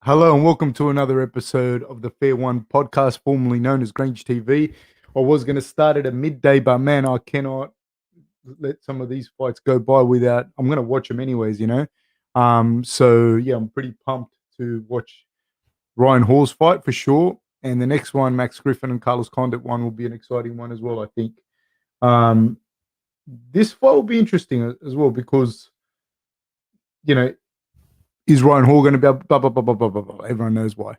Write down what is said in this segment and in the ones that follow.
Hello and welcome to another episode of the Fair One podcast, formerly known as Grange TV. I was going to start at a midday, but man, I cannot let some of these fights go by without. I'm going to watch them anyways. So yeah, I'm pretty pumped to watch Ryan Hall's fight for sure, and the next one, Max Griffin and Carlos Condit one, will be an exciting one as well. I think um, this fight will be interesting as well because you know is Ryan Hall going to be blah blah blah blah blah blah blah. Everyone knows why.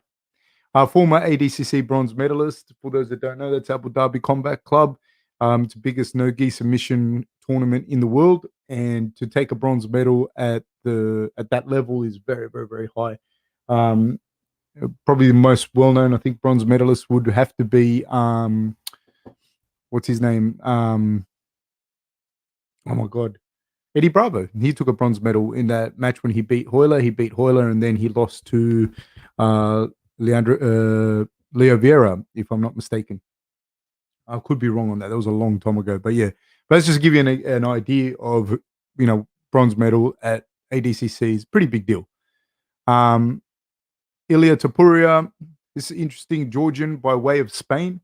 Former ADCC bronze medalist. For those that don't know, that's Abu Dhabi Combat Club. It's the biggest no-gi submission tournament in the world, and to take a bronze medal at that level is very, very, very high. Um, Probably the most well-known, I think, bronze medalist would have to be what's his name? Oh my god, Eddie Bravo. He took a bronze medal in that match when he beat Hoyler. He beat Hoyler, and then he lost to Leo Vieira, if I'm not mistaken. I could be wrong on that. That was a long time ago, but yeah. But let's just give you an idea of bronze medal at ADCC is a pretty big deal. Ilia Topuria, this is interesting, Georgian by way of Spain.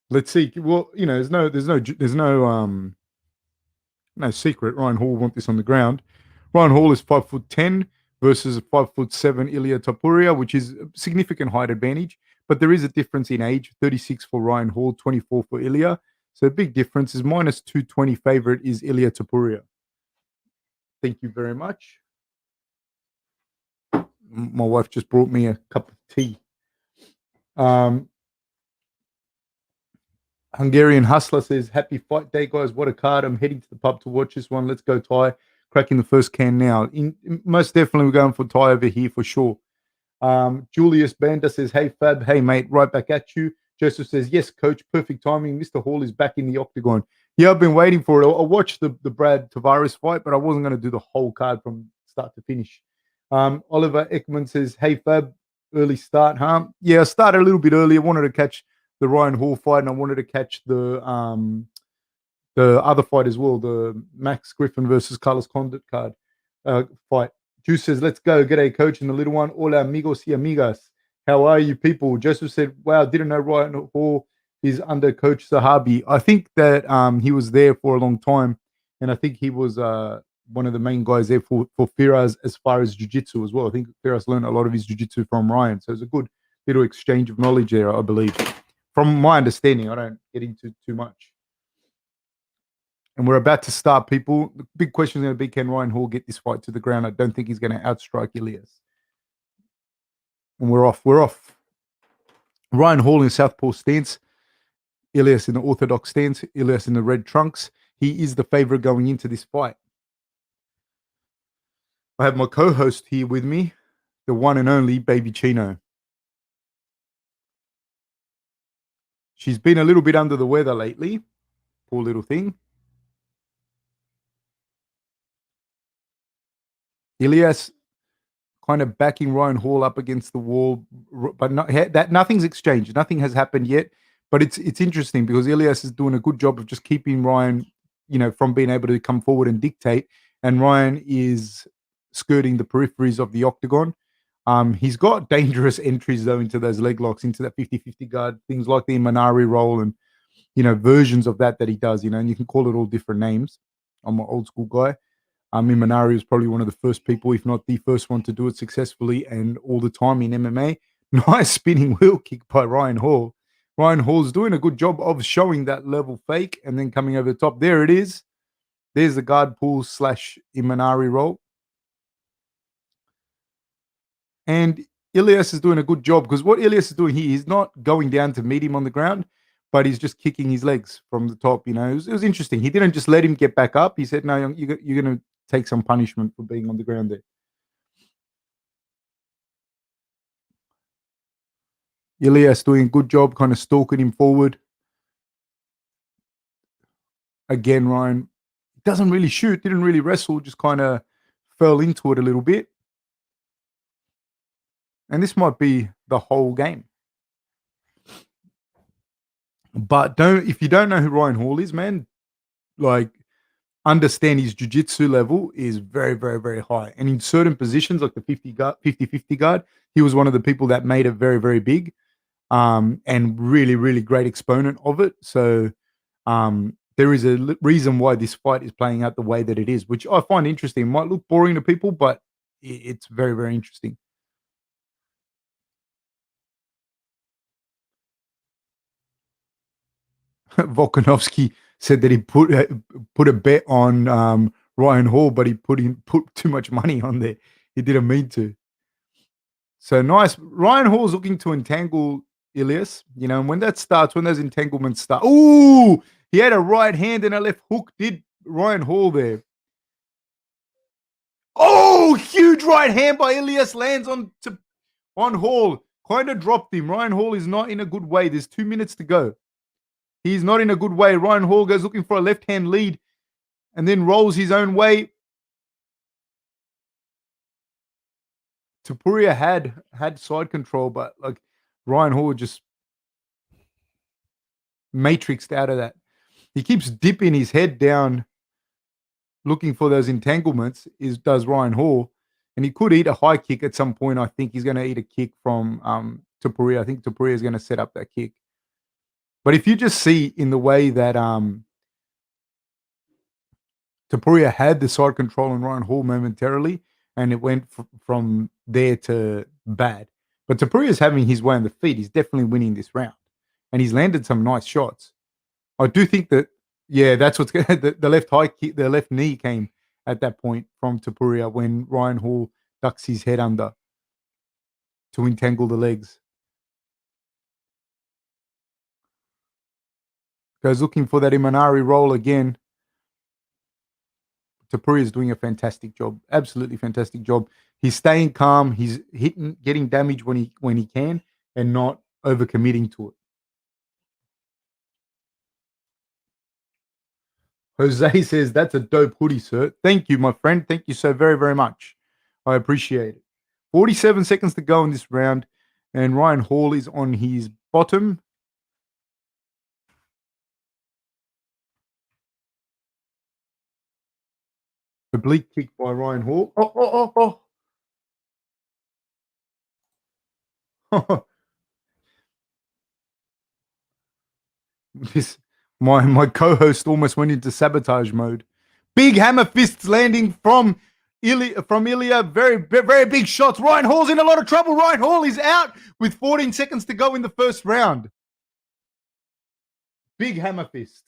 Let's see. Well, there's no secret. Ryan Hall want this on the ground. Ryan Hall is 5'10" versus 5'7" Ilia Topuria, which is a significant height advantage. But there is a difference in age: 36 for Ryan Hall, 24 for Ilia. So a big difference. Is minus 220 favorite is Ilia Topuria. Thank you very much. My wife just brought me a cup of tea. Hungarian Hustler says, happy fight day, guys. What a card. I'm heading to the pub to watch this one. Let's go, Ty. Cracking the first can now. Most definitely, we're going for Ty over here for sure. Julius Banda says, hey, Fab. Hey, mate. Right back at you. Joseph says, yes, coach. Perfect timing. Mr. Hall is back in the octagon. Yeah, I've been waiting for it. I watched the Brad Tavares fight, but I wasn't going to do the whole card from start to finish. Oliver Ekman says, hey, Fab. Early start, huh? Yeah, I started a little bit early. I wanted to catch the Ryan Hall fight, and I wanted to catch the other fight as well, the Max Griffin versus Carlos Condit card fight. Juice says, let's go. G'day, coach, and the little one. Hola, amigos y amigas. How are you, people? Joseph said, wow, didn't know Ryan Hall is under Coach Sahabi. I think that he was there for a long time, and I think he was one of the main guys there for Firas as far as jiu-jitsu as well. I think Firas learned a lot of his jiu-jitsu from Ryan, so it was a good little exchange of knowledge there, I believe. From my understanding, I don't get into too much. And we're about to start, people. The big question is going to be, can Ryan Hall get this fight to the ground? I don't think he's going to outstrike Elias. And we're off. We're off. Ryan Hall in southpaw stance. Elias in the orthodox stance. Elias in the red trunks. He is the favorite going into this fight. I have my co-host here with me, the one and only Baby Chino. She's been a little bit under the weather lately. Poor little thing. Elias kind of backing Ryan Hall up against the wall, but nothing's exchanged. Nothing has happened yet. But it's interesting because Elias is doing a good job of just keeping Ryan, from being able to come forward and dictate. And Ryan is skirting the peripheries of the octagon. He's got dangerous entries, though, into those leg locks, into that 50-50 guard, things like the Manari roll and, versions of that he does, and you can call it all different names. I'm an old school guy. Manari was probably one of the first people, if not the first one, to do it successfully and all the time in MMA. Nice spinning wheel kick by Ryan Hall. Ryan Hall's doing a good job of showing that level fake and then coming over the top. There it is. There's the guard pull / Imanari roll. And Elias is doing a good job because what Elias is doing here, he's not going down to meet him on the ground, but he's just kicking his legs from the top. It was interesting. He didn't just let him get back up. He said, no, you're going to take some punishment for being on the ground there. Elias doing a good job kind of stalking him forward. Again, Ryan doesn't really shoot, didn't really wrestle, just kind of fell into it a little bit. And this might be the whole game. But if you don't know who Ryan Hall is, man, like understand his jiu-jitsu level is very, very, very high. And in certain positions, like the 50-50 guard, he was one of the people that made it very, very big, and really, really great exponent of it. So there is a reason why this fight is playing out the way that it is, which I find interesting. It might look boring to people, but it's very, very interesting. Volkanovski said that he put a bet on Ryan Hall, but he put too much money on there. He didn't mean to. So nice. Ryan Hall's looking to entangle Ilias, and when that starts, when those entanglements start. Ooh, he had a right hand and a left hook. Did Ryan Hall there? Oh, huge right hand by Ilias lands on Hall. Kind of dropped him. Ryan Hall is not in a good way. There's 2 minutes to go. He's not in a good way. Ryan Hall goes looking for a left hand lead and then rolls his own way. Topuria had side control, but like Ryan Hall just matrixed out of that. He keeps dipping his head down, looking for those entanglements. Does Ryan Hall, and he could eat a high kick at some point. I think he's going to eat a kick from Topuria. I think Topuria is going to set up that kick. But if you just see in the way that Topuria had the side control on Ryan Hall momentarily, and it went from there to bad. But Topuria is having his way on the feet. He's definitely winning this round, and he's landed some nice shots. I do think that, yeah, that's what's going to the left high kick, the left knee came at that point from Topuria when Ryan Hall ducks his head under to entangle the legs. Goes looking for that Imanari roll again. Topuria is doing a fantastic job, absolutely fantastic job. He's staying calm. He's getting damage when he can, and not overcommitting to it. Jose says that's a dope hoodie, sir. Thank you, my friend. Thank you so very, very much. I appreciate it. 47 seconds to go in this round, and Ryan Hall is on his bottom. Oblique kick by Ryan Hall. Oh. My co-host almost went into sabotage mode. Big hammer fists landing from Ilia. Very, very big shots. Ryan Hall's in a lot of trouble. Ryan Hall is out with 14 seconds to go in the first round. Big hammer fists.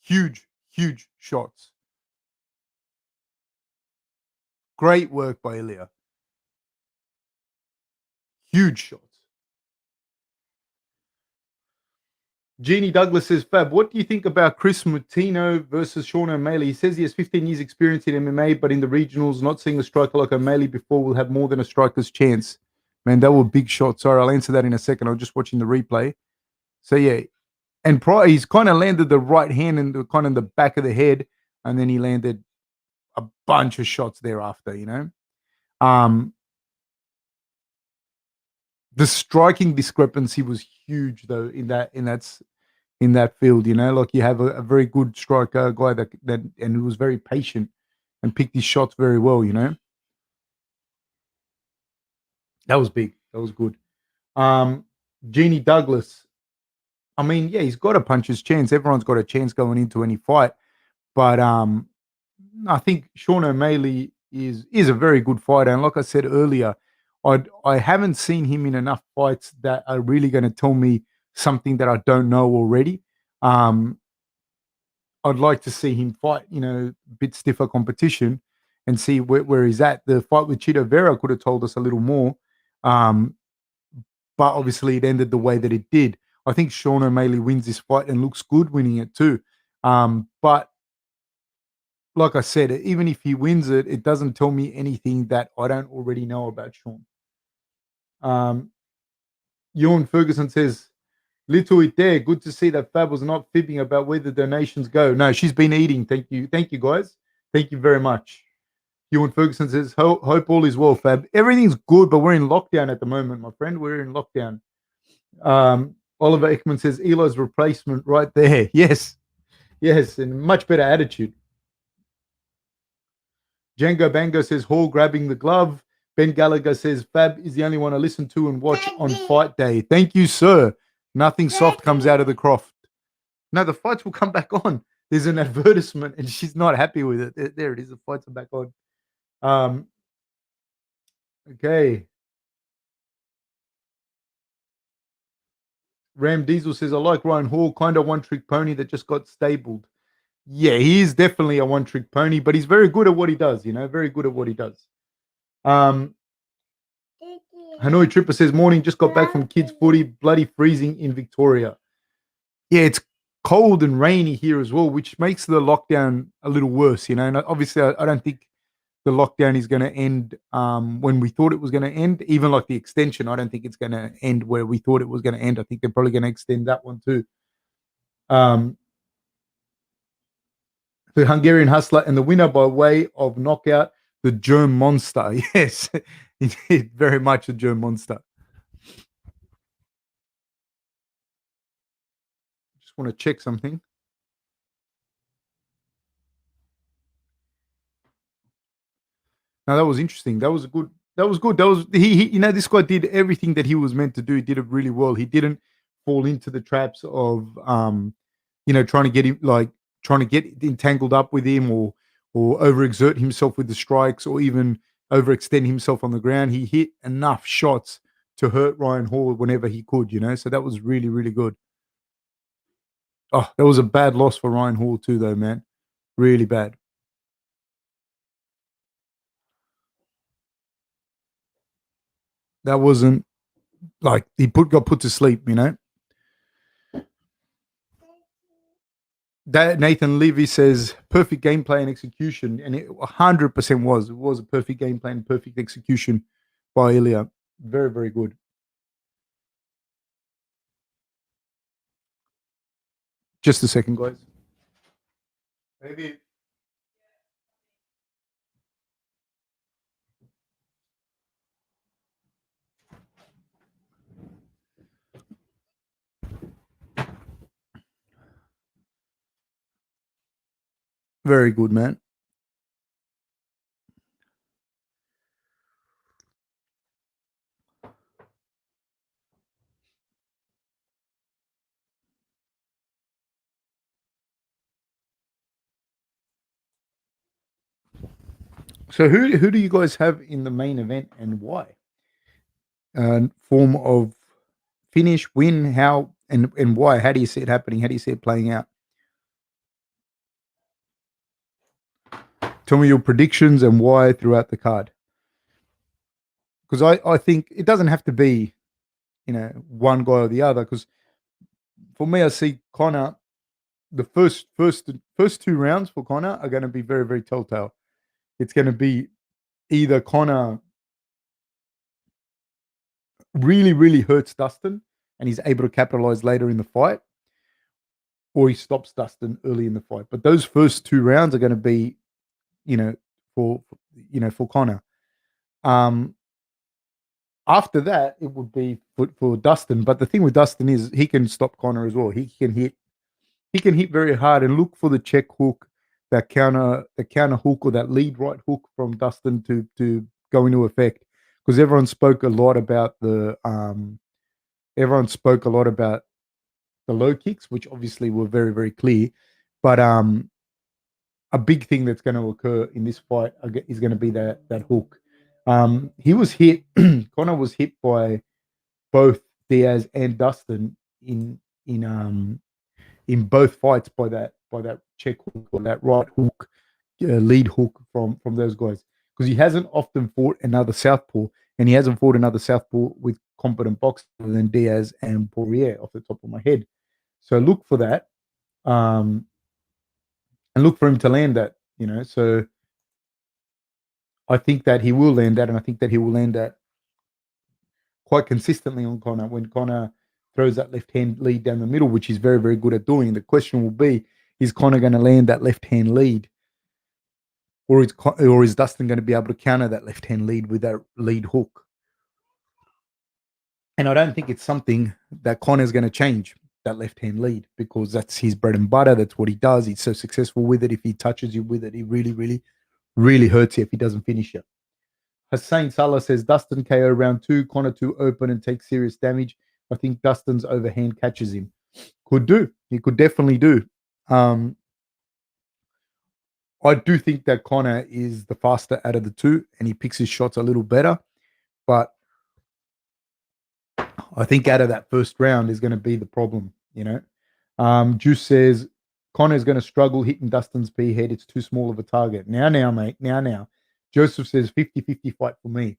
Huge, huge shots. Great work by Ilia. Huge shots. Jeannie Douglas says, Fab, what do you think about Kris Moutinho versus Sean O'Malley? He says he has 15 years experience in MMA, but in the regionals, not seeing a striker like O'Malley before will have more than a striker's chance. Man, that were big shots. Sorry, I'll answer that in a second. I'm just watching the replay. So, yeah. And he's kind of landed the right hand in the back of the head, and then he landed a bunch of shots thereafter, The striking discrepancy was huge, though, in that field. Like you have a very good striker, a guy that and who was very patient and picked his shots very well. That was big. That was good. Jeannie Douglas. I mean, yeah, he's got a puncher's chance. Everyone's got a chance going into any fight, but I think Sean O'Malley is a very good fighter, and like I said earlier, I haven't seen him in enough fights that are really going to tell me something that I don't know already. I'd like to see him fight, a bit stiffer competition and see where he's at. The fight with Chito Vera could have told us a little more, but obviously it ended the way that it did. I think Sean O'Malley wins this fight and looks good winning it too. But like I said, even if he wins it, it doesn't tell me anything that I don't already know about Sean. Ewan Ferguson says, little it there. Good to see that Fab was not fibbing about where the donations go. No, she's been eating. Thank you, guys. Thank you very much. Ewan Ferguson says, hope all is well, Fab. Everything's good, but we're in lockdown at the moment, my friend. We're in lockdown. Oliver Ekman says Eli's replacement right there. Yes. Yes, and much better attitude. Django Bango says Hall grabbing the glove. Ben Gallagher says Fab is the only one I listen to and watch on fight day. Thank you, sir. Nothing soft comes out of the croft. No, the fights will come back on. There's an advertisement and she's not happy with it. There it is. The fights are back on. Okay. Ram Diesel says, I like Ryan Hall, kind of one-trick pony that just got stabled. Yeah, he is definitely a one-trick pony, but he's very good at what he does, very good at what he does. Hanoi Tripper says, morning, just got back from kids' footy, bloody freezing in Victoria. Yeah, it's cold and rainy here as well, which makes the lockdown a little worse, and obviously I don't think the lockdown is going to end when we thought it was going to end. Even like the extension, I don't think it's going to end where we thought it was going to end. I think they're probably going to extend that one too. The Hungarian Hustler and the winner by way of knockout, the Germ Monster. Yes, very much a Germ Monster. Just want to check something. Now that was interesting. That was good. That was he this guy did everything that he was meant to do. He did it really well. He didn't fall into the traps of trying to get him trying to get entangled up with him or overexert himself with the strikes or even overextend himself on the ground. He hit enough shots to hurt Ryan Hall whenever he could, so that was really, really good. Oh, that was a bad loss for Ryan Hall too, though, man. Really bad. That wasn't like he got put to sleep, That Nathan Levy says perfect gameplay and execution, and it 100% was. It was a perfect gameplay and perfect execution by Ilia. Very, very good. Just a second, guys. Maybe. Very good, man. So who do you guys have in the main event and why? Form of finish, win, how, and why? How do you see it happening? How do you see it playing out? Tell me your predictions and why throughout the card. Because I think it doesn't have to be, one guy or the other. Because for me, I see Conor. The first two rounds for Conor are going to be very, very telltale. It's going to be either Conor really, really hurts Dustin and he's able to capitalize later in the fight, or he stops Dustin early in the fight. But those first two rounds are going to be, for Conor. After that, it would be for Dustin. But the thing with Dustin is he can stop Conor as well. He can hit very hard and look for the check hook, that counter hook or that lead right hook from Dustin to go into effect. Because everyone spoke a lot about the low kicks, which obviously were very, very clear. But a big thing that's going to occur in this fight is going to be that hook. He was hit. Conor was hit by both Diaz and Dustin in both fights by that check hook or that right hook, lead hook from those guys, because he hasn't often fought another southpaw, and he hasn't fought another southpaw with competent boxers than Diaz and Poirier off the top of my head. So look for that, and look for him to land that. So I think that he will land that, and I think that he will land that quite consistently on Conor when Conor throws that left hand lead down the middle, which he's very, very good at doing. The question will be, is Conor going to land that left hand lead, or is Dustin going to be able to counter that left hand lead with that lead hook? And I don't think it's something that Conor's going to change, that left hand lead, because that's his bread and butter. That's what he does. He's so successful with it. If he touches you with it, he really, really, really hurts you if he doesn't finish it. Hussein Salah says Dustin KO round 2, Conor too open and takes serious damage. I think Dustin's overhand catches him. Could do. He could definitely do. I do think that Conor is the faster out of the two and he picks his shots a little better. But I think out of that first round is going to be the problem, you know. Juice says Conor's going to struggle hitting Dustin's P head. It's too small of a target. Now, mate. Now. Joseph says 50-50 fight for me.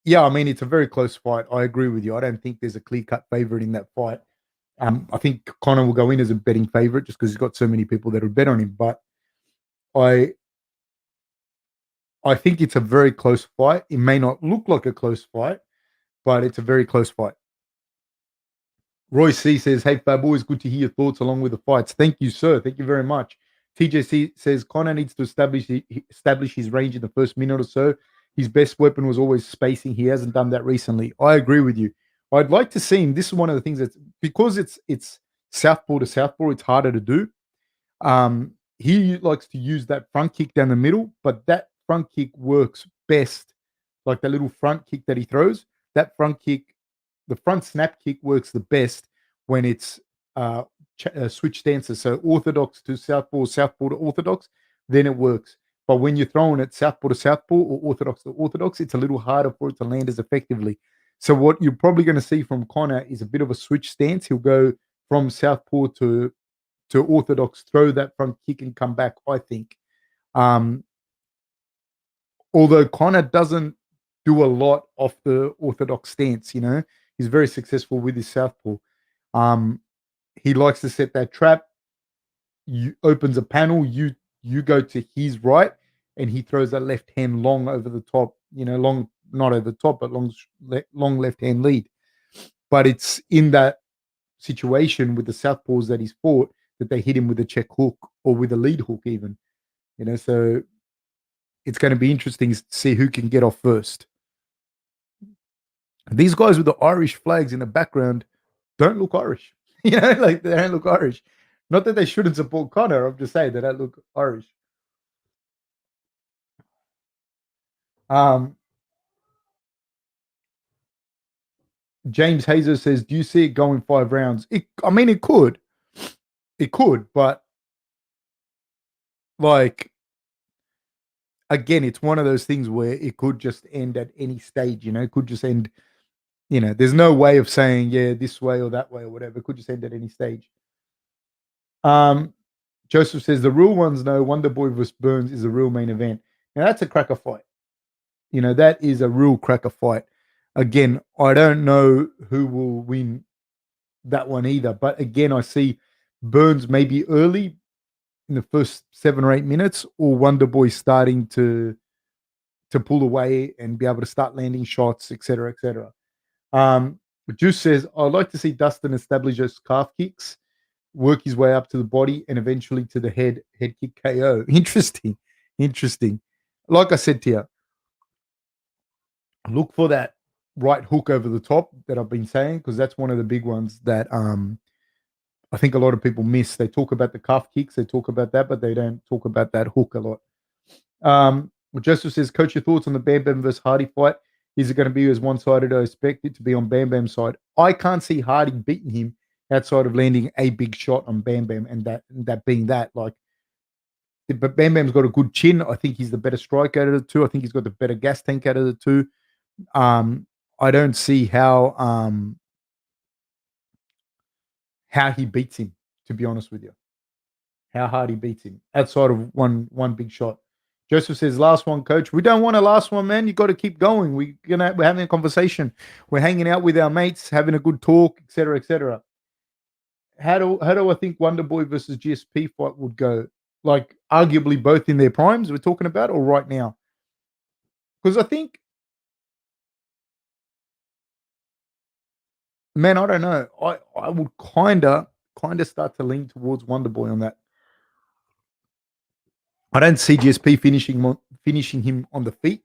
Yeah, I mean, it's a very close fight. I agree with you. I don't think there's a clear-cut favorite in that fight. I think Conor will go in as a betting favorite just because he's got so many people that will bet on him. But I think it's a very close fight. It may not look like a close fight, but it's a very close fight. Roy C says, hey, Fab, always good to hear your thoughts along with the fights. Thank you, sir. Thank you very much. TJC says, Conor needs to establish his range in the first minute or so. His best weapon was always spacing. He hasn't done that recently. I agree with you. I'd like to see him. This is one of the things that's, because it's southpaw to southpaw, it's harder to do. He likes to use that front kick down the middle, but that front kick works best, like the little front kick that he throws. That front kick, the front snap kick works the best when it's switch stances. So orthodox to southpaw, southpaw to orthodox, then it works. But when you're throwing it southpaw to southpaw or orthodox to orthodox, it's a little harder for it to land as effectively. So what you're probably going to see from Conor is a bit of a switch stance. He'll go from southpaw to orthodox, throw that front kick and come back, I think. Although Conor doesn't do a lot off the orthodox stance, you know, he's very successful with his southpaw. He likes to set that trap. You opens a panel, you go to his right, and he throws that left hand long over the top. You know, long, not over the top, but long left hand lead. But it's in that situation with the southpaws that he's fought that they hit him with a check hook or with a lead hook, even. You know, so it's going to be interesting to see who can get off first. These guys with the Irish flags in the background don't look Irish. You know, like they don't look Irish. Not that they shouldn't support Conor. I'm just saying they don't look Irish. James Hazer says, do you see it going 5 rounds? I mean, it could. It could, but like, again, it's one of those things where it could just end at any stage, you know, it could just end, you know, there's no way of saying, yeah, this way or that way or whatever. It could just end at any stage. Joseph says, the real ones know Wonderboy vs. Burns is a real main event. Now, that's a cracker fight. You know, that is a real cracker fight. Again, I don't know who will win that one either. But again, I see Burns maybe early in the first 7 or 8 minutes, or Wonderboy starting to pull away and be able to start landing shots, etc., etc. Juice says, I'd like to see Dustin establish his calf kicks, work his way up to the body, and eventually to the head kick KO. Interesting. Like I said to you, look for that right hook over the top that I've been saying, because that's one of the big ones that I think a lot of people miss. They talk about the calf kicks, they talk about that, but they don't talk about that hook a lot. Joseph says, Coach, your thoughts on the Bam Bam versus Hardy fight? Is it going to be as one-sided? I expect it to be on Bam Bam's side. I can't see Hardy beating him outside of landing a big shot on Bam Bam, and that being that. Like, but Bam Bam's got a good chin. I think he's the better striker out of the two. I think he's got the better gas tank out of the two. I don't see how he beats him, to be honest with you. How hard he beats him outside of one big shot. Joseph says, last one, Coach. We don't want a last one, man. You got to keep going. We're having a conversation. We're hanging out with our mates, having a good talk, etc., etc. How do I think Wonderboy versus GSP fight would go? Like, arguably both in their primes we're talking about, or right now? Because I think, man, I don't know. I would kind of start to lean towards Wonderboy on that. I don't see GSP finishing him on the feet.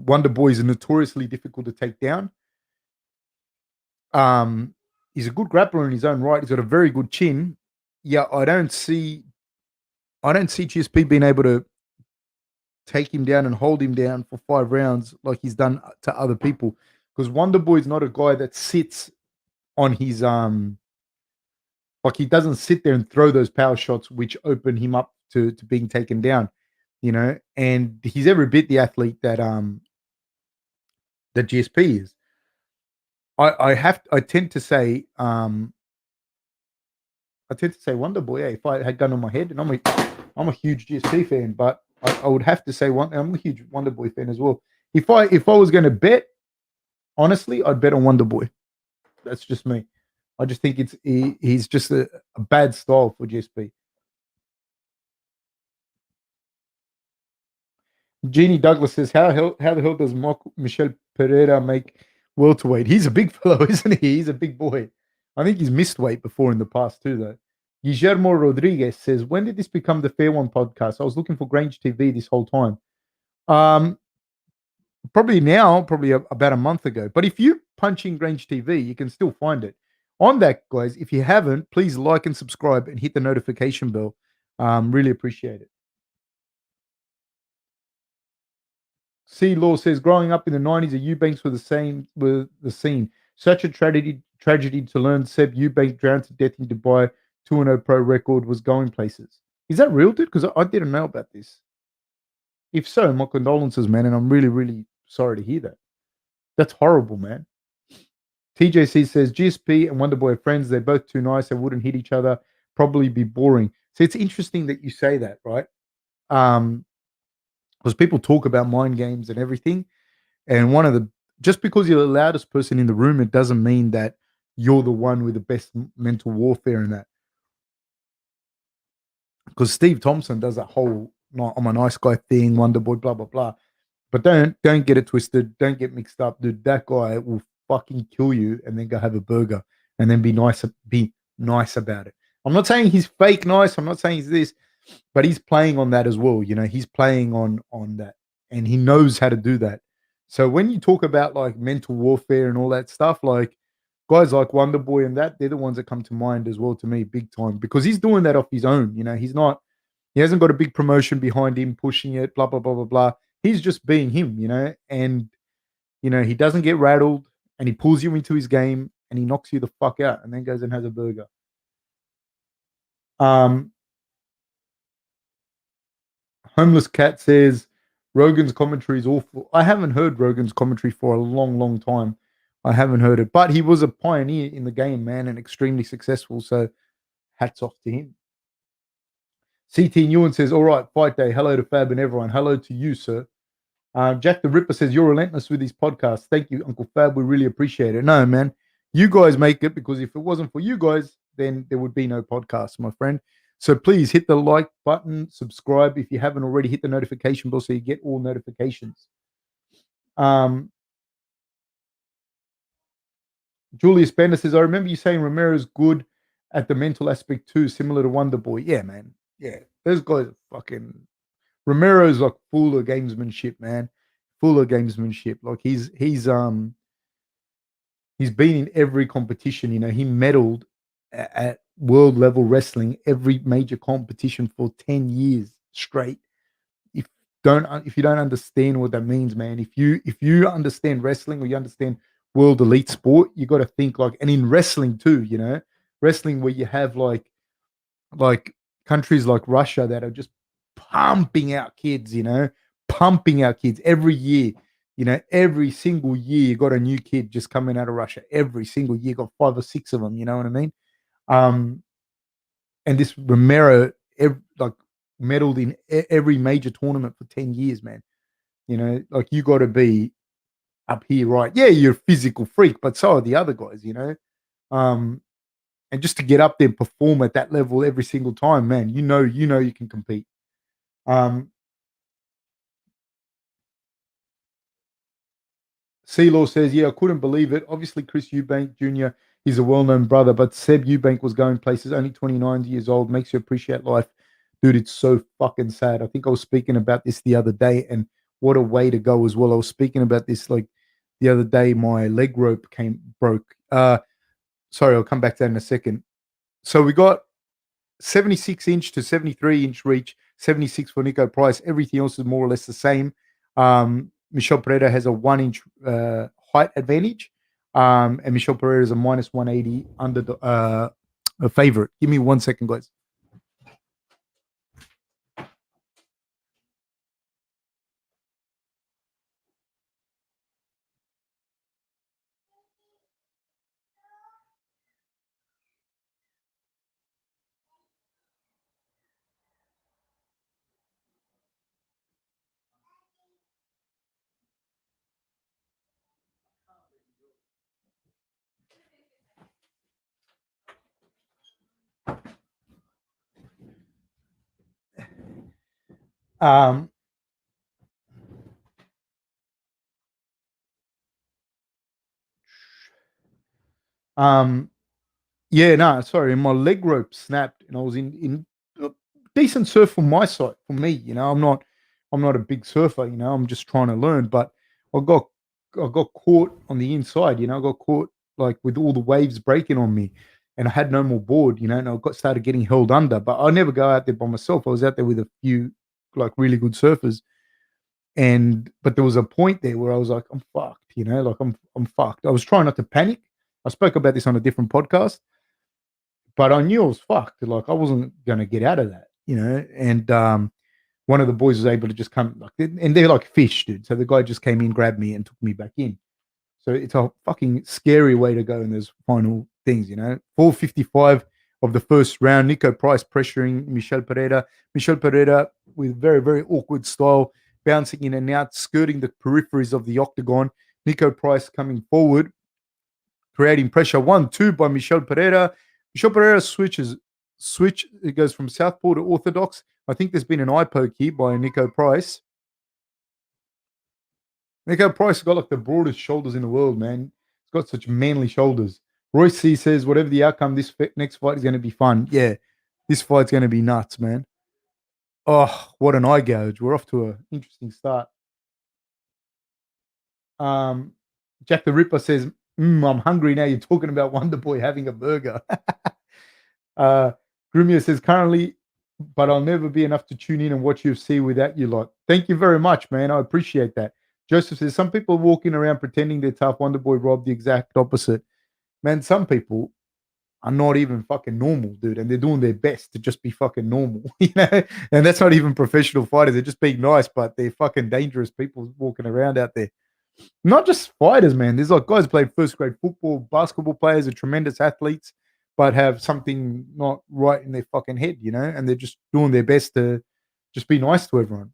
Wonder Boy is notoriously difficult to take down. He's a good grappler in his own right. He's got a very good chin. Yeah, I don't see GSP being able to take him down and hold him down for 5 rounds like he's done to other people. Because Wonder Boy is not a guy that sits on his like he doesn't sit there and throw those power shots which open him up to being taken down, and he's every bit the athlete that GSP is. I tend to say Wonder Boy. If I had gun on my head, and I'm a huge GSP fan, but I would have to say I'm a huge Wonder Boy fan as well. If I was going to bet, honestly, I'd bet on Wonder Boy. That's just me. I just think he's just a bad style for GSP. Jeannie Douglas says, how the hell does Michel Pereira make welterweight? He's a big fellow, isn't he? He's a big boy. I think he's missed weight before in the past too, though. Guillermo Rodriguez says, when did this become the Fair One podcast? I was looking for Grange TV this whole time. Probably about a month ago. But if you punch in Grange TV, you can still find it. On that, guys, if you haven't, please like and subscribe and hit the notification bell. Really appreciate it. C Law says, growing up in the 90s, the Eubanks were the scene. Such a tragedy to learn Seb Eubank drowned to death in Dubai, 2-0 pro record, was going places. Is that real, dude? Because I didn't know about this. If so, my condolences, man, and I'm really, really sorry to hear that. That's horrible, man. TJC says, GSP and Wonderboy are friends. They're both too nice. They wouldn't hit each other. Probably be boring. So it's interesting that you say that, right? Because people talk about mind games and everything. And just because you're the loudest person in the room, it doesn't mean that you're the one with the best mental warfare in that. Because Steve Thompson does that whole I'm a nice guy thing, Wonder Boy, blah, blah, blah. But don't get it twisted. Don't get mixed up, dude. That guy will fucking kill you and then go have a burger and then be nice about it. I'm not saying he's fake nice. I'm not saying he's this, but he's playing on that as well. He's playing on that, and he knows how to do that. So when you talk about like mental warfare and all that stuff, like guys like Wonder Boy and that, they're the ones that come to mind as well to me, big time, because he's doing that off his own. He hasn't got a big promotion behind him pushing it, blah, blah, blah, blah, blah. He's just being him, and he doesn't get rattled, and he pulls you into his game, and he knocks you the fuck out, and then goes and has a burger. Homeless Cat says, Rogan's commentary is awful. I haven't heard Rogan's commentary for a long, long time. I haven't heard it, but he was a pioneer in the game, man, and extremely successful. So hats off to him. CT Newen says, all right, fight day. Hello to Fab and everyone. Hello to you, sir. Jack the Ripper says, you're relentless with these podcasts. Thank you, Uncle Fab. We really appreciate it. No, man, you guys make it, because if it wasn't for you guys, then there would be no podcast, my friend. So please hit the like button, subscribe if you haven't already, hit the notification bell so you get all notifications. Julius Bender says, I remember you saying Romero's good at the mental aspect too, similar to Wonder Boy. Yeah, man. Yeah, those guys are fucking... Romero's like full of gamesmanship, man. Full of gamesmanship. Like he's been in every competition. He medaled at world level wrestling, every major competition for 10 years straight. If you don't understand what that means, man, if you understand wrestling, or you understand world elite sport, you got to think like, and in wrestling too, wrestling where you have like countries like Russia that are just pumping out kids, every year. Every single year you got a new kid just coming out of Russia. Every single year, got 5 or 6 of them. You know what I mean? And this Romero, medaled in every major tournament for 10 years, man. Like you got to be up here, right? Yeah, you're a physical freak, but so are the other guys, and just to get up there and perform at that level every single time, man, you can compete. C-Law says, yeah, I couldn't believe it. Obviously, Kris Eubank Jr. is a well-known brother, but Seb Eubank was going places, only 29 years old. Makes you appreciate life. Dude, it's so fucking sad. I think I was speaking about this the other day, and what a way to go as well. I was speaking about this like the other day. My leg rope broke. Sorry, I'll come back to that in a second. So we got 76-inch to 73-inch reach, 76 for Niko Price. Everything else is more or less the same. Michel Pereira has a 1-inch height advantage, and Michel Pereira is a minus 180 under the a favorite. Give me 1 second, guys. Um, um, yeah, no, sorry, my leg rope snapped, and I was in a decent surf from my side. For me, I'm not a big surfer. I'm just trying to learn, but I got I got caught on the inside. I got caught like with all the waves breaking on me, and I had no more board. And I got started getting held under. But I never go out there by myself. I was out there with a few like really good surfers, and but there was a point there where I was like, I'm fucked. Like I'm fucked. I was trying not to panic. I spoke about this on a different podcast, but I knew I was fucked. Like I wasn't gonna get out of that. And one of the boys was able to just come, like, and they're like fish, dude. So the guy just came in, grabbed me, and took me back in. So it's a fucking scary way to go in those final things. 4:55 of the first round. Niko Price pressuring Michel Pereira. Michel Pereira with very, very awkward style, bouncing in and out, skirting the peripheries of the octagon. Niko Price coming forward, creating pressure. 1-2 by Michel Pereira. Michel Pereira switch. It goes from southpaw to orthodox. I think there's been an eye poke here by Niko Price. Niko Price has got like the broadest shoulders in the world, man. He's got such manly shoulders. Royce C says, whatever the outcome, this next fight is going to be fun. Yeah, this fight's going to be nuts, man. Oh, what an eye gouge. We're off to an interesting start. Um, Jack the Ripper says, I'm hungry now. You're talking about Wonder Boy having a burger. Grumia says, currently, but I'll never be enough to tune in and watch UFC without you lot. Thank you very much, man. I appreciate that. Joseph says, some people walking around pretending they're tough. Wonder Boy Rob, the exact opposite. Man, some people are not even fucking normal, dude, and they're doing their best to just be fucking normal, And that's not even professional fighters. They're just being nice, but they're fucking dangerous people walking around out there. Not just fighters, man. There's like guys who play first grade football, basketball players are tremendous athletes, but have something not right in their fucking head, and they're just doing their best to just be nice to everyone.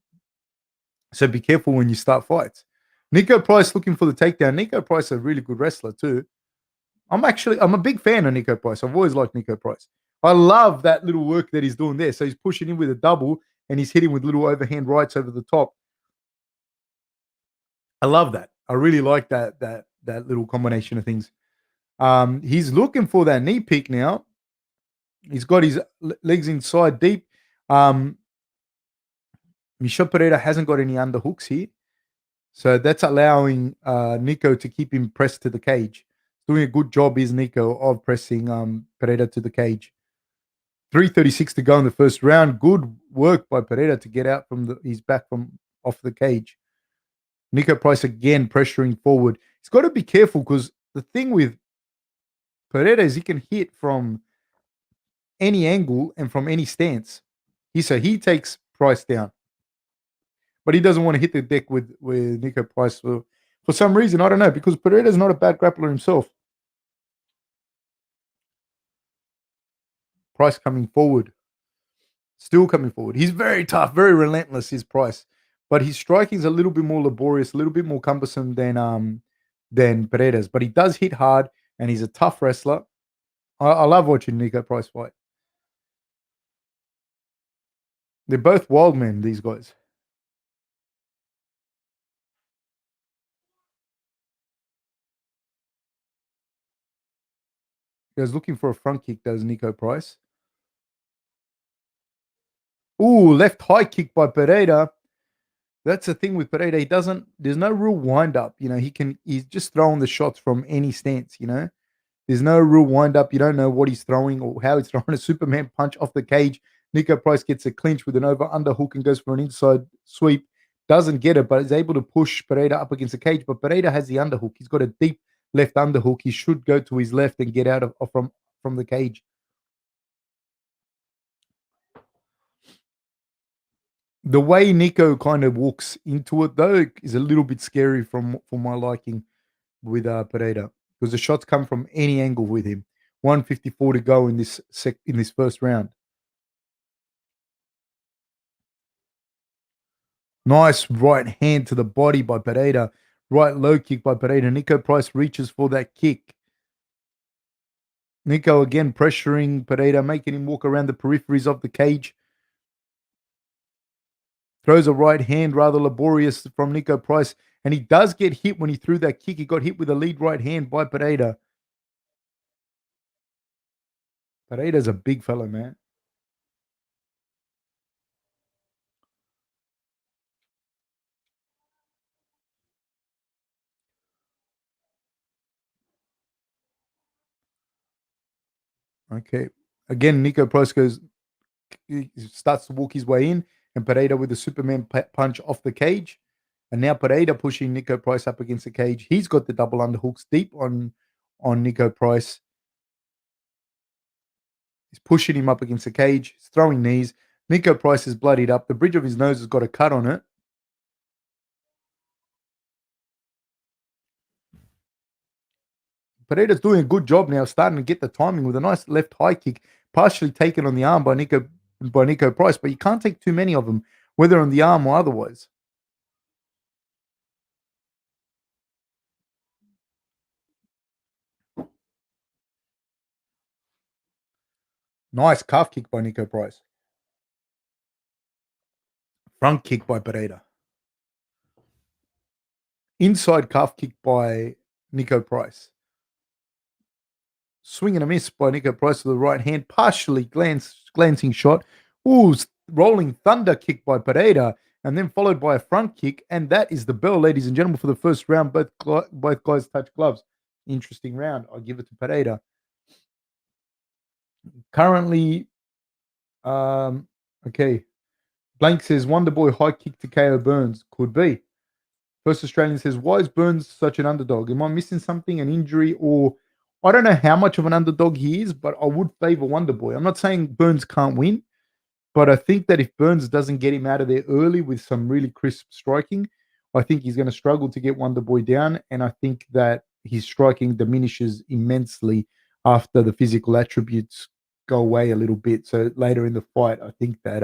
So be careful when you start fights. Niko Price looking for the takedown. Niko Price is a really good wrestler too. I'm a big fan of Niko Price. I've always liked Niko Price. I love that little work that he's doing there. So he's pushing in with a double and he's hitting with little overhand rights over the top. I love that. I really like that little combination of things. He's looking for that knee peak now. He's got his legs inside deep. Michel Pereira hasn't got any underhooks here. So that's allowing Niko to keep him pressed to the cage. Doing a good job is Niko of pressing Pereira to the cage. 3:36 to go in the first round. Good work by Pereira to get out from his back from off the cage. Niko Price again pressuring forward. He's got to be careful because the thing with Pereira is he can hit from any angle and from any stance. He takes Price down, but he doesn't want to hit the deck with Niko Price for some reason. I don't know, because Pereira's not a bad grappler himself. Price coming forward. Still coming forward. He's very tough, very relentless, his Price. But his striking's a little bit more laborious, a little bit more cumbersome than Pereira's. But he does hit hard, and he's a tough wrestler. I love watching Niko Price fight. They're both wild men, these guys. He was looking for a front kick, does Niko Price. Ooh, left high kick by Pereira. That's the thing with Pereira. There's no real wind up. He's just throwing the shots from any stance. There's no real wind up. You don't know what he's throwing or how he's throwing a Superman punch off the cage. Niko Price gets a clinch with an over underhook and goes for an inside sweep. Doesn't get it, but is able to push Pereira up against the cage. But Pereira has the underhook. He's got a deep left underhook. He should go to his left and get out from the cage. The way Niko kind of walks into it, though, is a little bit scary for my liking with Pereira, because the shots come from any angle with him. 154 to go in this first round. Nice right hand to the body by Pereira. Right low kick by Pereira. Niko Price reaches for that kick. Niko again pressuring Pereira, making him walk around the peripheries of the cage. Throws a right hand, rather laborious from Niko Price. And he does get hit when he threw that kick. He got hit with a lead right hand by Pereira. Pereira's a big fellow, man. Okay. Again, Niko Price he starts to walk his way in, and Pereira with a Superman punch off the cage. And now Pereira pushing Niko Price up against the cage. He's got the double underhooks deep on Niko Price. He's pushing him up against the cage. He's throwing knees. Niko Price is bloodied up. The bridge of his nose has got a cut on it. Pereira's doing a good job now, starting to get the timing with a nice left high kick, partially taken on the arm by Niko Price, but you can't take too many of them, whether on the arm or otherwise. Nice calf kick by Niko Price. Front kick by Pereira. Inside calf kick by Niko Price. Swing and a miss by Niko Price to the right hand, partially glancing shot. Ooh, rolling thunder kick by Pereira, and then followed by a front kick. And that is the bell, ladies and gentlemen, for the first round. Both guys touch gloves. Interesting round. I'll give it to Pereira. Currently, okay. Blank says Wonderboy high kick to KO Burns. Could be. First Australian says, why is Burns such an underdog? Am I missing something, an injury, or I don't know how much of an underdog he is, but I would favor Wonderboy. I'm not saying Burns can't win, but I think that if Burns doesn't get him out of there early with some really crisp striking, I think he's going to struggle to get Wonderboy down. And I think that his striking diminishes immensely after the physical attributes go away a little bit. So later in the fight, I think that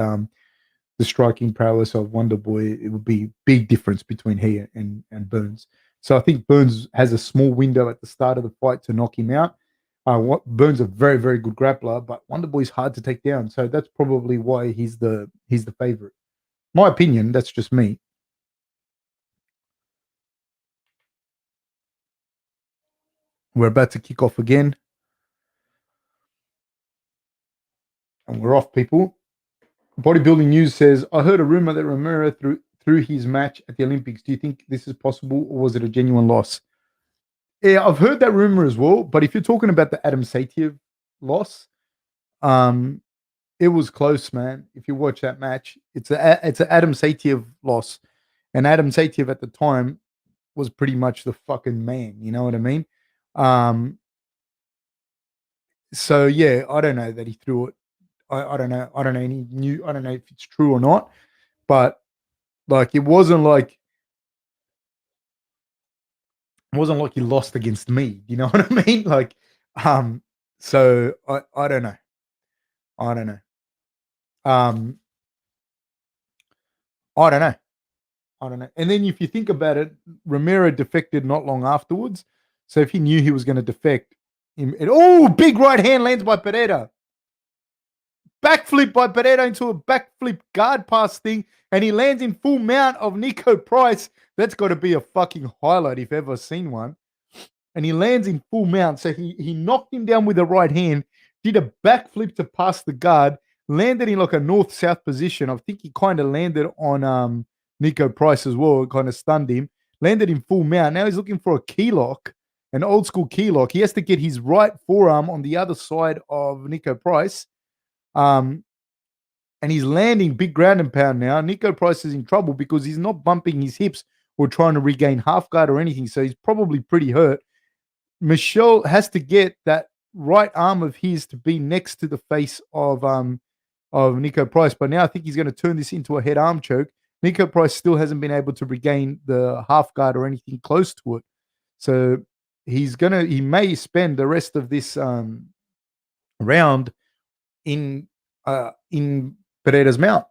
the striking prowess of Wonderboy, it would be a big difference between he and Burns. So I think Burns has a small window at the start of the fight to knock him out. Burns a very, very good grappler, but Wonderboy's hard to take down. So that's probably why he's the favorite. My opinion, that's just me. We're about to kick off again. And we're off, people. Bodybuilding News says, I heard a rumor that Romero threw his match at the Olympics. Do you think this is possible, or was it a genuine loss? Yeah, I've heard that rumor as well. But if you're talking about the Adam Satiev loss, it was close, man. If you watch that match, it's an Adam Satiev loss, and Adam Satiev at the time was pretty much the fucking man. You know what I mean? So yeah, I don't know that he threw it. I don't know. I don't know any new. I don't know if it's true or not, but like it wasn't like he lost against me. You know what I mean? Like, so I don't know. I don't know. I don't know. I don't know. And then if you think about it, Romero defected not long afterwards. So if he knew he was going to defect, big right hand lands by Pereira. Backflip by Pereira into a backflip guard pass thing, and he lands in full mount of Niko Price. That's got to be a fucking highlight if ever seen one. And he lands in full mount. So he knocked him down with the right hand, did a backflip to pass the guard, landed in like a north-south position. I think he kind of landed on Niko Price as well. It kind of stunned him. Landed in full mount. Now he's looking for a key lock, an old school key lock. He has to get his right forearm on the other side of Niko Price. And he's landing big ground and pound now. Niko Price is in trouble because he's not bumping his hips or trying to regain half guard or anything. So he's probably pretty hurt. Michel has to get that right arm of his to be next to the face of Niko Price. But now I think he's going to turn this into a head arm choke. Niko Price still hasn't been able to regain the half guard or anything close to it. So he may spend the rest of this round in Pereira's mount.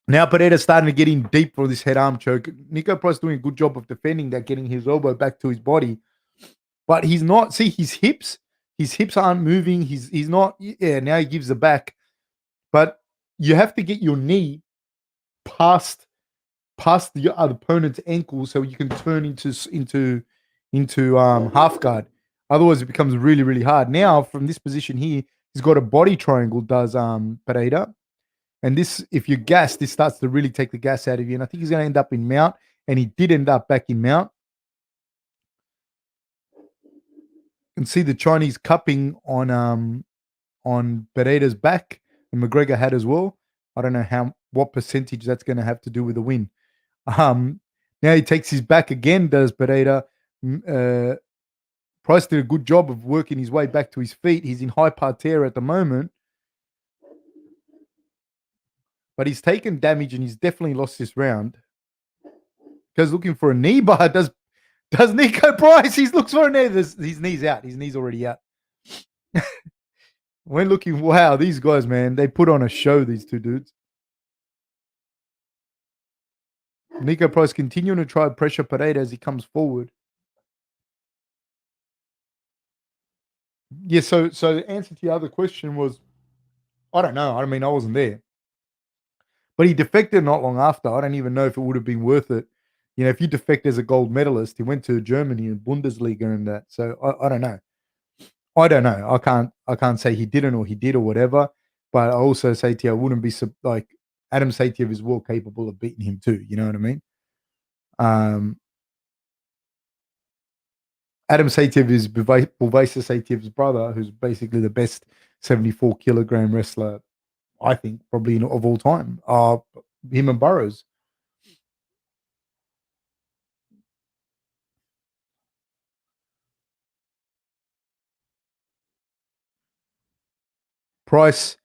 Now Pereira's starting to get in deep for this head arm choke. Niko Price doing a good job of defending that, getting his elbow back to his body. But he's not, see his hips aren't moving. He's not, now he gives the back. But you have to get your knee past the opponent's ankle so you can turn into half guard. Otherwise, it becomes really, really hard. Now, from this position here, he's got a body triangle, does Pereira. And this, if you gas, this starts to really take the gas out of you. And I think he's going to end up in mount. And he did end up back in mount. You can see the Chinese cupping on Pereira's back. And McGregor had as well. I don't know what percentage that's going to have to do with the win. Now he takes his back again, does Pereira. Price did a good job of working his way back to his feet. He's in high parterre at the moment. But he's taken damage and he's definitely lost this round. Goes looking for a knee bar. Does Niko Price? He looks for a knee. His knee's out. His knee's already out. We're looking, wow, these guys, man, they put on a show, these two dudes. Niko Price continuing to try to pressure Pereira as he comes forward. Yeah, so the answer to the other question was, I don't know. I mean, I wasn't there. But he defected not long after. I don't even know if it would have been worth it. You know, if you defect as a gold medalist, he went to Germany and Bundesliga and that. So I don't know. I don't know. I can't say he didn't or he did or whatever. But I also say to you, I wouldn't be like Adam Saitiev is well capable of beating him too. You know what I mean? Adam Saitiev is Buvaisa Saitiev's brother, who's basically the best 74 kilogram wrestler, I think, probably of all time. Him and Burroughs. Price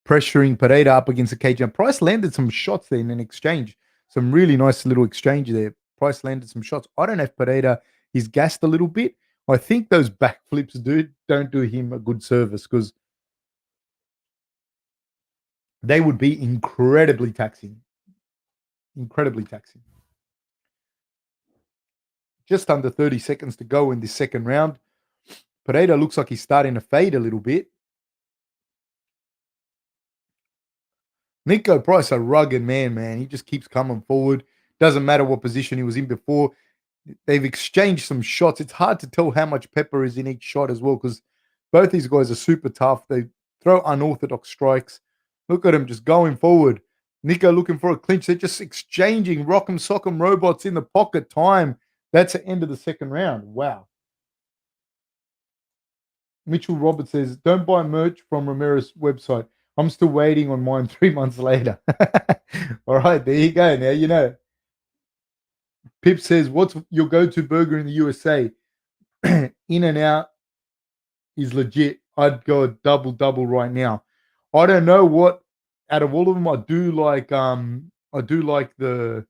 pressuring Pereira up against the cage. And Price landed some shots there in an exchange. Some really nice little exchange there. Price landed some shots. I don't know if Pereira is gassed a little bit. I think those backflips don't do him a good service because they would be incredibly taxing. Incredibly taxing. Just under 30 seconds to go in this second round. Pereira looks like he's starting to fade a little bit. Niko Price, a rugged man. He just keeps coming forward. Doesn't matter what position he was in before. They've exchanged some shots. It's hard to tell how much pepper is in each shot as well because both these guys are super tough. They throw unorthodox strikes. Look at them just going forward. Niko looking for a clinch. They're just exchanging rock'em sock'em robots in the pocket time. That's the end of the second round. Wow. Mitchell Roberts says, don't buy merch from Romero's website. I'm still waiting on mine 3 months later. All right, there you go. Now you know. Pip says, what's your go-to burger in the USA? In-N-Out is legit. I'd go a double right now. I don't know what out of all of them I do like the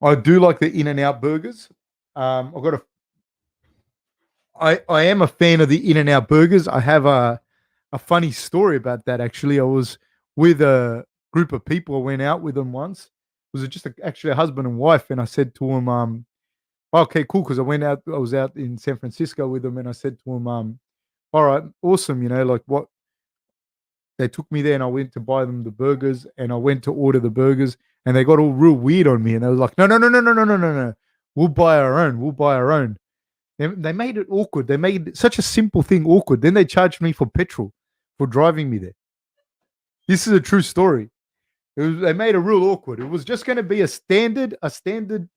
In-N-Out burgers. I am a fan of the In-N-Out burgers. I have a funny story about that actually. I was with a group of people. I went out with them once. It was just actually a husband and wife, and I said to him, okay, cool, because I was out in San Francisco with them, and I said to him, all right, awesome, you know, like what they took me there and I went to buy them the burgers and I went to order the burgers and they got all real weird on me and they were like, no. We'll buy our own. They made it awkward. They made such a simple thing awkward. Then they charged me for petrol for driving me there. This is a true story. They made it real awkward. It was just going to be a standard. It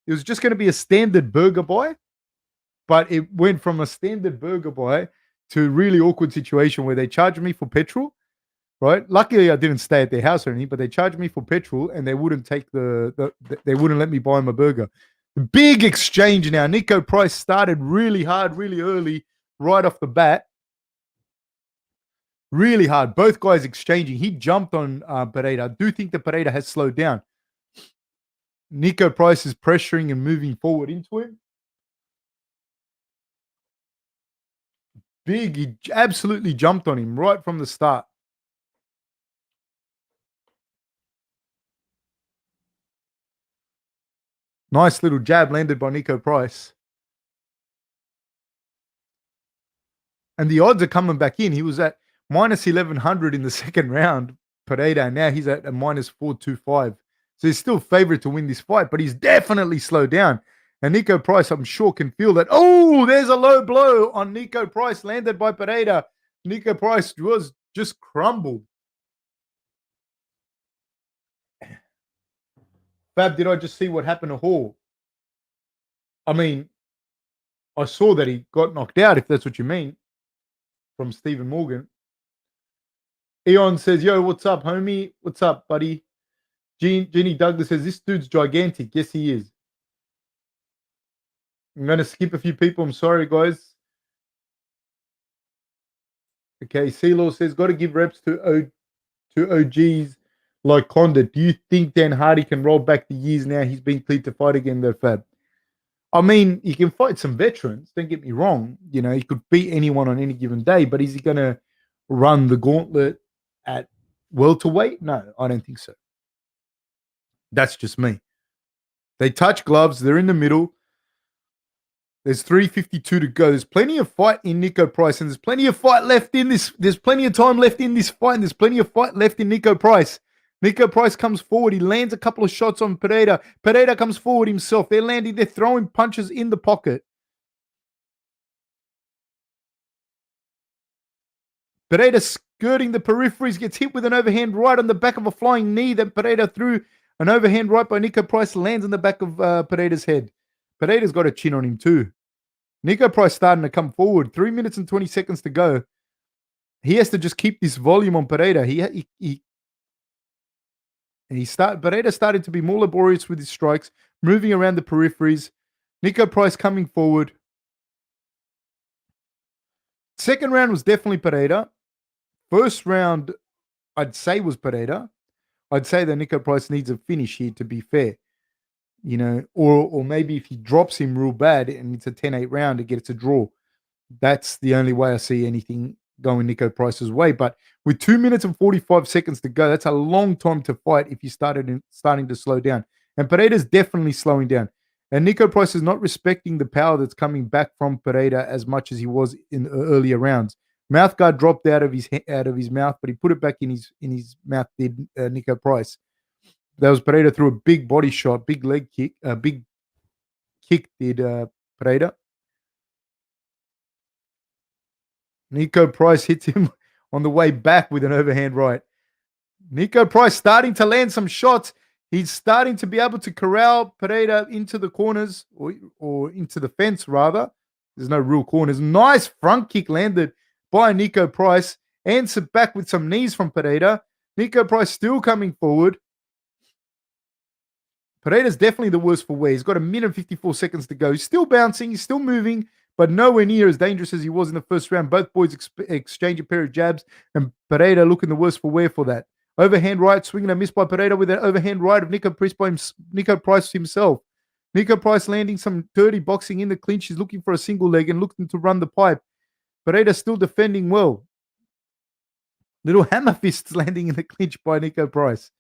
was just going to be a standard burger buy, but it went from a standard burger buy to a really awkward situation where they charged me for petrol. Right. Luckily, I didn't stay at their house or anything, but they charged me for petrol and they wouldn't take they wouldn't let me buy him a burger. Big exchange now. Niko Price started really hard, really early, right off the bat. Really hard. Both guys exchanging. He jumped on Pereira. I do think that Pereira has slowed down. Niko Price is pressuring and moving forward into him. Big. He absolutely jumped on him right from the start. Nice little jab landed by Niko Price. And the odds are coming back in. He was at minus 1100 in the second round, Pereira. Now he's at a minus 425. So he's still favourite to win this fight, but he's definitely slowed down. And Niko Price, I'm sure, can feel that. Oh, there's a low blow on Niko Price landed by Pereira. Niko Price was just crumbled. Fab, did I just see what happened to Hall? I mean, I saw that he got knocked out, if that's what you mean, from Stephen Morgan. Eon says, yo, what's up, homie? What's up, buddy? Jeannie Douglas says, this dude's gigantic. Yes, he is. I'm going to skip a few people. I'm sorry, guys. Okay, CeeLaw says, got to give reps to OGs like Condit. Do you think Dan Hardy can roll back the years now he's been cleared to fight again, though, Fab? I mean, he can fight some veterans. Don't get me wrong. You know, he could beat anyone on any given day, but is he going to run the gauntlet at welterweight? No, I don't think so. That's just me. They touch gloves. They're in the middle. There's 3:52 to go. There's plenty of fight in Niko Price, and there's plenty of fight left in this. There's plenty of time left in this fight, and there's plenty of fight left in Niko Price. Niko Price comes forward. He lands a couple of shots on Pereira. Pereira comes forward himself. They're throwing punches in the pocket. Pereira skirting the peripheries, gets hit with an overhand right on the back of a flying knee that Pereira threw. An overhand right by Niko Price lands in the back of Pereira's head. Pereira's got a chin on him too. Niko Price starting to come forward. 3 minutes and 20 seconds to go. He has to just keep this volume on Pereira. Pereira started to be more laborious with his strikes, moving around the peripheries. Niko Price coming forward. Second round was definitely Pereira. First round, I'd say, was Pereira. I'd say that Niko Price needs a finish here, to be fair. You know, or maybe if he drops him real bad and it's a 10-8 round, it gets a draw. That's the only way I see anything going Niko Price's way. But with 2 minutes and 45 seconds to go, that's a long time to fight if you starting to slow down. And Pereira's definitely slowing down. And Niko Price is not respecting the power that's coming back from Pereira as much as he was in the earlier rounds. Mouthguard dropped out of his mouth, but he put it back in his mouth. Did Niko Price? That was Pereira threw a big body shot, big leg kick, big kick. Did Pereira? Niko Price hits him on the way back with an overhand right. Niko Price starting to land some shots. He's starting to be able to corral Pereira into the corners or into the fence, rather. There's no real corners. Nice front kick landed by Niko Price. Answer back with some knees from Pereira. Niko Price still coming forward. Pereira's definitely the worst for wear. He's got 1 minute and 54 seconds to go. He's still bouncing. He's still moving, but nowhere near as dangerous as he was in the first round. Both boys exchange a pair of jabs, and Pereira looking the worst for wear for that. Overhand right, swinging a miss by Pereira with an overhand right of Niko Price himself. Niko Price landing some dirty boxing in the clinch. He's looking for a single leg and looking to run the pipe. Pereira still defending well. Little hammer fists landing in the clinch by Niko Price.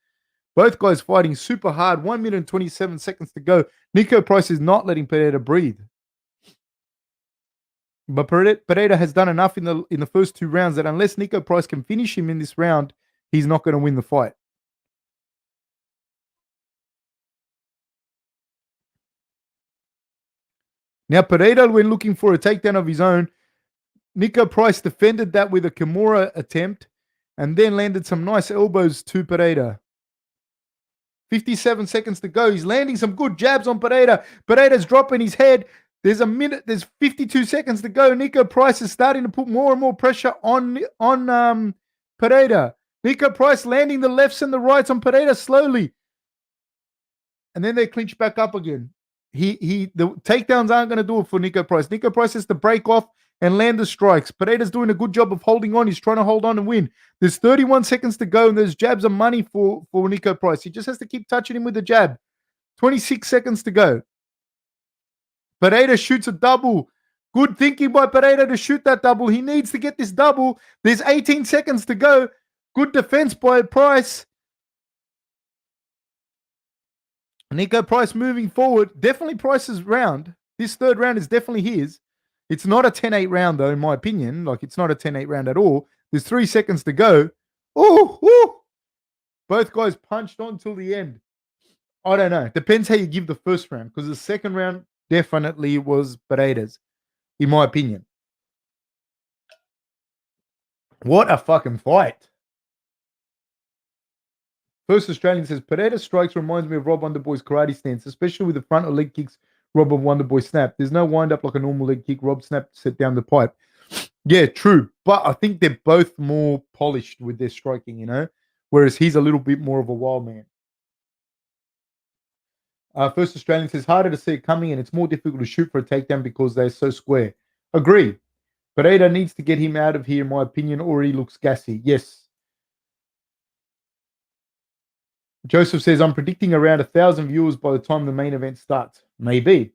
Both guys fighting super hard. 1 minute and 27 seconds to go. Niko Price is not letting Pereira breathe. But Pereira has done enough in the first two rounds that unless Niko Price can finish him in this round, he's not going to win the fight. Now Pereira, when looking for a takedown of his own, Niko Price defended that with a Kimura attempt and then landed some nice elbows to Pereira. 57 seconds to go. He's landing some good jabs on Pereira. Pereira's dropping his head. There's 52 seconds to go. Niko Price is starting to put more and more pressure on Pereira. Niko Price landing the lefts and the rights on Pereira slowly. And then they clinch back up again. The takedowns aren't going to do it for Niko Price. Niko Price has to break off and land the strikes. Pereira's doing a good job of holding on. He's trying to hold on and win. There's 31 seconds to go, and those jabs are money for Niko Price. He just has to keep touching him with the jab. 26 seconds to go. Pereira shoots a double. Good thinking by Pereira to shoot that double. He needs to get this double. There's 18 seconds to go. Good defense by Price. Niko Price moving forward. Definitely Price's round. This third round is definitely his. It's not a 10-8 round, though, in my opinion. Like, it's not a 10-8 round at all. There's 3 seconds to go. Oh! Both guys punched on till the end. I don't know. Depends how you give the first round, because the second round definitely was Pereira's, in my opinion. What a fucking fight. First Australian says, Pereira strikes reminds me of Rob Wonderboy's karate stance, especially with the front or leg kicks Rob of Wonderboy snap. There's no wind up like a normal leg kick. Rob snapped, set down the pipe. Yeah, true. But I think they're both more polished with their striking, you know, whereas he's a little bit more of a wild man. First Australian says, harder to see it coming and it's more difficult to shoot for a takedown because they're so square. Agree. Pereira needs to get him out of here, in my opinion, or he looks gassy. Yes. Joseph says, I'm predicting around 1,000 viewers by the time the main event starts. Maybe.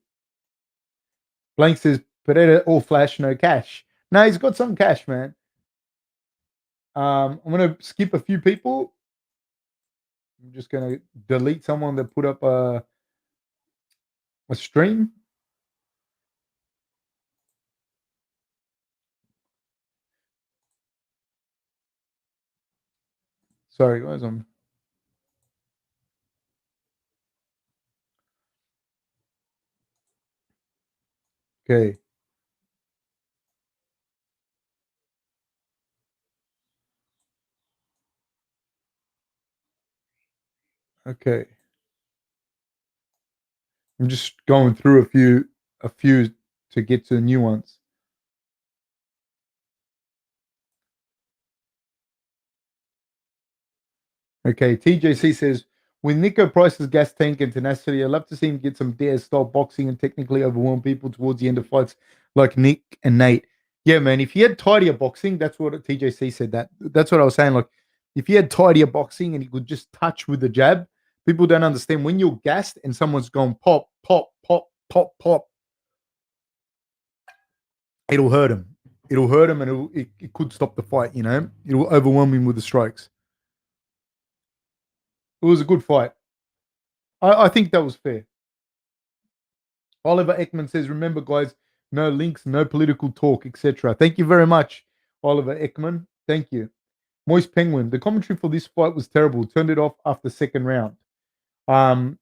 Blank says, Pereira, all flash, no cash. No, he's got some cash, man. I'm going to skip a few people. I'm just going to delete someone that put up a stream. Sorry, guys. Okay. Okay. I'm just going through a few to get to the new ones. Okay, TJC says, with Niko Price's gas tank and tenacity, I'd love to see him get some Diaz-style boxing and technically overwhelm people towards the end of fights like Nick and Nate. Yeah, man, if he had tidier boxing, that's what TJC said. That's what I was saying. Like, if he had tidier boxing and he could just touch with the jab, people don't understand. When you're gassed and someone's going pop, pop, pop, pop, pop, it'll hurt him. It'll hurt him and it could stop the fight, you know? It'll overwhelm him with the strikes. It was a good fight. I think that was fair. Oliver Ekman says, remember, guys, no links, no political talk, etc. Thank you very much, Oliver Ekman. Thank you. Moist Penguin, the commentary for this fight was terrible. Turned it off after the second round.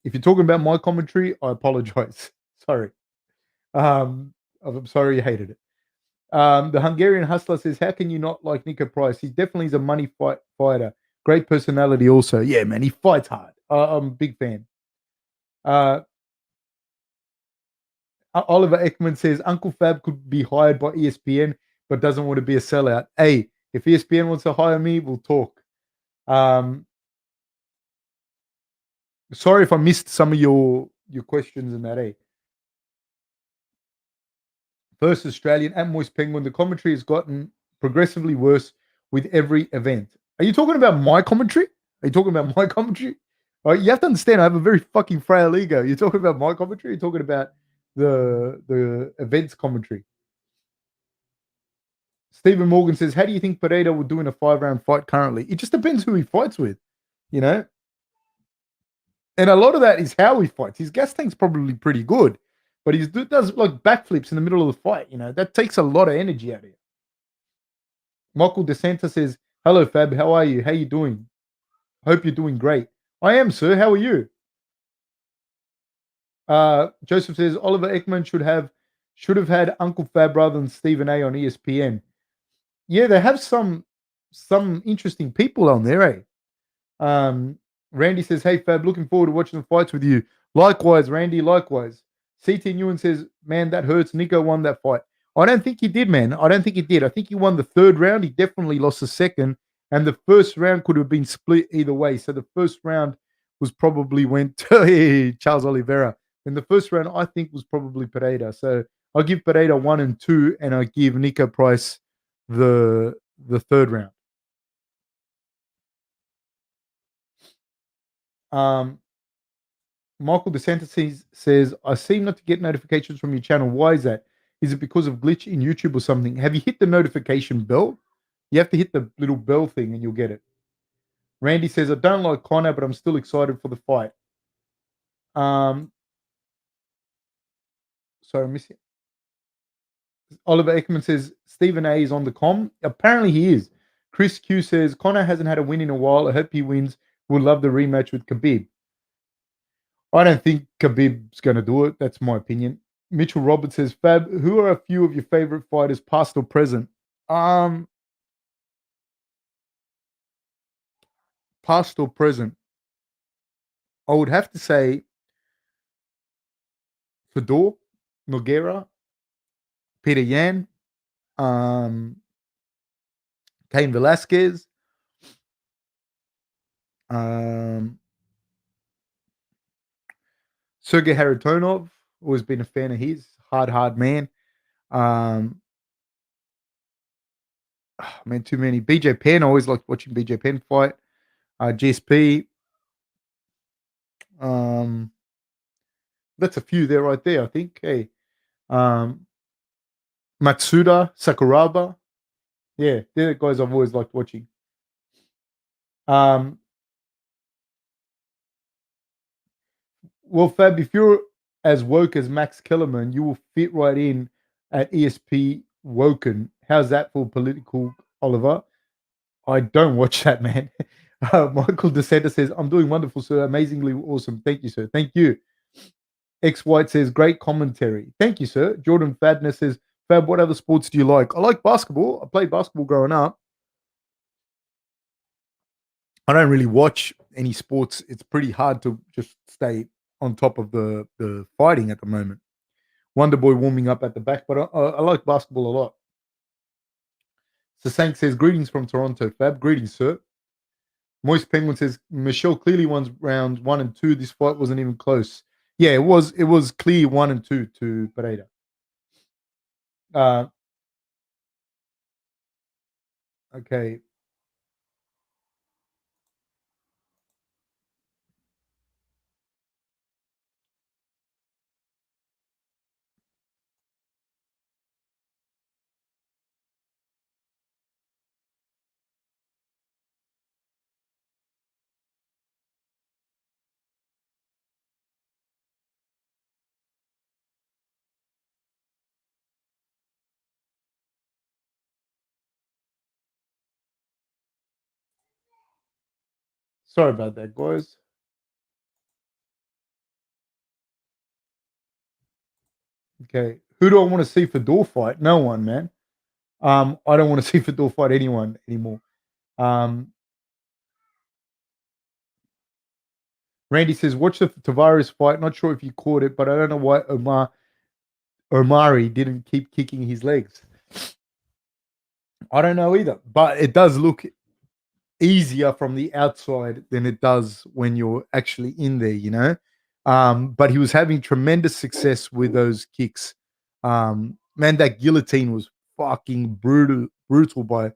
If you're talking about my commentary, I apologize. Sorry. I'm sorry you hated it. The Hungarian Hustler says, how can you not like Niko Price? He definitely is a money fighter. Great personality also. Yeah, man, he fights hard. I'm a big fan. Oliver Ekman says, Uncle Fab could be hired by ESPN, but doesn't want to be a sellout. Hey, if ESPN wants to hire me, we'll talk. Sorry if I missed some of your questions in that, eh? First Australian and Moist Penguin, the commentary has gotten progressively worse with every event. Are you talking about my commentary? Are you talking about my commentary? You have to understand, I have a very fucking frail ego. You're talking about my commentary? You're talking about the events commentary. Stephen Morgan says, how do you think Pereira would do in a 5-round fight currently? It just depends who he fights with, you know? And a lot of that is how he fights. His gas tank's probably pretty good, but he does like backflips in the middle of the fight, you know? That takes a lot of energy out of you. Michael DeSanta says, hello, Fab. How are you? How you doing? Hope you're doing great. I am, sir. How are you? Joseph says, Oliver Ekman should have had Uncle Fab rather than Stephen A on ESPN. Yeah, they have some interesting people on there, eh? Randy says, "Hey Fab, looking forward to watching the fights with you." Likewise, Randy. Likewise. CT Nguyen says, "Man, that hurts. Niko won that fight." I don't think he did, man. I don't think he did. I think he won the third round. He definitely lost the second, and the first round could have been split either way. So the first round was probably went to Charles Oliveira, and the first round I think was probably Pereira. So I'll give Pereira 1 and 2, and I give Niko Price the third round. Michael DeSantis says, I seem not to get notifications from your channel. Why is that? Is it because of glitch in YouTube or something? Have you hit the notification bell? You have to hit the little bell thing and you'll get it. Randy says, I don't like Conor, but I'm still excited for the fight. Sorry, I'm missing. Oliver Ekman says, Stephen A is on the com. Apparently he is. Chris Q says, Conor hasn't had a win in a while. I hope he wins. Would love the rematch with Khabib. I don't think Khabib's going to do it. That's my opinion. Mitchell Roberts says, Fab, who are a few of your favorite fighters, past or present? Past or present? I would have to say Fedor, Nogueira, Peter Yan, Cain Velasquez, Sergey Haritonov. Always been a fan of his. Hard man. Man, too many. BJ Penn. I always liked watching BJ Penn fight. GSP. That's a few there right there, I think. Hey. Matsuda, Sakuraba. Yeah, they're the guys I've always liked watching. Well, Fab, if you're as woke as Max Kellerman, you will fit right in at ESP Woken. How's that for political, Oliver? I don't watch that, man. Michael DeSanta says, I'm doing wonderful, sir. Amazingly awesome. Thank you, sir. Thank you. X White says, great commentary. Thank you, sir. Jordan Fadner says, Fab, what other sports do you like? I like basketball. I played basketball growing up. I don't really watch any sports. It's pretty hard to just stay on top of the fighting at the moment. Wonder Boy warming up at the back, but I like basketball a lot. Sasank says, greetings from Toronto, Fab. Greetings, sir. Moist Penguin says, Michel clearly won rounds 1 and 2. This fight wasn't even close. Yeah, it was clear 1 and 2 to Pereira. Okay. Sorry about that, guys. Okay. Who do I want to see for door fight? No one, man. I don't want to see for door fight anyone anymore. Randy says, watch the Tavares fight. Not sure if you caught it, but I don't know why Omari didn't keep kicking his legs. I don't know either, but it does look easier from the outside than it does when you're actually in there, you know. But he was having tremendous success with those kicks. Man, that guillotine was fucking brutal by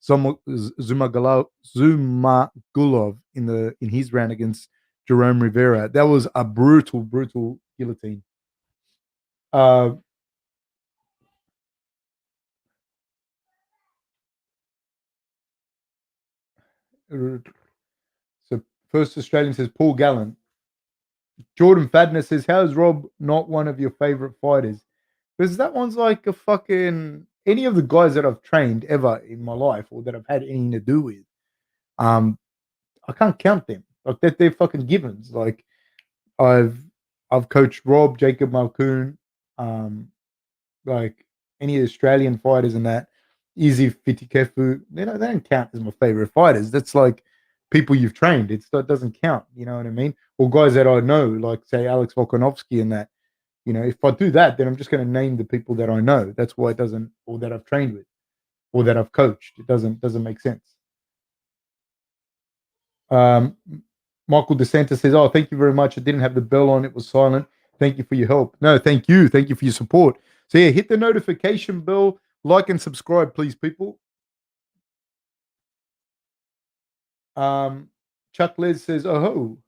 Zumagulov in his round against Jerome Rivera. That was a brutal guillotine. So first Australian says Paul Gallen. Jordan Fadner says, how is Rob not one of your favorite fighters? Because that one's like a fucking any of the guys that I've trained ever in my life or that I've had anything to do with. I can't count them. Like that they're fucking givens. Like I've coached Rob, Jacob Malkoon, like any Australian fighters and that. Izzy Fitikefu, they don't count as my favorite fighters. That's like people you've trained. It doesn't count. You know what I mean? Or guys that I know, like say Alex Volkanovski and that. You know, if I do that, then I'm just going to name the people that I know. That's why it doesn't, or that I've trained with, or that I've coached. It doesn't make sense. Um, Michael DeSanta says, "Oh, thank you very much. I didn't have the bell on; it was silent. Thank you for your help. No, thank you for your support. So yeah, hit the notification bell, like and subscribe, please, people." Chuck Les says, "Oh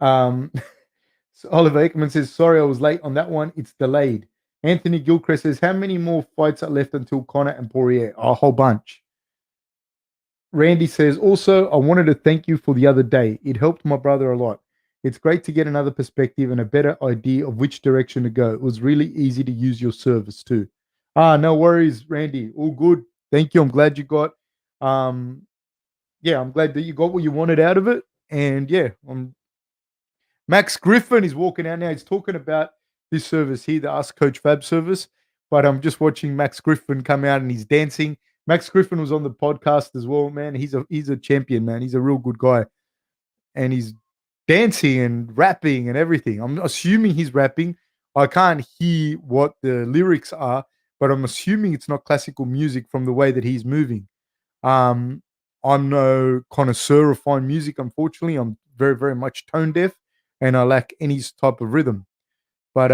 ho." So Oliver Ekman says, "Sorry, I was late on that one. It's delayed." Anthony Gilchrist says, "How many more fights are left until Conor and Poirier?" A whole bunch. Randy says, "Also, I wanted to thank you for the other day. It helped my brother a lot. It's great to get another perspective and a better idea of which direction to go. It was really easy to use your service too." No worries, Randy. All good. Thank you. I'm glad you got, um, yeah, I'm glad that you got what you wanted out of it. And yeah, Max Griffin is walking out now. He's talking about this service here, the Ask Coach Fab service. But I'm just watching Max Griffin come out and he's dancing. Max Griffin was on the podcast as well, man. He's a champion, man. He's a real good guy. And he's dancing and rapping and everything. I'm assuming he's rapping. I can't hear what the lyrics are, but I'm assuming it's not classical music from the way that he's moving. Um, I'm no connoisseur of fine music, unfortunately. I'm very, very much tone deaf and I lack any type of rhythm. But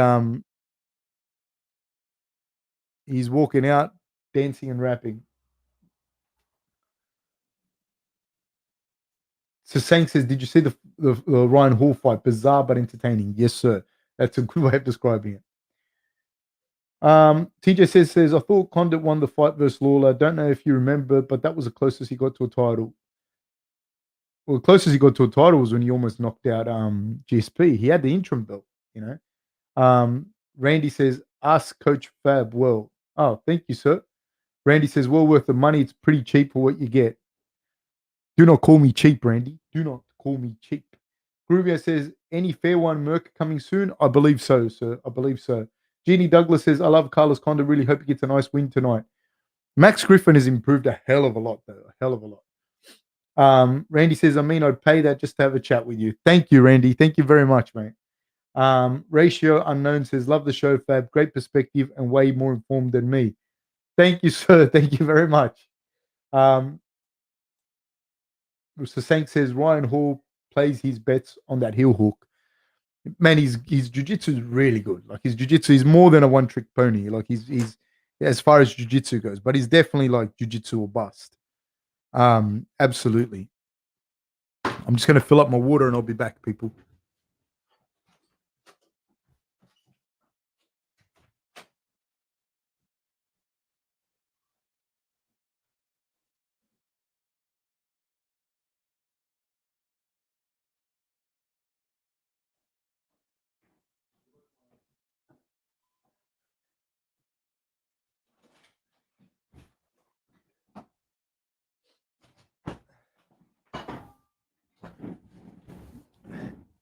he's walking out, dancing and rapping. So Sang says, "Did you see the Ryan Hall fight? Bizarre but entertaining." Yes, sir. That's a good way of describing it. TJ says, "I thought Condit won the fight versus Lawler. Don't know if you remember, but that was the closest he got to a title. Well, the closest he got to a title was when he almost knocked out GSP. He had the interim belt, you know." Randy says, "Ask Coach Fab well." Oh, thank you, sir. Randy says, "Well worth the money. It's pretty cheap for what you get." Do not call me cheap, Randy. Do not call me cheap. Grubia says, "Any fair one Merc coming soon?" I believe so, sir. I believe so. Jeannie Douglas says, "I love Carlos Condit. Really hope he gets a nice win tonight." Max Griffin has improved a hell of a lot, though. A hell of a lot. Randy says, "I mean, I'd pay that just to have a chat with you." Thank you, Randy. Thank you very much, mate. Ratio Unknown says, "Love the show, Fab. Great perspective and way more informed than me." Thank you, sir. Thank you very much. Um, so Sank says, "Ryan Hall plays his bets on that heel hook." Man, his jiu-jitsu is really good. Like his jiu-jitsu is more than a one-trick pony. Like he's as far as jiu-jitsu goes, but he's definitely like jiu-jitsu or bust. Absolutely. I'm just gonna fill up my water and I'll be back, people.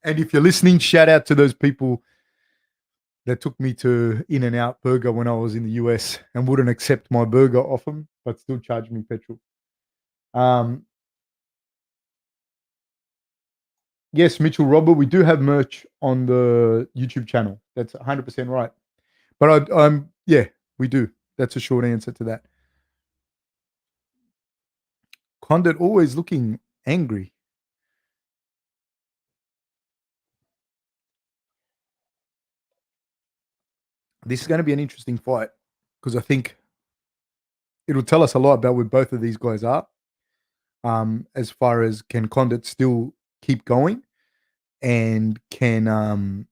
And if you're listening, shout out to those people that took me to In and Out Burger when I was in the US and wouldn't accept my burger off them, but still charged me petrol. Um, yes, Mitchell Robert, we do have merch on the YouTube channel. That's 100% right. But yeah, we do. That's a short answer to that. Condit always looking angry. This is going to be an interesting fight because I think it'll tell us a lot about where both of these guys are. As far as can Condit still keep going, and can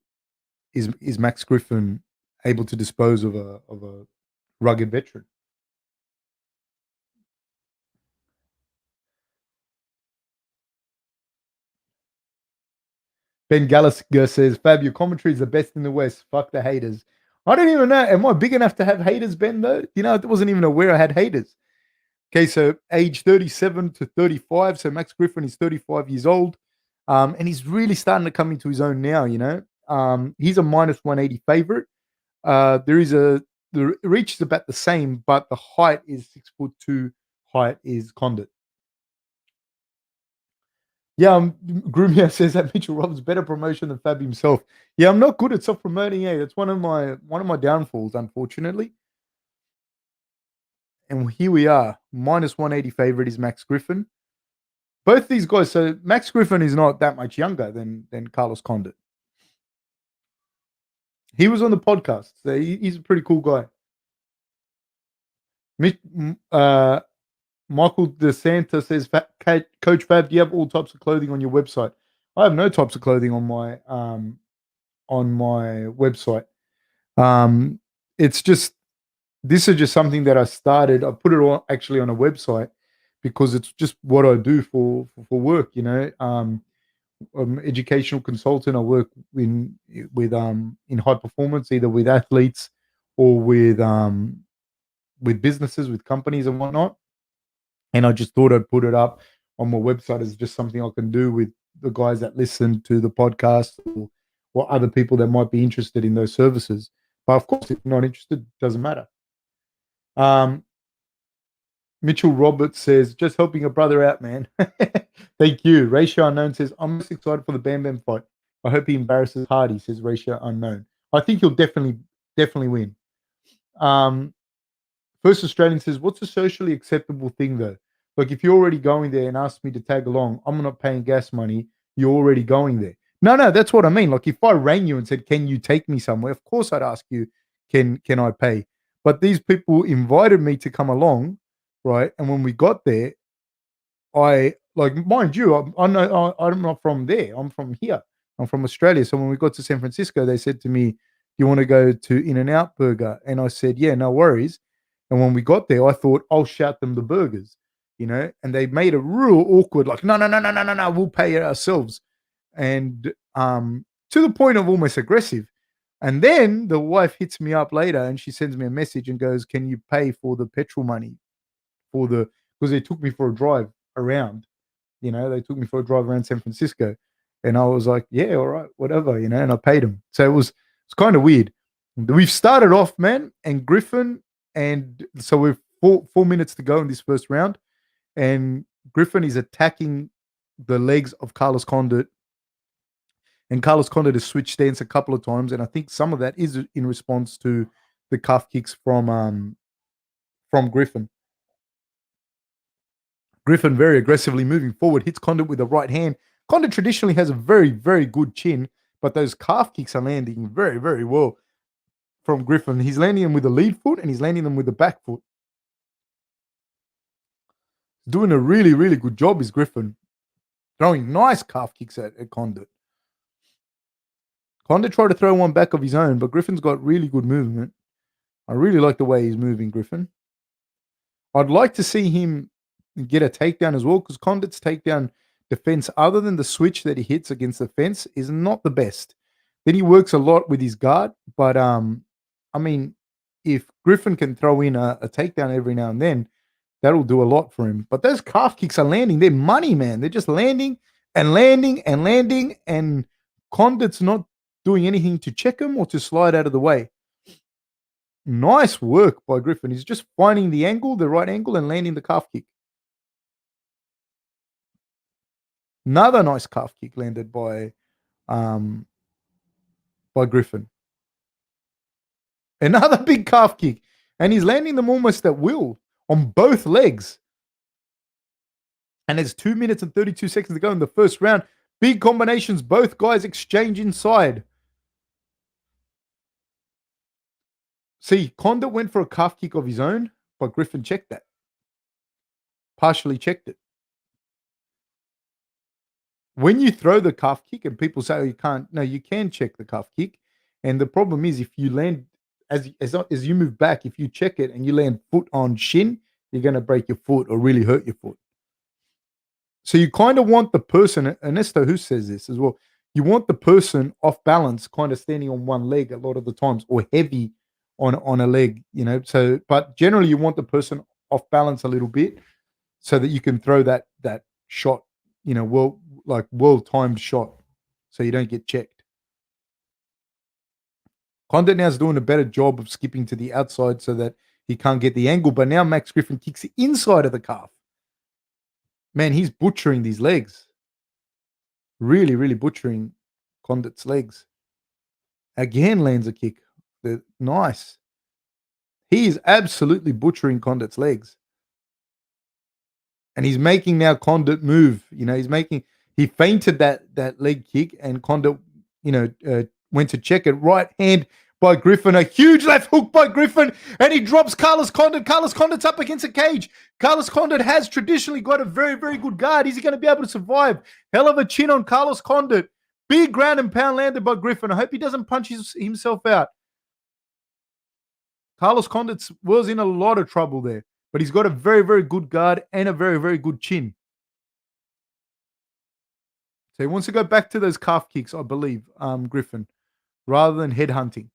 is Max Griffin able to dispose of a rugged veteran? Ben Gallagher says, "Fab, your commentary is the best in the West. Fuck the haters." I don't even know. Am I big enough to have haters, Ben? Though you know, I wasn't even aware I had haters. Okay, so age 37 to 35. So Max Griffin is 35 years old. And he's really starting to come into his own now, you know. He's a minus 180 favorite. The reach is about the same, but the height is 6'2". Height is Condit. Yeah, Grumia says that Mitchell Roberts better promotion than Fab himself. Yeah, I'm not good at self promoting. Yeah, that's one of my downfalls, unfortunately. And here we are, minus 180 favorite is Max Griffin. Both these guys. So Max Griffin is not that much younger than Carlos Condit. He was on the podcast. So he's a pretty cool guy. Uh, Michael DeSanta says, Coach Fab, do you have all types of clothing on your website? I have no types of clothing on my website. It's just this is just something that I started. I put it on actually on a website because it's just what I do for work. I'm educational consultant. I work in high performance, either with athletes or with businesses, with companies and whatnot. And I just thought I'd put it up on my website as just something I can do with the guys that listen to the podcast or other people that might be interested in those services. But of course, if you're not interested, it doesn't matter. Mitchell Roberts says, just helping a brother out, man. Thank you. Ratio Unknown says, I'm most excited for the Bam Bam fight. I hope he embarrasses Hardy, says Ratio Unknown. I think he'll definitely win. First Australian says, what's a socially acceptable thing, though? Like, if you're already going there and ask me to tag along, I'm not paying gas money. You're already going there. No, that's what I mean. Like, if I rang you and said, can you take me somewhere? Of course I'd ask you, can I pay? But these people invited me to come along, right? And when we got there, mind you, I'm not from there. I'm from here. I'm from Australia. So when we got to San Francisco, they said to me, do you want to go to In-N-Out Burger? And I said, yeah, no worries. And when we got there, I thought, I'll shout them the burgers, and they made it real awkward, like, no, we'll pay it ourselves. And to the point of almost aggressive. And then the wife hits me up later and she sends me a message and goes, can you pay for the petrol money because they took me for a drive around, they took me for a drive around San Francisco. And I was like, yeah, all right, whatever, and I paid them. So it's kind of weird. We've started off, man, and Griffin, and so we're 4 minutes to go in this first round. And Griffin is attacking the legs of Carlos Condit. And Carlos Condit has switched stance a couple of times. And I think some of that is in response to the calf kicks from Griffin. Griffin very aggressively moving forward, hits Condit with the right hand. Condit traditionally has a very, very good chin, but those calf kicks are landing very, very well from Griffin. He's landing them with the lead foot and he's landing them with the back foot. Doing a really, really good job is Griffin. Throwing nice calf kicks at Condit. Condit tried to throw one back of his own, but Griffin's got really good movement. I really like the way he's moving, Griffin. I'd like to see him get a takedown as well, because Condit's takedown defense, other than the switch that he hits against the fence, is not the best. Then he works a lot with his guard, but I mean, if Griffin can throw in a takedown every now and then, that'll do a lot for him. But those calf kicks are landing. They're money, man. They're just landing and landing and landing, and Condit's not doing anything to check him or to slide out of the way. Nice work by Griffin. He's just finding the angle, the right angle, and landing the calf kick. Another nice calf kick landed by Griffin. Another big calf kick. And he's landing them almost at will on both legs. And there's 2 minutes and 32 seconds to go in the first round. Big combinations. Both guys exchange inside. See, Condit went for a calf kick of his own, but Griffin checked that. Partially checked it. When you throw the calf kick and people say, oh, you can't, no, you can check the calf kick. And the problem is, if you land, as you move back, if you check it and you land foot on shin, you're going to break your foot or really hurt your foot. So you kind of want the person, Ernesto who says this as well, you want the person off balance, kind of standing on one leg a lot of the times, or heavy on a leg, So, but generally you want the person off balance a little bit so that you can throw that shot, well-timed shot, so you don't get checked. Condit now is doing a better job of skipping to the outside so that he can't get the angle, but now Max Griffin kicks the inside of the calf. Man, he's butchering these legs. Really, really butchering Condit's legs. Again lands a kick. Nice. He is absolutely butchering Condit's legs. And he's making now Condit move. He feinted that leg kick, and Condit, went to check it. Right hand by Griffin, a huge left hook by Griffin, and he drops Carlos Condit. Carlos Condit's up against a cage. Carlos Condit has traditionally got a very, very good guard. Is he going to be able to survive? Hell of a chin on Carlos Condit. Big ground and pound landed by Griffin. I hope he doesn't punch himself out. Carlos Condit was in a lot of trouble there, but he's got a very, very good guard and a very, very good chin. So he wants to go back to those calf kicks, I believe, Griffin, rather than headhunting.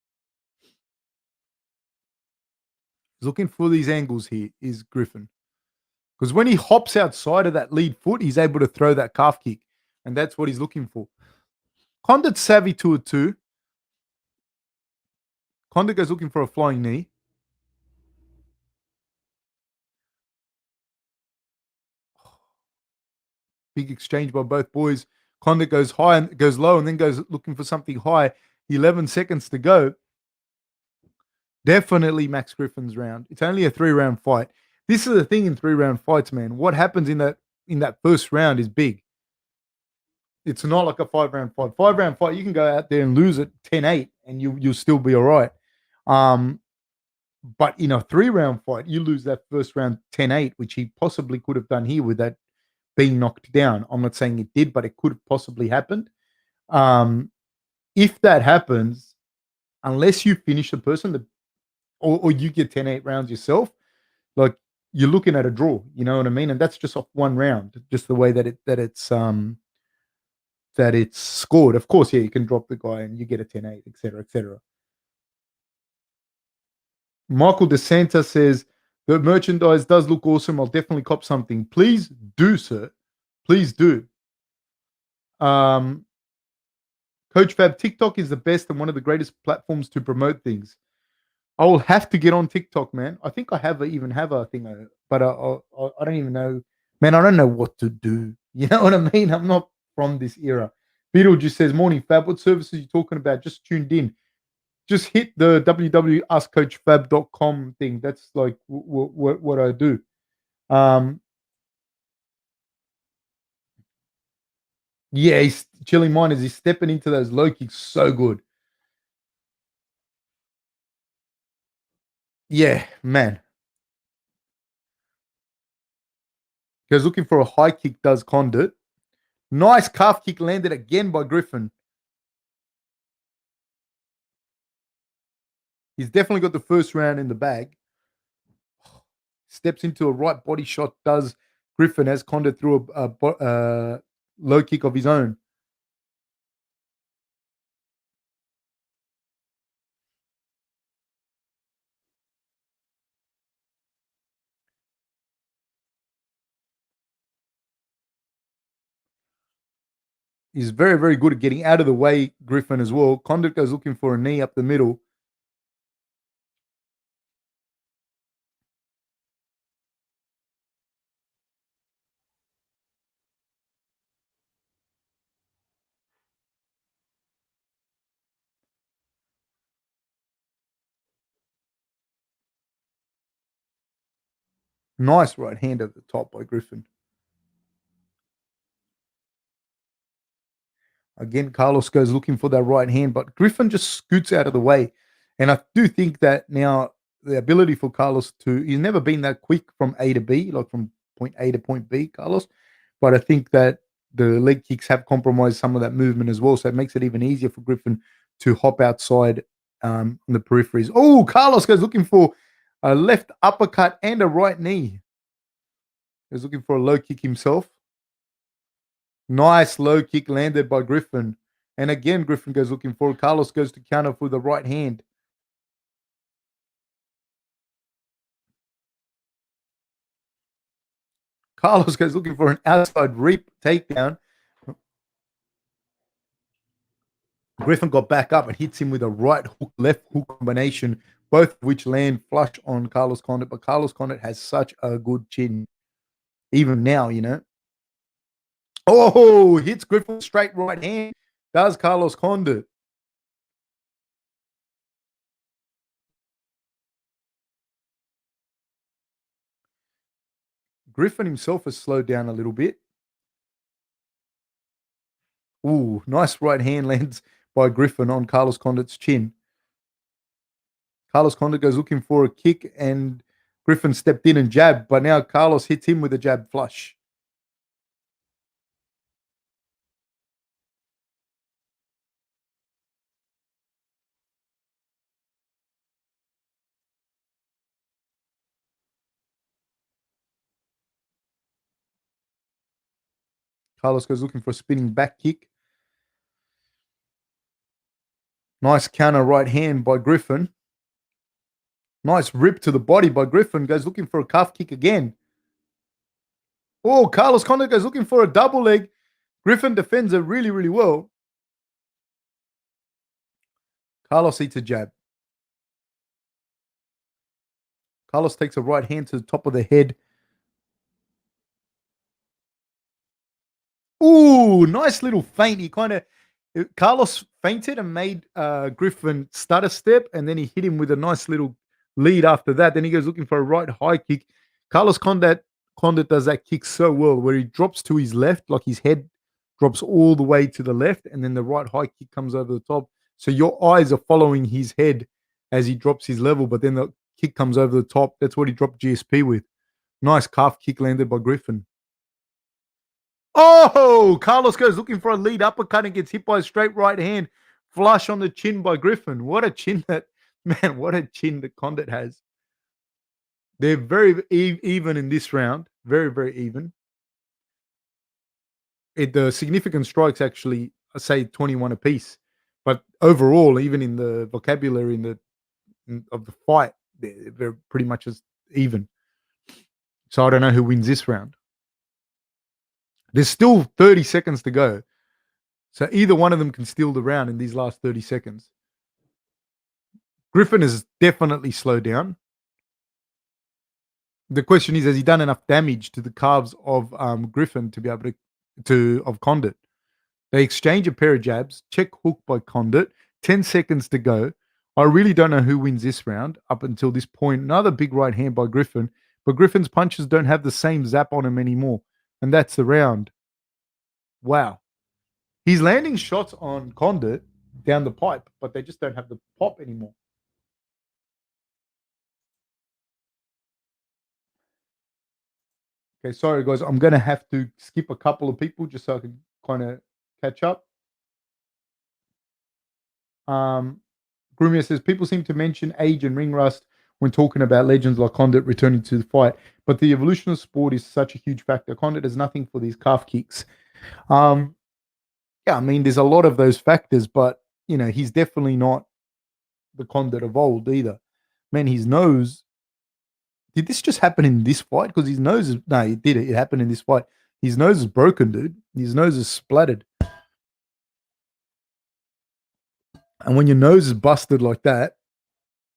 He's looking for these angles here, is Griffin. Because when he hops outside of that lead foot, he's able to throw that calf kick. And that's what he's looking for. Condit's savvy to it too. Condit goes looking for a flying knee. Big exchange by both boys. Condit goes high and goes low and then goes looking for something high. 11 seconds to go. Definitely Max Griffin's round. It's only a 3-round fight. This is the thing in 3-round fights, man. What happens in that first round is big. It's not like a 5-round fight. 5-round fight, you can go out there and lose it 10-8 and you'll still be all right. But in a 3-round fight, you lose that first round 10-8, which he possibly could have done here with that being knocked down. I'm not saying it did, but it could have possibly happened. If that happens, unless you finish the person, or you get 10-8 rounds yourself, like you're looking at a draw. You know what I mean? And that's just off one round, just the way that it's scored. Of course, yeah, you can drop the guy and you get a 10-8, etc., etc. Michael DeSanta says the merchandise does look awesome. I'll definitely cop something. Please do, sir. Please do. Coach Fab, TikTok is the best and one of the greatest platforms to promote things. I will have to get on TikTok, man. I think I even have a thing, but I don't even know. Man, I don't know what to do. You know what I mean? I'm not from this era. Beetle just says, morning, Fab. What services are you talking about? Just tuned in. Just hit the www.askcoachfab.com thing. That's like what I do. Yeah, he's chilling miners. He's stepping into those low kicks so good. Yeah, man. Goes looking for a high kick, does Condit. Nice calf kick landed again by Griffin. He's definitely got the first round in the bag. Steps into a right body shot, does Griffin as Condit threw a low kick of his own. He's very, very good at getting out of the way, Griffin, as well. Condit goes looking for a knee up the middle. Nice right hand at the top by Griffin. Again, Carlos goes looking for that right hand, but Griffin just scoots out of the way. And I do think that now the ability for Carlos he's never been that quick from A to B, like from point A to point B, Carlos. But I think that the leg kicks have compromised some of that movement as well. So it makes it even easier for Griffin to hop outside on the peripheries. Oh, Carlos goes looking for a left uppercut and a right knee. He's looking for a low kick himself. Nice low kick landed by Griffin. And again, Griffin goes looking for it. Carlos goes to counter for the right hand. Carlos goes looking for an outside reap takedown. Griffin got back up and hits him with a right hook, left hook combination, both of which land flush on Carlos Condit. But Carlos Condit has such a good chin, even now, Oh, hits Griffin straight right hand. Does Carlos Condit. Griffin himself has slowed down a little bit. Ooh, nice right hand lands by Griffin on Carlos Condit's chin. Carlos Condit goes looking for a kick, and Griffin stepped in and jabbed, but now Carlos hits him with a jab flush. Carlos goes looking for a spinning back kick. Nice counter right hand by Griffin. Nice rip to the body by Griffin. Goes looking for a calf kick again. Oh, Carlos Condit goes looking for a double leg. Griffin defends it really, really well. Carlos eats a jab. Carlos takes a right hand to the top of the head. Ooh, nice little feint. He kind of Carlos feinted and made Griffin stutter step, and then he hit him with a nice little lead after that. Then he goes looking for a right high kick. Carlos Condit does that kick so well, where he drops to his left, like his head drops all the way to the left, and then the right high kick comes over the top. So your eyes are following his head as he drops his level, but then the kick comes over the top. That's what he dropped GSP with. Nice calf kick landed by Griffin. Oh, Carlos goes looking for a lead uppercut and gets hit by a straight right hand. Flush on the chin by Griffin. What a chin that, man, what a chin that Condit has. They're very even in this round. Very, very even. The significant strikes actually, I say 21 apiece. But overall, even in the vocabulary of the fight, they're pretty much as even. So I don't know who wins this round. There's still 30 seconds to go. So either one of them can steal the round in these last 30 seconds. Griffin is definitely slowed down. The question is, has he done enough damage to the calves of Griffin to be able to of Condit? They exchange a pair of jabs, check hook by Condit, 10 seconds to go. I really don't know who wins this round up until this point. Another big right hand by Griffin, but Griffin's punches don't have the same zap on him anymore. And that's the round. Wow. He's landing shots on Condit down the pipe, but they just don't have the pop anymore. Okay, sorry guys, I'm gonna have to skip a couple of people just so I can kind of catch up. Um, Grumia says people seem to mention age and ring rust when talking about legends like Condit returning to the fight, but the evolution of sport is such a huge factor. Condit has nothing for these calf kicks. Um, yeah, I mean, there's a lot of those factors, but he's definitely not the Condit of old either. Man, his nose. Did this just happen in this fight? Because his nose is no, it did. It happened in this fight. His nose is broken, dude. His nose is splattered. And when your nose is busted like that,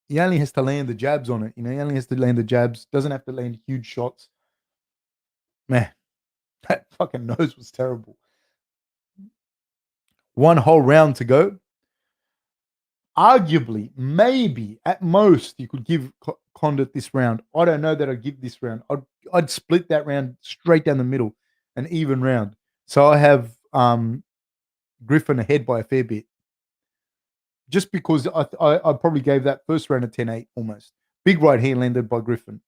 he only has to land the jabs on it. He only has to land the jabs. Doesn't have to land huge shots. Man, that fucking nose was terrible. One whole round to go. Arguably, maybe at most you could give Condit this round. I don't know that I'd give this round. I'd split that round straight down the middle, an even round. So I have Griffin ahead by a fair bit. Just because I probably gave that first round a 10-8 almost. Big right hand landed by Griffin.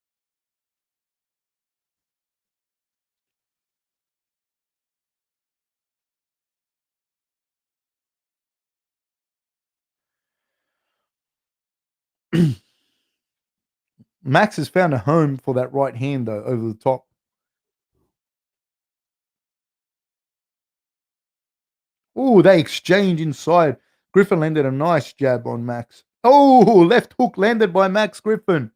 Max has found a home for that right hand though over the top. Oh, they exchange inside. Griffin landed a nice jab on Max. Oh, left hook landed by Max Griffin.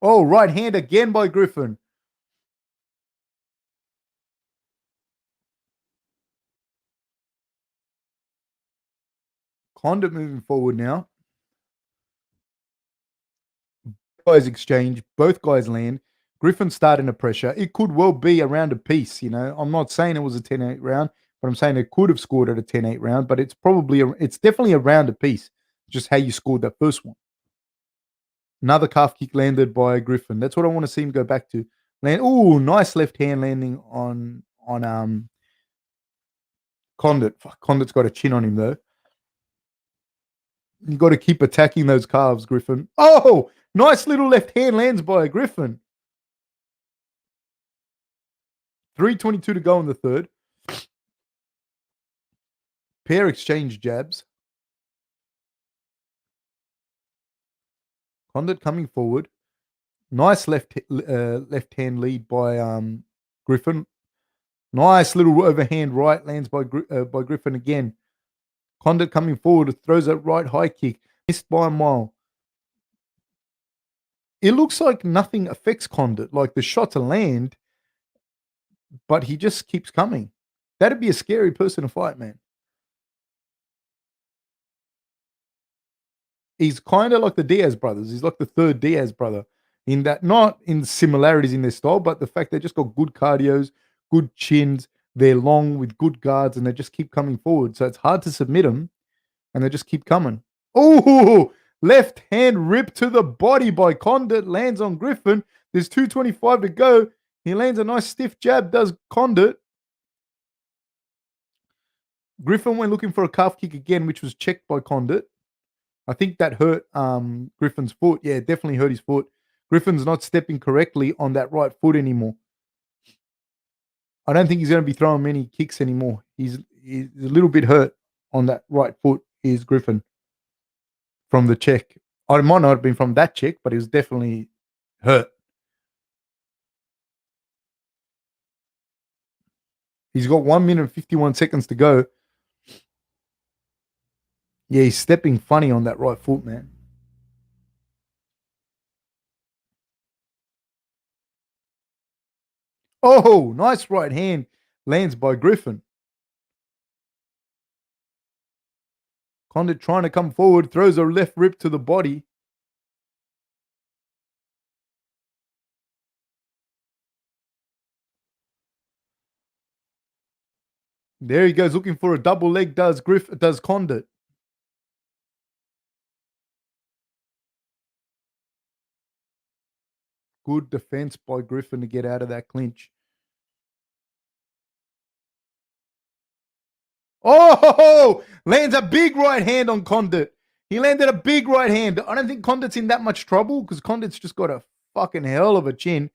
Oh, right hand again by Griffin. Condit moving forward now. guys exchange, both guys land. Griffin starting to pressure. It could well be a round apiece. I'm not saying it was a 10-8 round, but I'm saying it could have scored at a 10-8 round. But it's definitely a round apiece. Just how you scored that first one. Another calf kick landed by Griffin. That's what I want to see him go back to. Nice left hand landing on Condit. Fuck, Condit's got a chin on him though. You got to keep attacking those calves, Griffin. Oh, nice little left hand lands by Griffin. 3:22 to go in the third. Pair exchange jabs. Condit coming forward. Nice left hand lead by Griffin. Nice little overhand right lands by Griffin again. Condit coming forward, throws a right high kick. Missed by a mile. It looks like nothing affects Condit. Like the shots land, but he just keeps coming. That'd be a scary person to fight, man. He's kind of like the Diaz brothers. He's like the third Diaz brother in that, not in similarities in their style, but the fact they just got good cardios, good chins. They're long with good guards, and they just keep coming forward. So it's hard to submit them, and they just keep coming. Oh, left hand rip to the body by Condit. Lands on Griffin. There's 2:25 to go. He lands a nice stiff jab, does Condit. Griffin went looking for a calf kick again, which was checked by Condit. I think that hurt Griffin's foot. Yeah, it definitely hurt his foot. Griffin's not stepping correctly on that right foot anymore. I don't think he's going to be throwing many kicks anymore. He's a little bit hurt on that right foot, is Griffin, from the check. It might not have been from that check, but he was definitely hurt. He's got 1 minute and 51 seconds to go. Yeah, he's stepping funny on that right foot, man. Oh, nice right hand lands by Griffin. Condit trying to come forward, throws a left rip to the body. There he goes, looking for a double leg, does Condit. Good defense by Griffin to get out of that clinch. Oh, lands a big right hand on Condit. He landed a big right hand. I don't think Condit's in that much trouble because Condit's just got a fucking hell of a chin.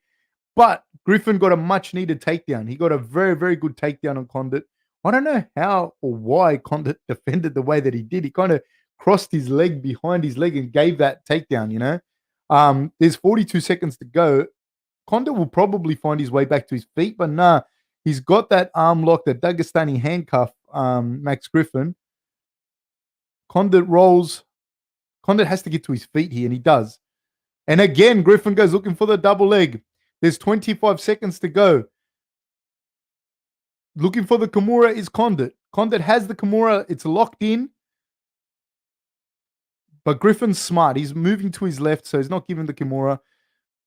But Griffin got a much needed takedown. He got a very, very good takedown on Condit. I don't know how or why Condit defended the way that he did. He kind of crossed his leg behind his leg and gave that takedown, There's 42 seconds to go. Condit will probably find his way back to his feet, but nah, he's got that arm lock, that Dagestani handcuff, Max Griffin. Condit rolls. Condit has to get to his feet here, and he does. And again, Griffin goes looking for the double leg. There's 25 seconds to go. Looking for the Kimura is Condit. Condit has the Kimura. It's locked in. But Griffin's smart. He's moving to his left, so he's not giving the Kimura.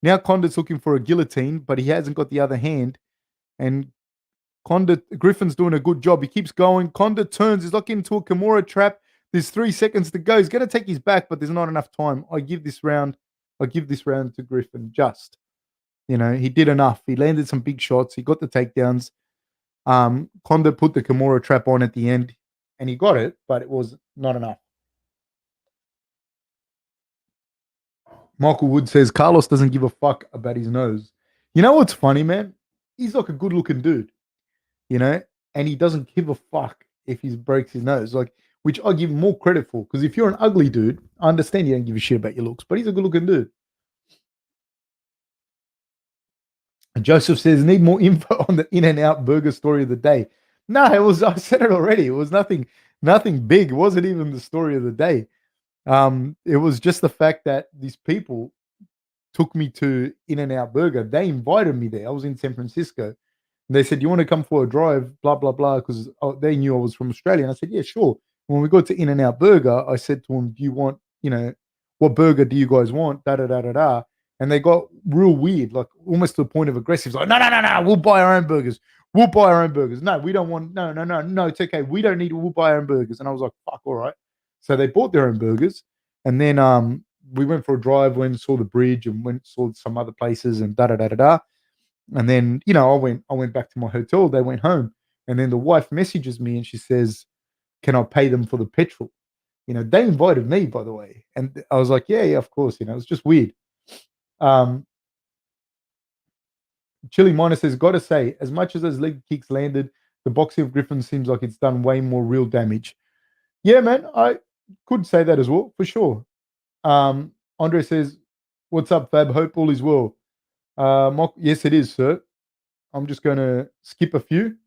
Now Condit's looking for a guillotine, but he hasn't got the other hand. And Griffin's doing a good job. He keeps going. Condit turns. He's looking into a Kimura trap. There's 3 seconds to go. He's going to take his back, but there's not enough time. I give this round to Griffin. Just, he did enough. He landed some big shots. He got the takedowns. Condit put the Kimura trap on at the end, and he got it, but it was not enough. Michael Wood says Carlos doesn't give a fuck about his nose. You know what's funny, man? He's like a good-looking dude, and he doesn't give a fuck if he breaks his nose, which I give him more credit for. Because if you're an ugly dude, I understand you don't give a shit about your looks, but he's a good-looking dude. And Joseph says, need more info on the In-N-Out burger story of the day. No, I said it already. It was nothing big. It wasn't even the story of the day. It was just the fact that these people took me to In-N-Out Burger. They invited me there. I was in San Francisco. And they said, you want to come for a drive, blah, blah, blah, because they knew I was from Australia. And I said, yeah, sure. When we got to In-N-Out Burger, I said to them, do you want, what burger do you guys want? Da, da, da, da, da. And they got real weird, like almost to the point of aggressive. Like, no, we'll buy our own burgers. We'll buy our own burgers. No, we don't want, no, it's okay. We don't need it. We'll buy our own burgers. And I was like, fuck, all right. So they bought their own burgers. And then we went for a drive, went and saw the bridge and went saw some other places and da. And then, I went back to my hotel. They went home. And then the wife messages me and she says, can I pay them for the petrol? They invited me, by the way. And I was like, yeah, of course. It's just weird. Chili Minor says, gotta say, as much as those leg kicks landed, the boxing of Griffin seems like it's done way more real damage. Yeah, man, I could say that as well, for sure. Andre says, what's up, Fab? Hope all is well. Yes, it is, sir. I'm just going to skip a few.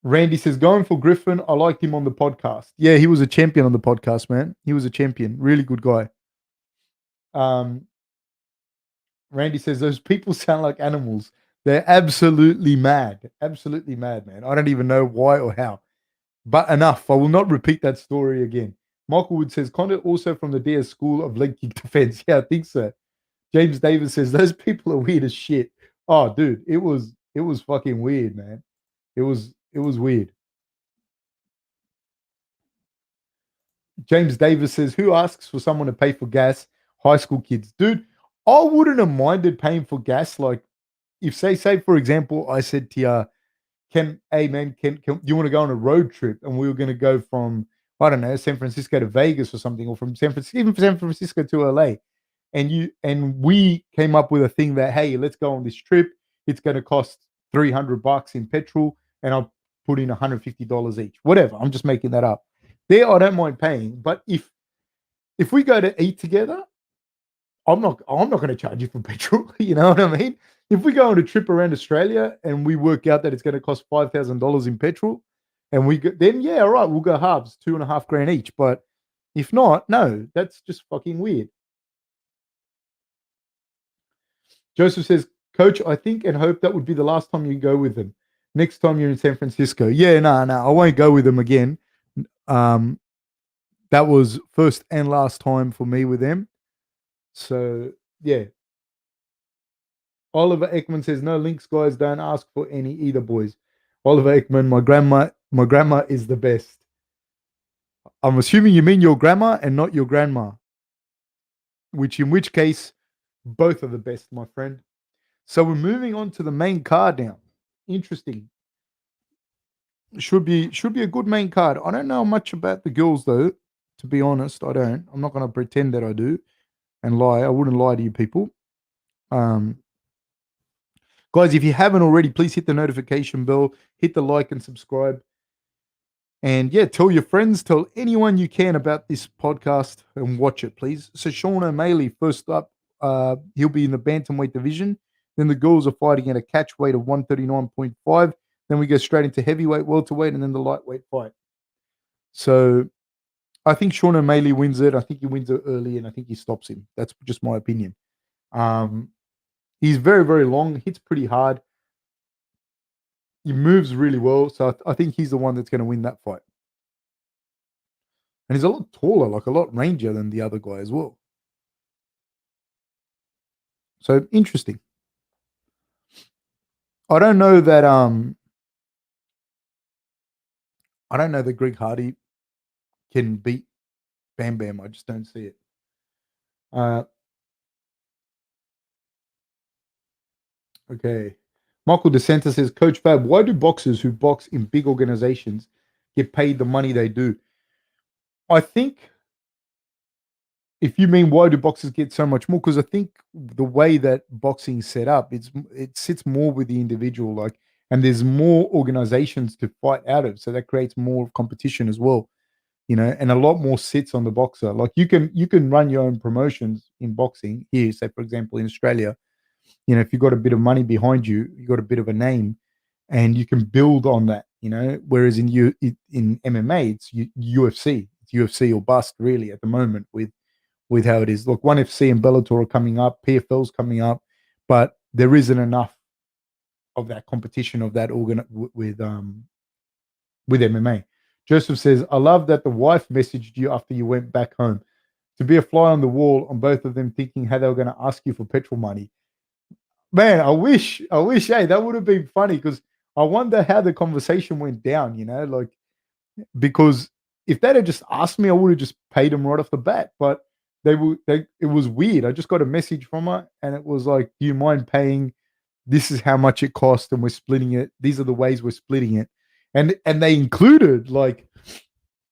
Randy says, going for Griffin. I liked him on the podcast. Yeah, he was a champion on the podcast, man. He was a champion. Really good guy. Randy says, those people sound like animals. They're absolutely mad. Absolutely mad, man. I don't even know why or how. But enough. I will not repeat that story again. Michael Wood says, Condit also from the DS School of Leg Kick Defense. Yeah, I think so. James Davis says, those people are weird as shit. Oh, dude, it was fucking weird, man. It was weird. James Davis says, who asks for someone to pay for gas? High school kids. Dude, I wouldn't have minded paying for gas. Like, if say for example, I said to you, can you want to go on a road trip? And we were going to go from, I don't know, San Francisco to Vegas or something, or from San Francisco to LA. And we came up with a thing that, hey, let's go on this trip. It's going to cost $300 in petrol, and I'll put in $150 each. Whatever. I'm just making that up. There, I don't mind paying. But if we go to eat together, I'm not going to charge you for petrol. You know what I mean? If we go on a trip around Australia and we work out that it's going to cost $5,000 in petrol, and then yeah, all right, we'll go halves, $2,500 each. But if not, no, that's just fucking weird. Joseph says, Coach, I think and hope that would be the last time you go with them. Next time you're in San Francisco. Yeah, no, I won't go with them again. That was first and last time for me with them. So, yeah. Oliver Ekman says, no links, guys. Don't ask for any either, boys. Oliver Ekman, my grandma is the best. I'm assuming you mean your grandma and not your grandma. In which case, both are the best, my friend. So we're moving on to the main card now. Interesting. Should be a good main card. I don't know much about the girls though, to be honest. I don't. I'm not going to pretend that I do and lie. I wouldn't lie to you people. Guys, if you haven't already, please hit the notification bell, hit the like and subscribe. And yeah, tell your friends, tell anyone you can about this podcast and watch it, please. So Sean O'Malley, first up, he'll be in the bantamweight division. Then the girls are fighting at a catch weight of 139.5. Then we go straight into heavyweight, welterweight, and then the lightweight fight. So I think Sean O'Malley wins it. I think he wins it early, and I think he stops him. That's just my opinion. He's very, very long, hits pretty hard. He moves really well, so I think he's the one that's going to win that fight. And he's a lot taller, like a lot rangier than the other guy as well. So interesting. I don't know that Greg Hardy can beat Bam Bam. I just don't see it. Okay. Michael DeSanta says, Coach Fab, why do boxers who box in big organizations get paid the money they do? I think if you mean why do boxers get so much more, because I think the way that boxing's set up, it sits more with the individual, like, and there's more organizations to fight out of, so that creates more competition as well, and a lot more sits on the boxer. Like you can run your own promotions in boxing here, say for example in Australia. If you've got a bit of money behind you, you've got a bit of a name, and you can build on that. Whereas in MMA, it's UFC. It's UFC or bust really at the moment with how it is. Look, ONE FC and Bellator are coming up, PFL's coming up, but there isn't enough of that competition of that with MMA. Joseph says, I love that the wife messaged you after you went back home. to be a fly on the wall on both of them, thinking how they were going to ask you for petrol money. Man, I wish, hey, that would have been funny because I wonder how the conversation went down, like, because if they'd have just asked me, I would have just paid them right off the bat. But it was weird. I just got a message from her and it was like, do you mind paying? This is how much it cost and we're splitting it. These are the ways we're splitting it. And they included like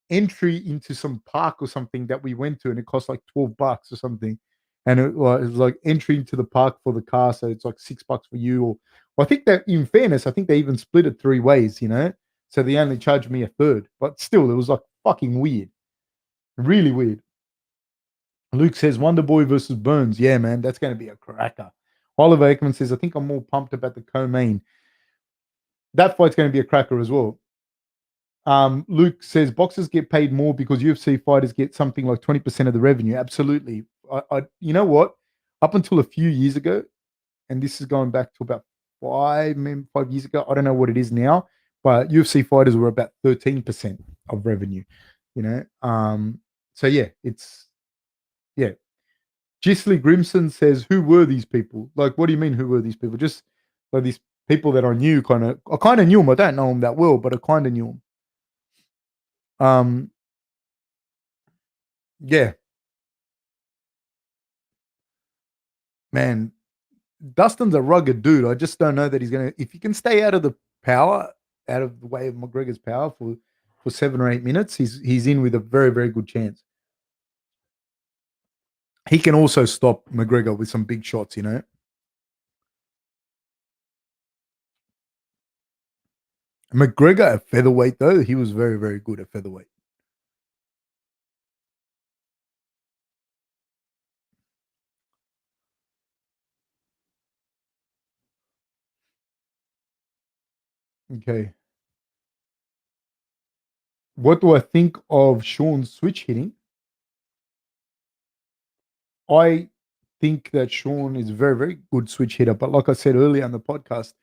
entry into some park or something that we went to, and it cost like $12 or something. And it was like entry into the park for the car, so it's like $6 for you. Or well, I think that, in fairness, I think they even split it 3 ways. So they only charged me a third, but still, it was like fucking weird, really weird. Luke says Wonder Boy versus Burns. Yeah, man, that's going to be a cracker. Oliver Ekman says I think I'm more pumped about the co-main. That fight's going to be a cracker as well. Luke says boxers get paid more because UFC fighters get something like 20% of the revenue. Absolutely. You know what? Up until a few years ago, and this is going back to about 5 years ago. I don't know what it is now, but UFC fighters were about 13% of revenue. So yeah, Gisley Grimson says, who were these people? Like, what do you mean, who were these people? Just like these people that I knew, I kind of knew them. I don't know them that well, but I kind of knew them. Yeah, man, Dustin's a rugged dude. I just don't know that he's gonna. If he can stay out of the power, out of the way of McGregor's power for 7 or 8 minutes, he's in with a very, very good chance. He can also stop McGregor with some big shots. McGregor at featherweight, though, he was very, very good at featherweight. Okay. What do I think of Sean's switch hitting? I think that Sean is a very, very good switch hitter. But like I said earlier on the podcast,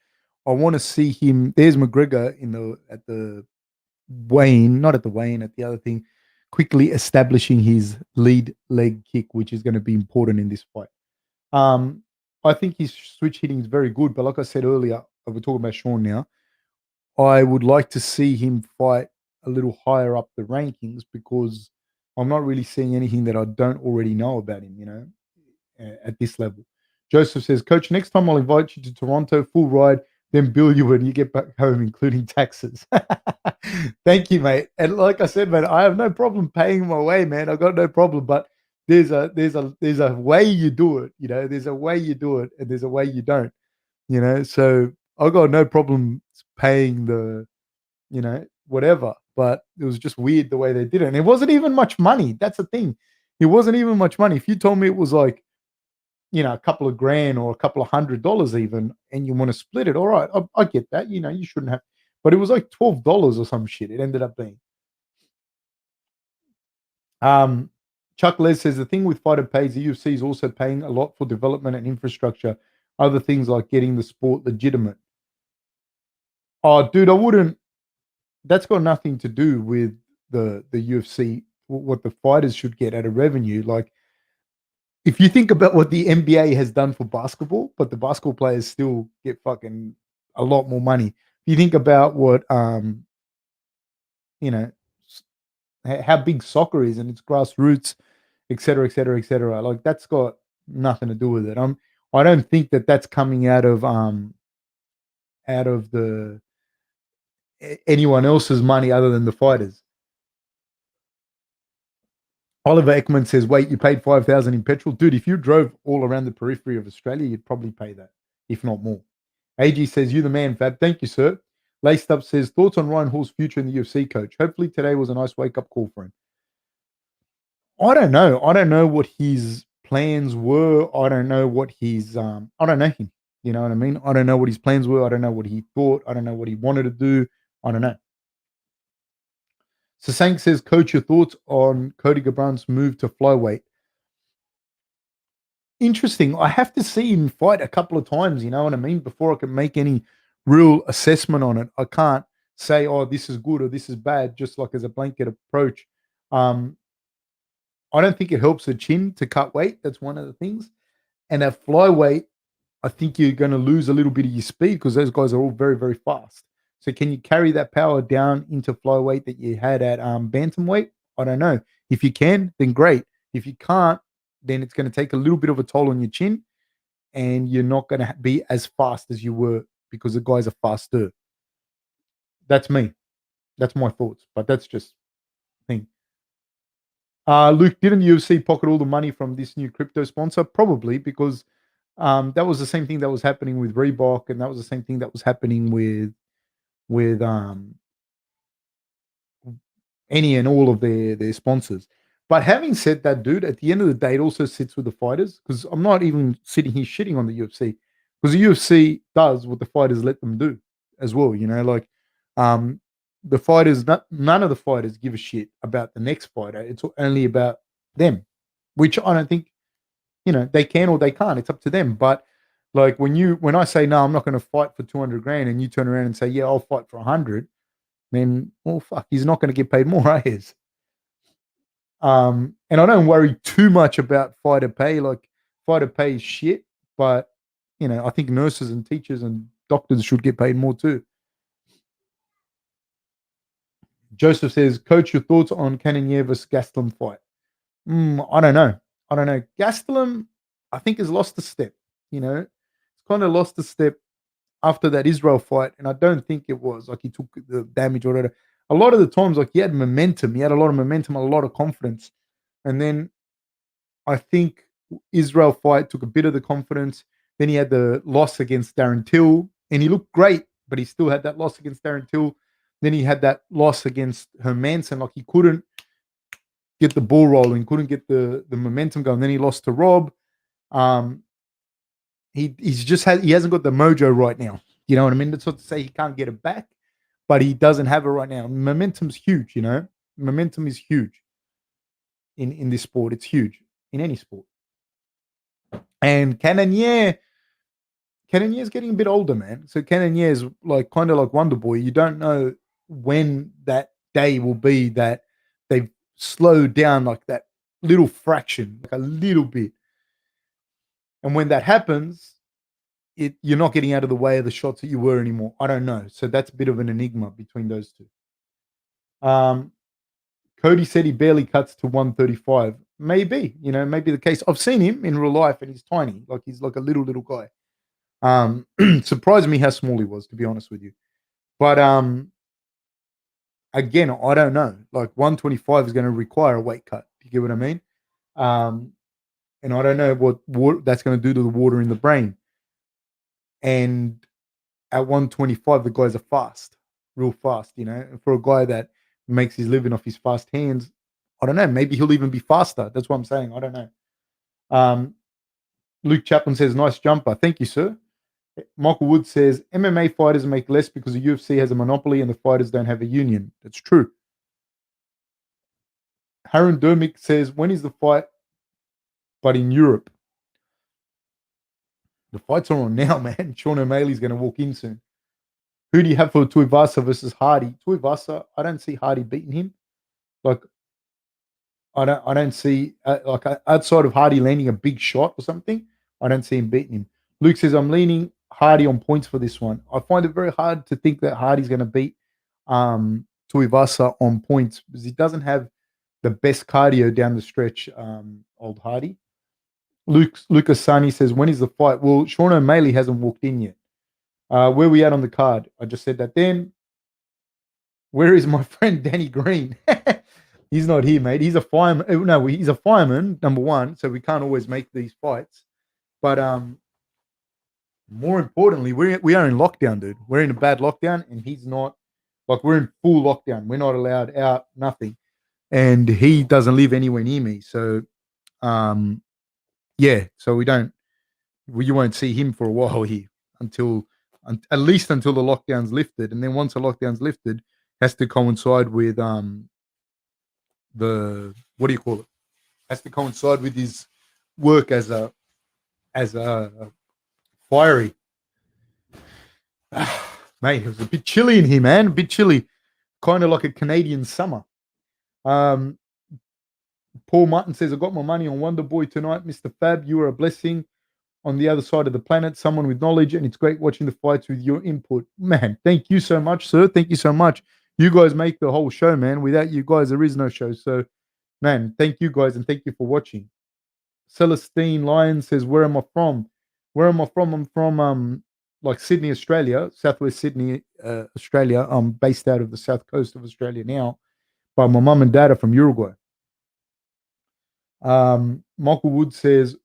I want to see him. There's McGregor at the weigh-in, not at the weigh-in, at the other thing, quickly establishing his lead leg kick, which is going to be important in this fight. I think his switch hitting is very good, but like I said earlier, we're talking about Sean now. I would like to see him fight a little higher up the rankings because I'm not really seeing anything that I don't already know about him, at this level. Joseph says, Coach, next time I'll invite you to Toronto, full ride, then bill you when you get back home, including taxes. Thank you, mate. And like I said, man, I have no problem paying my way, man. I've got no problem. But there's a way you do it, there's a way you do it, and there's a way you don't, So I got no problem paying the, whatever. But it was just weird the way they did it. And it wasn't even much money. That's the thing. It wasn't even much money. If you told me it was like, a couple of grand or a couple of $100 even, and you want to split it, all right, I get that. You shouldn't have. But it was like $12 or some shit. It ended up being. Chuck Les says the thing with fighter pays, the UFC is also paying a lot for development and infrastructure, other things like getting the sport legitimate. Oh, dude, I wouldn't. That's got nothing to do with the UFC. What the fighters should get out of revenue. Like, if you think about what the NBA has done for basketball, but the basketball players still get fucking a lot more money. If you think about what you know, how big soccer is and its grassroots, et cetera, et cetera, et cetera. Like, that's got nothing to do with it. I don't think that that's coming out of the anyone else's money other than the fighters. Oliver Ekman says, "Wait, you paid 5,000 in petrol, dude. If you drove all around the periphery of Australia, you'd probably pay that, if not more." AG says, "You the man, Fab. Thank you, sir." Laced Up says, "Thoughts on Ryan Hall's future in the UFC, coach? Hopefully today was a nice wake up call for him." I don't know. I don't know what his plans were. I don't know what his I don't know him. You know what I mean? I don't know what his plans were. I don't know what he thought. I don't know what he wanted to do. I don't know. Sasank says, Coach, your thoughts on Cody Gabrant's move to flyweight? Interesting. I have to see him fight a couple of times, you know what I mean, before I can make any real assessment on it. I can't say, oh, this is good or this is bad, just like as a blanket approach. I don't think it helps the chin to cut weight. That's one of the things. And at flyweight, I think you're going to lose a little bit of your speed because those guys are all very, very fast. So can you carry that power down into flyweight that you had at bantamweight? I don't know. If you can, then great. If you can't, then it's going to take a little bit of a toll on your chin, and you're not going to be as fast as you were because the guys are faster. That's me. That's my thoughts, but that's just thing. Luke, didn't UFC pocket all the money from this new crypto sponsor? Probably, because that was the same thing that was happening with Reebok, and that was the same thing that was happening with any and all of their sponsors. But having said that, dude, at the end of the day, it also sits with the fighters, because I'm not even sitting here shitting on the UFC, because the UFC does what the fighters let them do as well. You know, like the fighters, none of the fighters give a shit about the next fighter. It's only about them, which I don't think, you know, they can or they can't. It's up to them. But like when I say no, I'm not going to fight for 200 grand, and you turn around and say, yeah, I'll fight for 100, then well, fuck, he's not going to get paid more, I guess. And I don't worry too much about fighter pay. Like fighter pay is shit, but you know, I think nurses and teachers and doctors should get paid more too. Joseph says, Coach, your thoughts on Cannonier versus Gastelum fight? I don't know. Gastelum, I think, has lost a step. You know, it's kind of lost a step after that Israel fight, and I don't think it was like he took the damage or whatever. A lot of the times, like he had momentum. He had a lot of momentum, a lot of confidence. And then I think Israel fight took a bit of the confidence. Then he had the loss against Darren Till, and he looked great, but he still had that loss against Darren Till. Then he had that loss against Hermanson. Like he couldn't get the ball rolling, couldn't get the momentum going. Then he lost to Rob. He hasn't got the mojo right now. You know what I mean? That's not to say he can't get it back, but he doesn't have it right now. Momentum's huge, you know. Momentum is huge in this sport. It's huge in any sport. And Cannonier's getting a bit older, man. So Cannonier is like kind of like Wonder Boy. You don't know when that day will be that they've slowed down like that little fraction, like a little bit. And when that happens, you're not getting out of the way of the shots that you were anymore. I don't know. So that's a bit of an enigma between those two. Cody said he barely cuts to 135. Maybe, you know, maybe the case. I've seen him in real life, and he's tiny. Like he's like a little guy. Surprised me how small he was, to be honest with you. But again, I don't know. Like 125 is going to require a weight cut. You get what I mean? And I don't know what that's going to do to the water in the brain. And at 125, the guys are fast, real fast, you know. And for a guy that makes his living off his fast hands, I don't know. Maybe he'll even be faster. That's what I'm saying. I don't know. Luke Chaplin says, nice jumper. Thank you, sir. Michael Wood says, MMA fighters make less because the UFC has a monopoly and the fighters don't have a union. That's true. Harun Dermick says, when is the fight? But in Europe. The fights are on now, man. Sean O'Malley's going to walk in soon. Who do you have for Tuivasa versus Hardy? Tuivasa, I don't see Hardy beating him. Like, I don't see like outside of Hardy landing a big shot or something. I don't see him beating him. Luke says, I'm leaning Hardy on points for this one. I find it very hard to think that Hardy's going to beat Tuivasa on points because he doesn't have the best cardio down the stretch, old Hardy. Lucas Sani says, when is the fight? Well, Sean O'Malley hasn't walked in yet. Where we at on the card? I just said that then. Where is my friend Danny Green? He's not here, mate. He's a fireman. No, he's a fireman, number one, so we can't always make these fights. But more importantly, we are in lockdown, dude. We're in a bad lockdown, and he's not. Like, we're in full lockdown. We're not allowed out, nothing. And he doesn't live anywhere near me. So, yeah, so you won't see him for a while here at least until the lockdown's lifted. And then once the lockdown's lifted, has to coincide with what do you call it? Has to coincide with his work as a fiery. Mate, it was a bit chilly in here, man. A bit chilly. Kind of like a Canadian summer. Paul Martin says, I got my money on Wonder Boy tonight. Mr. Fab, you are a blessing on the other side of the planet, someone with knowledge, and it's great watching the fights with your input. Man, thank you so much, sir. Thank you so much. You guys make the whole show, man. Without you guys, there is no show. So, man, thank you guys, and thank you for watching. Celestine Lyon says, where am I from? Where am I from? I'm from like Sydney, Australia, southwest Sydney, Australia. I'm based out of the south coast of Australia now, but my mum and dad are from Uruguay. Michael Wood says,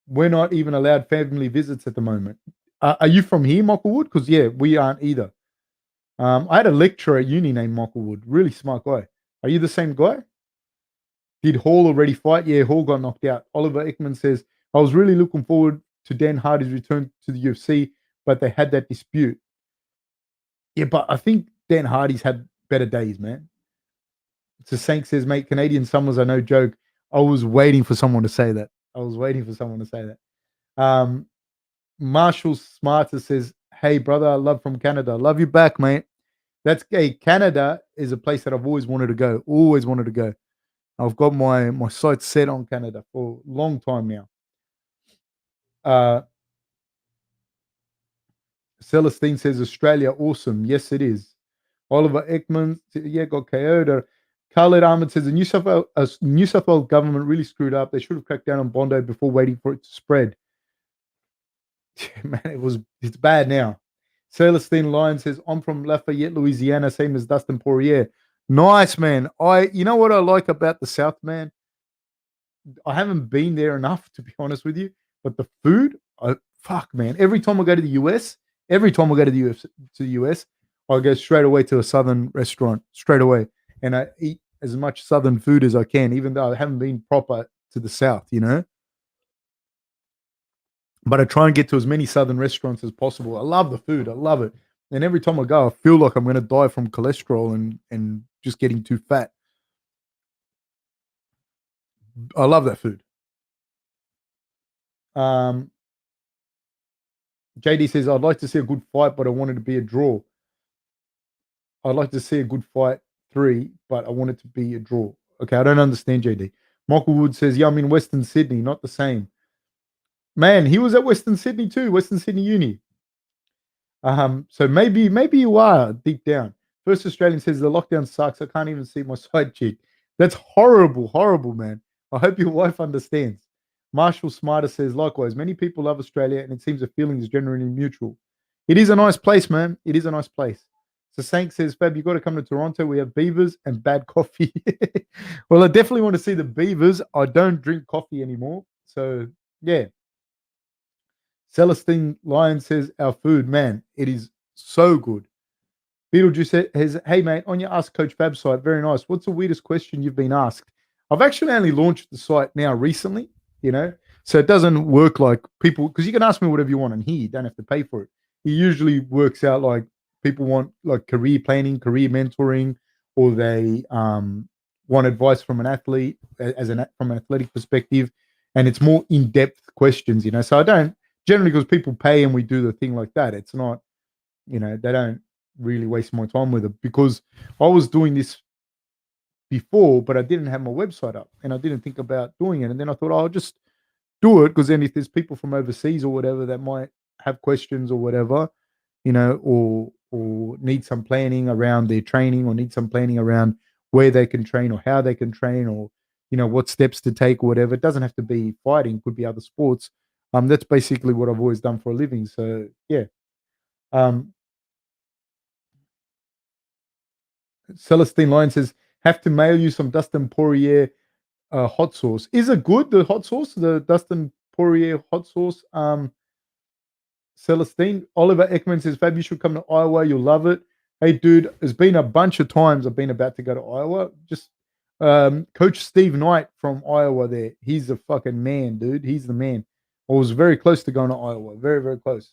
we're not even allowed family visits at the moment. Are you from here, Michael Wood? Because, yeah, we aren't either. I had a lecturer at uni named Michael Wood, really smart guy. Are you the same guy? Did Hall already fight? Yeah, Hall got knocked out. Oliver Ekman says, I was really looking forward to Dan Hardy's return to the UFC, but they had that dispute. Yeah, but I think Dan Hardy's had better days, man. So Sank says, mate, Canadian summers are no joke. I was waiting for someone to say that. Marshall Smarter says, hey, brother, I love from Canada. Love you back, mate. Canada is a place that I've always wanted to go. I've got my sights set on Canada for a long time now. Celestine says, Australia, awesome. Yes, it is. Oliver Ekman, yeah, got KO'd. Khaled Ahmed says, the New South Wales government really screwed up. They should have cracked down on Bondi before waiting for it to spread. Man, it's bad now. Celestine Lyon says, I'm from Lafayette, Louisiana, same as Dustin Poirier. Nice, man. You know what I like about the South, man? I haven't been there enough, to be honest with you, but the food, fuck, man. Every time I go to the US, I go straight away to a Southern restaurant, straight away. And I eat as much Southern food as I can, even though I haven't been proper to the South, you know? But I try and get to as many Southern restaurants as possible. I love the food. I love it. And every time I go, I feel like I'm going to die from cholesterol and just getting too fat. I love that food. JD says, I'd like to see a good fight, but I want it to be a draw. I'd like to see a good fight 3, but I want it to be a draw. Okay, I don't understand, JD. Michael Wood says, yeah, I'm in Western Sydney, not the same. Man, he was at Western Sydney too, Western Sydney Uni. So maybe you are deep down. First Australian says the lockdown sucks. I can't even see my side chick. That's horrible, man. I hope your wife understands. Marshall Smarter says, likewise, many people love Australia and it seems the feeling is generally mutual. It is a nice place, man. It is a nice place. So Sank says, Fab, you got to come to Toronto. We have beavers and bad coffee. Well, I definitely want to see the beavers. I don't drink coffee anymore. So, yeah. Celestine Lyon says, our food, man, it is so good. Beetlejuice says, hey, mate, on your Ask Coach Fab site, very nice. What's the weirdest question you've been asked? I've actually only launched the site now recently, you know, so it doesn't work like people, because you can ask me whatever you want on here. You don't have to pay for it. It usually works out like people want like career planning, career mentoring, or they want advice from an athlete from an athletic perspective. And it's more in-depth questions, you know, so I don't, generally because people pay and we do the thing like that. It's not, you know, they don't really waste my time with it because I was doing this before, but I didn't have my website up and I didn't think about doing it. And then I thought, I'll just do it because then if there's people from overseas or whatever that might have questions or whatever, you know, or need some planning around their training or need some planning around where they can train or how they can train or, you know, what steps to take or whatever. It doesn't have to be fighting, it could be other sports. That's basically what I've always done for a living. So yeah. Celestine Lyon says, have to mail you some Dustin Poirier hot sauce. Is it good, the hot sauce, the Dustin Poirier hot sauce? Celestine. Oliver Ekman says, Fab, you should come to Iowa. You'll love it. Hey, dude, there's been a bunch of times I've been about to go to Iowa. Just Coach Steve Knight from Iowa there. He's the fucking man, dude. He's the man. I was very close to going to Iowa. Very, very close.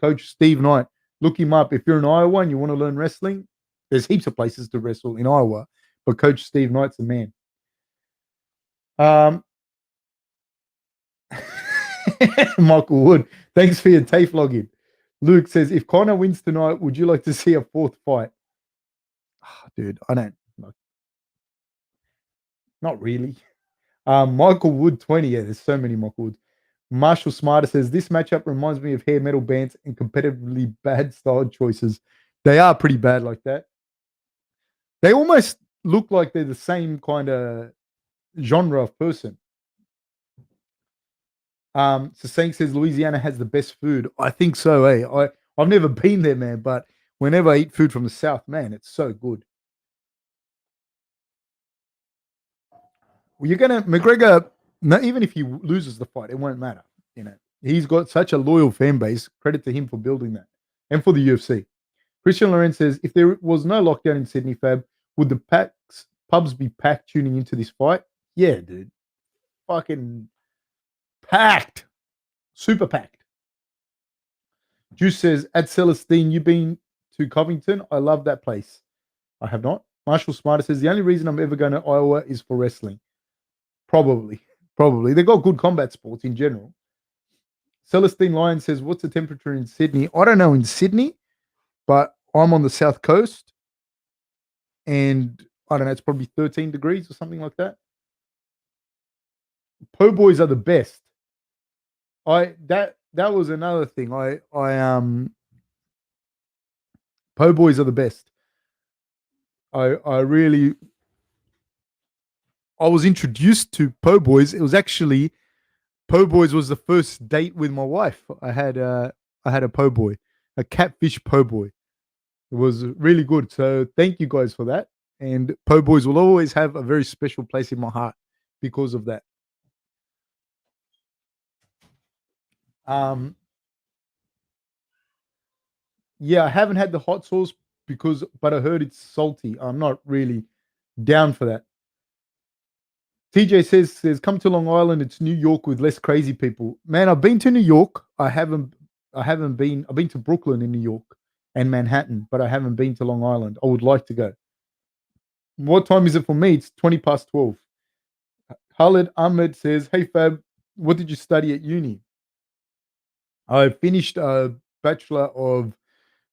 Coach Steve Knight. Look him up. If you're in Iowa and you want to learn wrestling, there's heaps of places to wrestle in Iowa, but Coach Steve Knight's the man. Michael Wood, thanks for your TAFE login. Luke says, if Conor wins tonight, would you like to see a 4th fight? Oh, dude, I don't. Not really. Michael Wood 20. Yeah, there's so many Michael Woods. Marshall Smarter says this matchup reminds me of hair metal bands and competitively bad style choices. They are pretty bad like that. They almost look like they're the same kind of genre of person. Sasank says Louisiana has the best food. I think so, I've never been there, man, but whenever I eat food from the South, man, it's so good. Well, you're gonna McGregor, even if he loses the fight, it won't matter. He's got such a loyal fan base. Credit to him for building that, and for the UFC. Christian Lorenz says, if there was no lockdown in Sydney, Fab, would the pubs be packed tuning into this fight? Yeah, dude, fucking packed, super packed. Juice says, at Celestine, you been to Covington? I love that place. I have not. Marshall Smarter says, the only reason I'm ever going to Iowa is for wrestling. Probably. They've got good combat sports in general. Celestine Lyon says, what's the temperature in Sydney? I don't know in Sydney, but I'm on the south coast. And I don't know, it's probably 13 degrees or something like that. Po' boys are the best. That was another thing. Po' boys are the best. I was introduced to po' boys. It was actually po' boys was the first date with my wife. I had a po' boy, a catfish po' boy. It was really good. So thank you guys for that. And po' boys will always have a very special place in my heart because of that. Yeah, I haven't had the hot sauce but I heard it's salty. I'm not really down for that. TJ says, come to Long Island. It's New York with less crazy people. Man, I've been to New York. I've been to Brooklyn in New York and Manhattan, but I haven't been to Long Island. I would like to go. What time is it for me? It's 20 past 12. Khalid Ahmed says, hey Fab, what did you study at uni? I finished a Bachelor of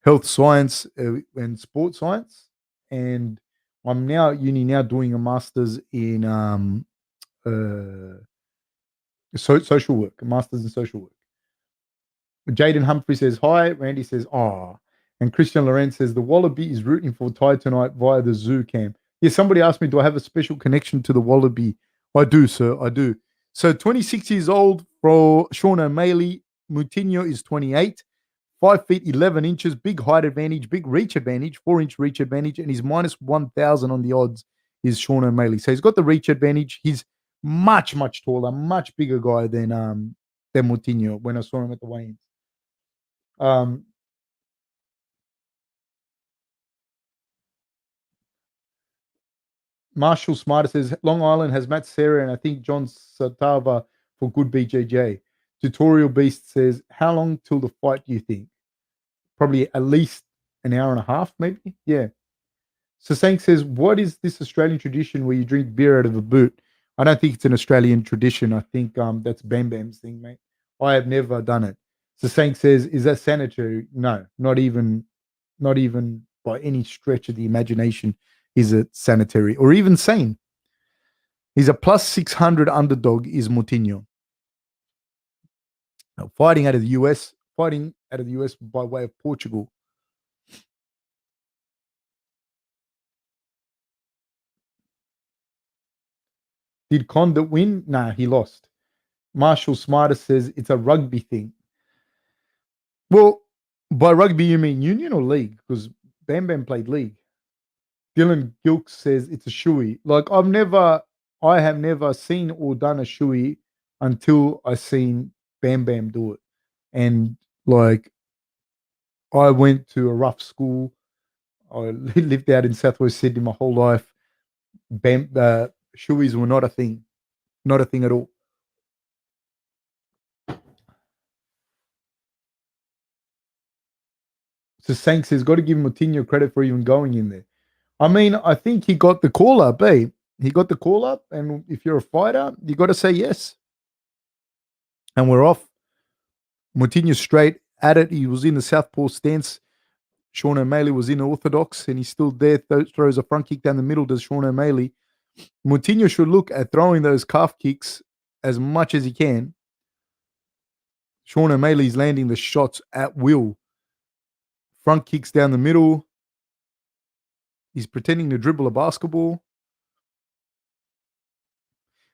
Health Science and Sports Science, and I'm now at uni now doing a master's in social work, a master's in social work. Jaden Humphrey says hi. Randy says and Christian Lorenz says the Wallaby is rooting for Ty tonight via the zoo cam. Yeah, somebody asked me, do I have a special connection to the Wallaby? I do, sir. I do. So 26 years old for Sean O'Malley. Moutinho is 28. 5 feet 11 inches, big height advantage, big reach advantage, 4-inch reach advantage, and he's minus 1,000 on the odds is Sean O'Malley. So he's got the reach advantage. He's much, much taller, much bigger guy than Moutinho when I saw him at the weigh-ins. Marshall Smarter says Long Island has Matt Serra and I think John Satava for good BJJ. Tutorial Beast says, how long till the fight do you think? Probably at least an hour and a half, maybe. Yeah. Sasank says, what is this Australian tradition where you drink beer out of a boot? I don't think it's an Australian tradition. I think that's Bam Bam's thing, mate. I have never done it. Sasank says, is that sanitary? No, not even by any stretch of the imagination is it sanitary or even sane. He's a plus 600 underdog is Moutinho. Now, fighting out of the US by way of Portugal. Did Condit win? Nah, he lost. Marshall Smarter says it's a rugby thing. Well, by rugby you mean union or league? Because Bam Bam played league. Dylan Gilk says it's a shoey. Like I have never seen or done a shoey until I seen Bam Bam do it. And like I went to a rough school. I lived out in Southwest Sydney my whole life. Shoeys were not a thing. Not a thing at all. So Sank says, got to give Moutinho credit for even going in there. I mean, I think he got the call up, eh? He got the call up, and if you're a fighter, you got to say yes. And we're off. Moutinho straight at it. He was in the southpaw stance. Sean O'Malley was in orthodox, and he's still there. Throws a front kick down the middle to Sean O'Malley. Moutinho should look at throwing those calf kicks as much as he can. Sean O'Malley's landing the shots at will. Front kicks down the middle. He's pretending to dribble a basketball.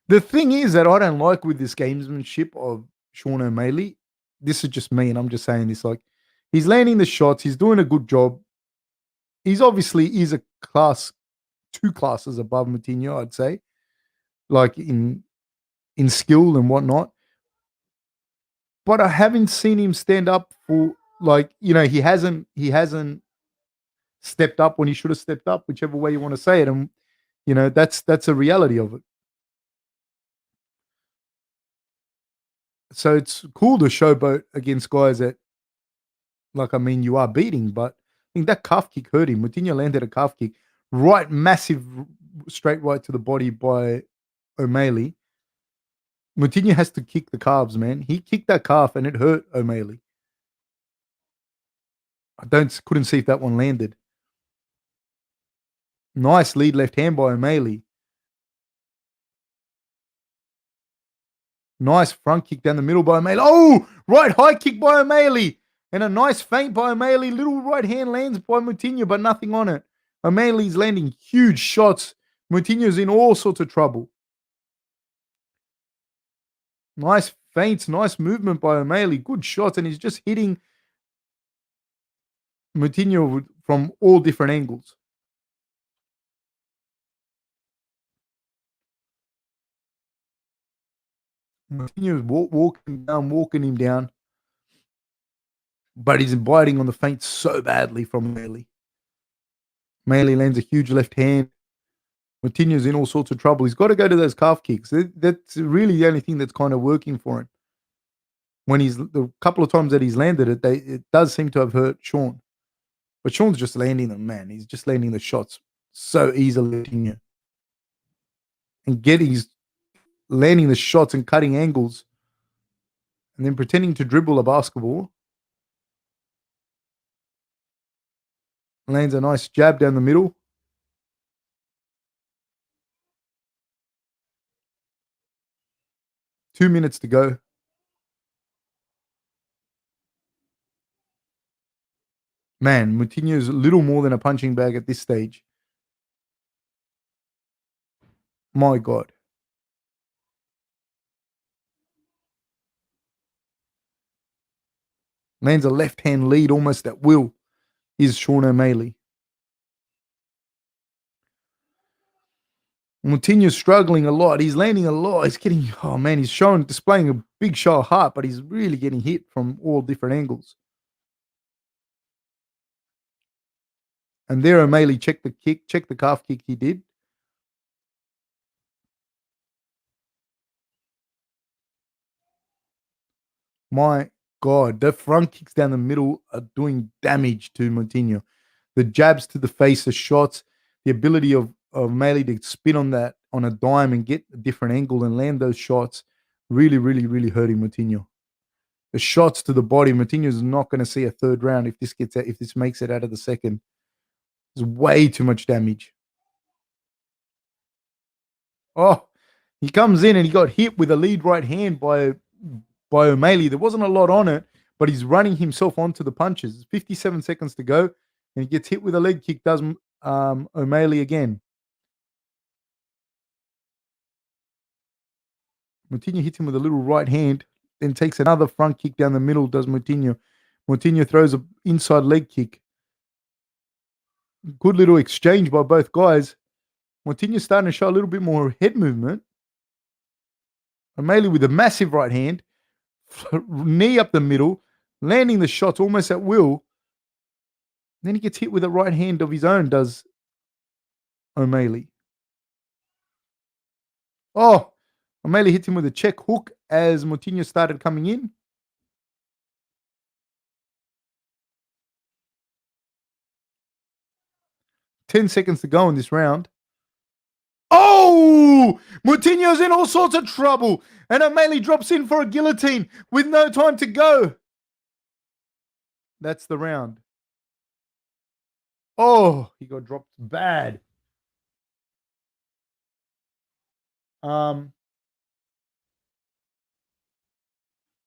The thing is that I don't like with this gamesmanship of Sean O'Malley. This is just me, and I'm just saying this. Like, he's landing the shots. He's doing a good job. He's obviously is a class, 2 classes above Moutinho, I'd say, like in skill and whatnot. But I haven't seen him stand up for, like, he hasn't stepped up when he should have stepped up, whichever way you want to say it. And that's a reality of it. So it's cool to showboat against guys that, like, I mean, you are beating, but I think that calf kick hurt him. Moutinho landed a calf kick, right, massive, straight right to the body by O'Malley. Moutinho has to kick the calves, man. He kicked that calf and it hurt O'Malley. Couldn't see if that one landed. Nice lead left hand by O'Malley. Nice front kick down the middle by O'Malley. Oh, right high kick by O'Malley. And a nice feint by O'Malley. Little right hand lands by Moutinho, but nothing on it. O'Malley's landing huge shots. Moutinho's in all sorts of trouble. Nice feints, nice movement by O'Malley. Good shots, and he's just hitting Moutinho from all different angles. Moutinho's walking him down. But he's biting on the feint so badly from O'Malley. O'Malley lands a huge left hand. Moutinho's in all sorts of trouble. He's got to go to those calf kicks. That's really the only thing that's kind of working for him. When the couple of times that he's landed it, it does seem to have hurt Sean. But Sean's just landing them, man. He's just landing the shots so easily. And he's landing the shots and cutting angles. And then pretending to dribble a basketball. Lands a nice jab down the middle. Two minutes to go. Man, Moutinho's a little more than a punching bag at this stage. My God. Lands a left-hand lead almost at will. Is Sean O'Malley. Moutinho's struggling a lot. He's landing a lot. He's getting, he's displaying a big show of heart, but he's really getting hit from all different angles. And there O'Malley checked the calf kick he did. My God, the front kicks down the middle are doing damage to Moutinho. The jabs to the face, the shots, the ability of O'Malley to spin on a dime and get a different angle and land those shots, really, really, really hurting Moutinho. The shots to the body, Moutinho's not going to see a third round if this makes it out of the second. There's way too much damage. Oh, he comes in and he got hit with a lead right hand by O'Malley. There wasn't a lot on it, but he's running himself onto the punches. 57 seconds to go, and he gets hit with a leg kick, does O'Malley again. Moutinho hits him with a little right hand, then takes another front kick down the middle, does Moutinho. Moutinho throws an inside leg kick. Good little exchange by both guys. Moutinho's starting to show a little bit more head movement. O'Malley with a massive right hand. Knee up the middle, landing the shots almost at will. Then he gets hit with a right hand of his own, does O'Malley. Oh, O'Malley hits him with a check hook as Moutinho started coming in. Ten seconds to go in this round. Oh! Moutinho's in all sorts of trouble. And O'Malley drops in for a guillotine with no time to go. That's the round. Oh, he got dropped bad. Um,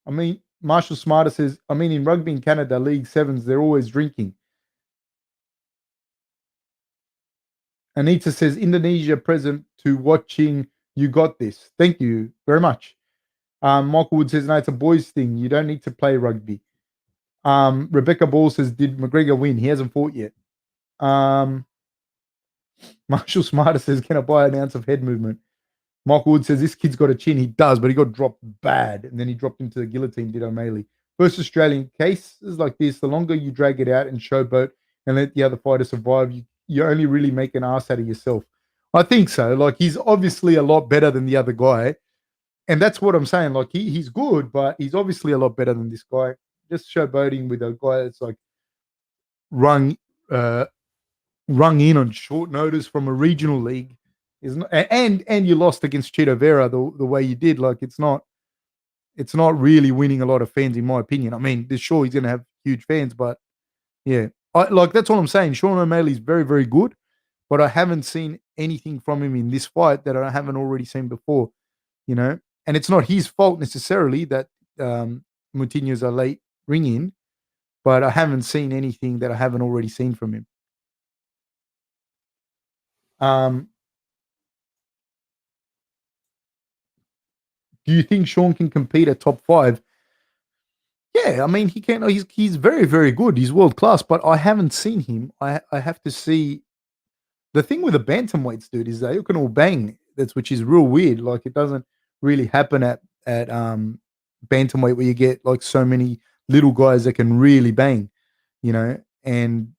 I mean, Marshall Smarter says, I mean, in rugby in Canada, League Sevens, they're always drinking. Anita says, Indonesia present to watching. You got this. Thank you very much. Michael Wood says, no, it's a boys thing. You don't need to play rugby. Rebecca Ball says, did McGregor win? He hasn't fought yet. Marshall Smarter says, can I buy an ounce of head movement? Michael Wood says, this kid's got a chin. He does, but he got dropped bad. And then he dropped into the guillotine, did O'Malley. First Australian cases like this, the longer you drag it out and showboat and let the other fighter survive, you only really make an ass out of yourself. I think so. Like, he's obviously a lot better than the other guy. And that's what I'm saying. Like, he's good, but he's obviously a lot better than this guy. Just showboating with a guy that's like rung in on short notice from a regional league is not, and you lost against Chito Vera the way you did. Like, it's not really winning a lot of fans, in my opinion. I mean, sure, he's going to have huge fans, but yeah, that's all I'm saying. Sean O'Malley's very, very good, but I haven't seen anything from him in this fight that I haven't already seen before, you know. And it's not his fault necessarily that Moutinho's a late ring in, but I haven't seen anything that I haven't already seen from him. Do you think Sean can compete at top 5? Yeah, I mean, he can. He's very, very good. He's world class, but I haven't seen him. I have to see. The thing with the bantamweights, dude, is they can all bang. Which is real weird. Like, it doesn't really happen at bantamweight where you get like so many little guys that can really bang, you know. And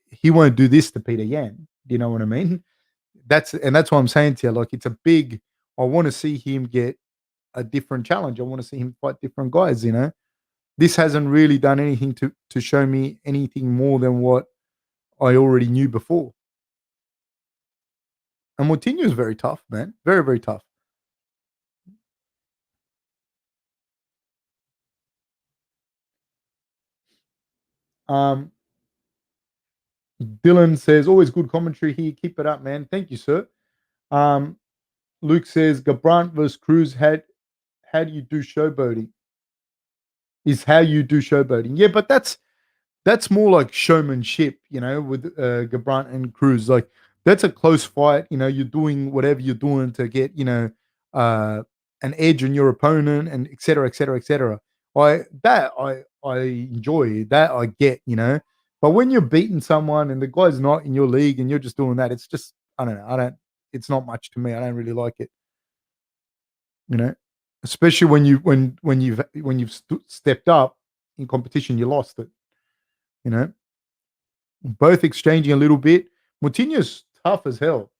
he won't do this to Peter Yan. Do you know what I mean? That's what I'm saying to you. Like, it's a big. I want to see him get a different challenge. I want to see him fight different guys. You know, this hasn't really done anything to show me anything more than what I already knew before. And Moutinho is very tough, man. Very, very tough. Dylan says, always good commentary here. Keep it up, man. Thank you, sir. Luke says, Gabrandt versus Cruz, how do you do showboating? Is how you do showboating. Yeah, but that's more like showmanship, you know, with Gabrandt and Cruz. Like, that's a close fight. You know, you're doing whatever you're doing to get, you know, an edge on your opponent and et cetera, et cetera, et cetera. I enjoy that. I get, you know, but when you're beating someone and the guy's not in your league and you're just doing that, it's just, I don't know. It's not much to me. I don't really like it, you know, especially when you've stepped up in competition, you lost it, you know. Both exchanging a little bit. Moutinho's tough as hell.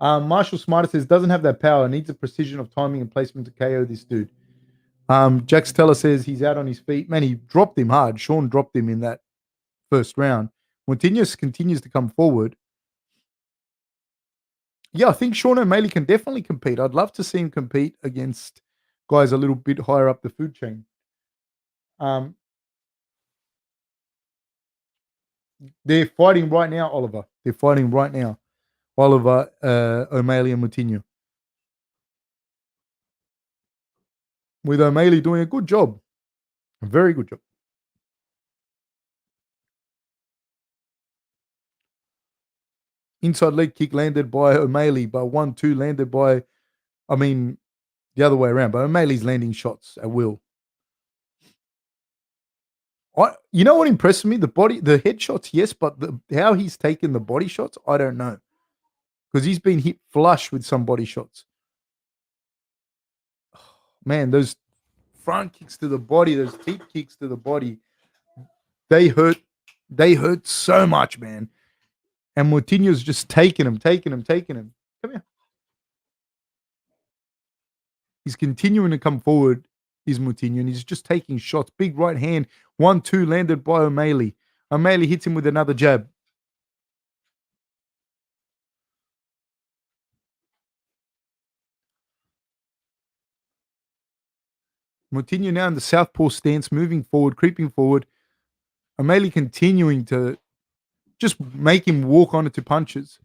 Marshall Smarter says, doesn't have that power. Needs a precision of timing and placement to KO this dude. Jack Stella says he's out on his feet. Man, he dropped him hard. Sean dropped him in that first round. Moutinho continues to come forward. Yeah, I think Sean O'Malley can definitely compete. I'd love to see him compete against guys a little bit higher up the food chain. They're fighting right now, Oliver. They're fighting right now. Oliver, O'Malley, and Moutinho. With O'Malley doing a good job. A very good job. Inside leg kick landed by O'Malley, but 1-2 landed by, I mean, the other way around. But O'Malley's landing shots at will. You know what impressed me? The headshots, yes, but how he's taken the body shots, I don't know. Because he's been hit flush with some body shots. Man, those front kicks to the body, those teep kicks to the body, they hurt. They hurt so much, man. And Moutinho's just taking him. Come here. He's continuing to come forward, is Moutinho, and he's just taking shots. Big right hand, 1-2 landed by O'Malley. O'Malley hits him with another jab. Moutinho now in the southpaw stance, moving forward, creeping forward. O'Malley continuing to just make him walk on it to punches.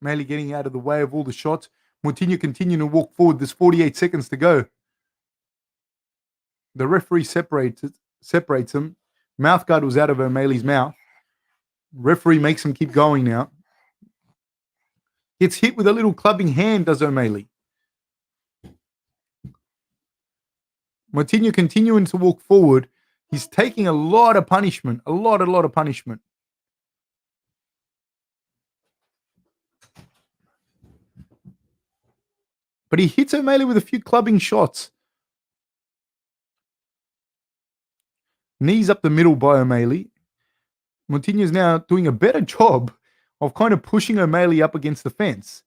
O'Malley getting out of the way of all the shots. Moutinho continuing to walk forward. There's 48 seconds to go. The referee separates him. Mouthguard was out of O'Malley's mouth. Referee makes him keep going now. Gets hit with a little clubbing hand, does O'Malley. Moutinho continuing to walk forward. He's taking a lot of punishment. A lot of punishment. But he hits O'Malley with a few clubbing shots. Knees up the middle by O'Malley. Moutinho's now doing a better job of kind of pushing O'Malley up against the fence.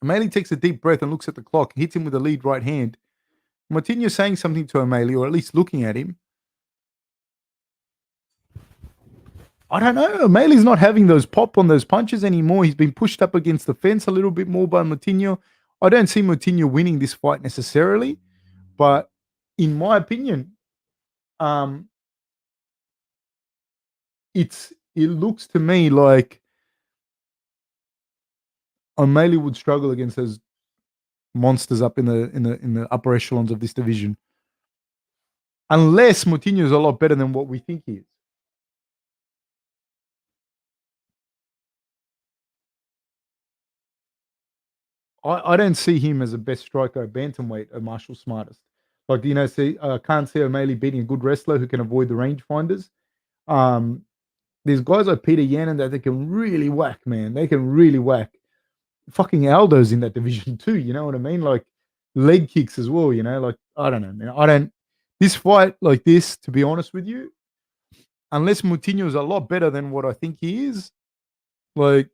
O'Malley takes a deep breath and looks at the clock, hits him with a lead right hand. Moutinho saying something to O'Malley, or at least looking at him. I don't know. O'Malley's not having those pop on those punches anymore. He's been pushed up against the fence a little bit more by Moutinho. I don't see Moutinho winning this fight necessarily, but in my opinion, it looks to me like O'Malley would struggle against those monsters up in the upper echelons of this division, unless Moutinho is a lot better than what we think he is. I don't see him as the best striker at bantamweight or martial smartest. Like, can't see O'Malley beating a good wrestler who can avoid the rangefinders. There's guys like Peter Yana that they can really whack, man. They can really whack. Fucking Aldo's in that division too, you know what I mean? Like, leg kicks as well, you know? Like, I don't know, man. This fight like this, to be honest with you, unless Moutinho is a lot better than what I think he is, like,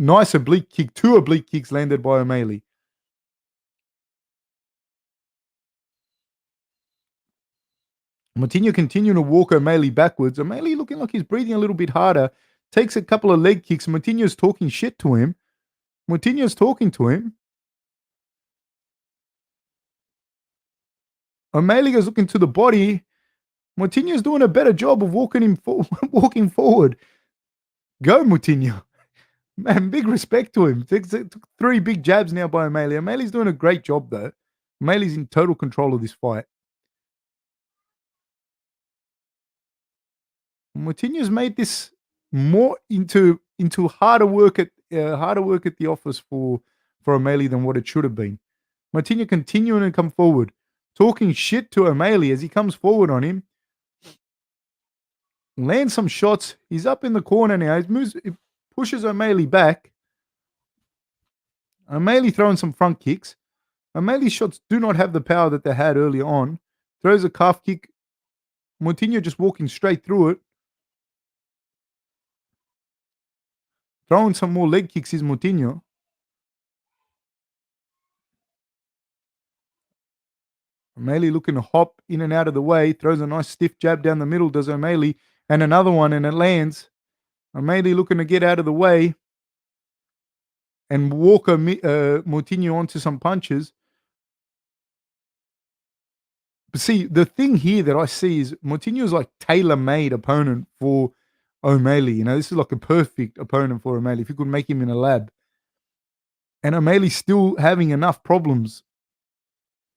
nice oblique kick, 2 oblique kicks landed by O'Malley. Moutinho continuing to walk O'Malley backwards. O'Malley looking like he's breathing a little bit harder. Takes a couple of leg kicks. Moutinho's talking shit to him. Moutinho's talking to him. O'Malley goes looking to the body. Moutinho's doing a better job of walking forward. Go, Moutinho. Man, big respect to him. Took 3 big jabs now by O'Malley. O'Malley's doing a great job, though. O'Malley's in total control of this fight. Moutinho's made this more into harder work at the office for O'Malley than what it should have been. Moutinho continuing to come forward, talking shit to O'Malley as he comes forward on him. Lands some shots. He's up in the corner now. He pushes O'Malley back. O'Malley throwing some front kicks. O'Malley's shots do not have the power that they had earlier on. Throws a calf kick. Moutinho just walking straight through it. Throwing some more leg kicks is Moutinho. O'Malley looking to hop in and out of the way. Throws a nice stiff jab down the middle, does O'Malley. And another one, and it lands. O'Malley looking to get out of the way and walk Moutinho onto some punches. But see, the thing here that I see is Moutinho is like tailor-made opponent for O'Malley. You know, this is like a perfect opponent for O'Malley. If you could make him in a lab. And O'Malley's still having enough problems,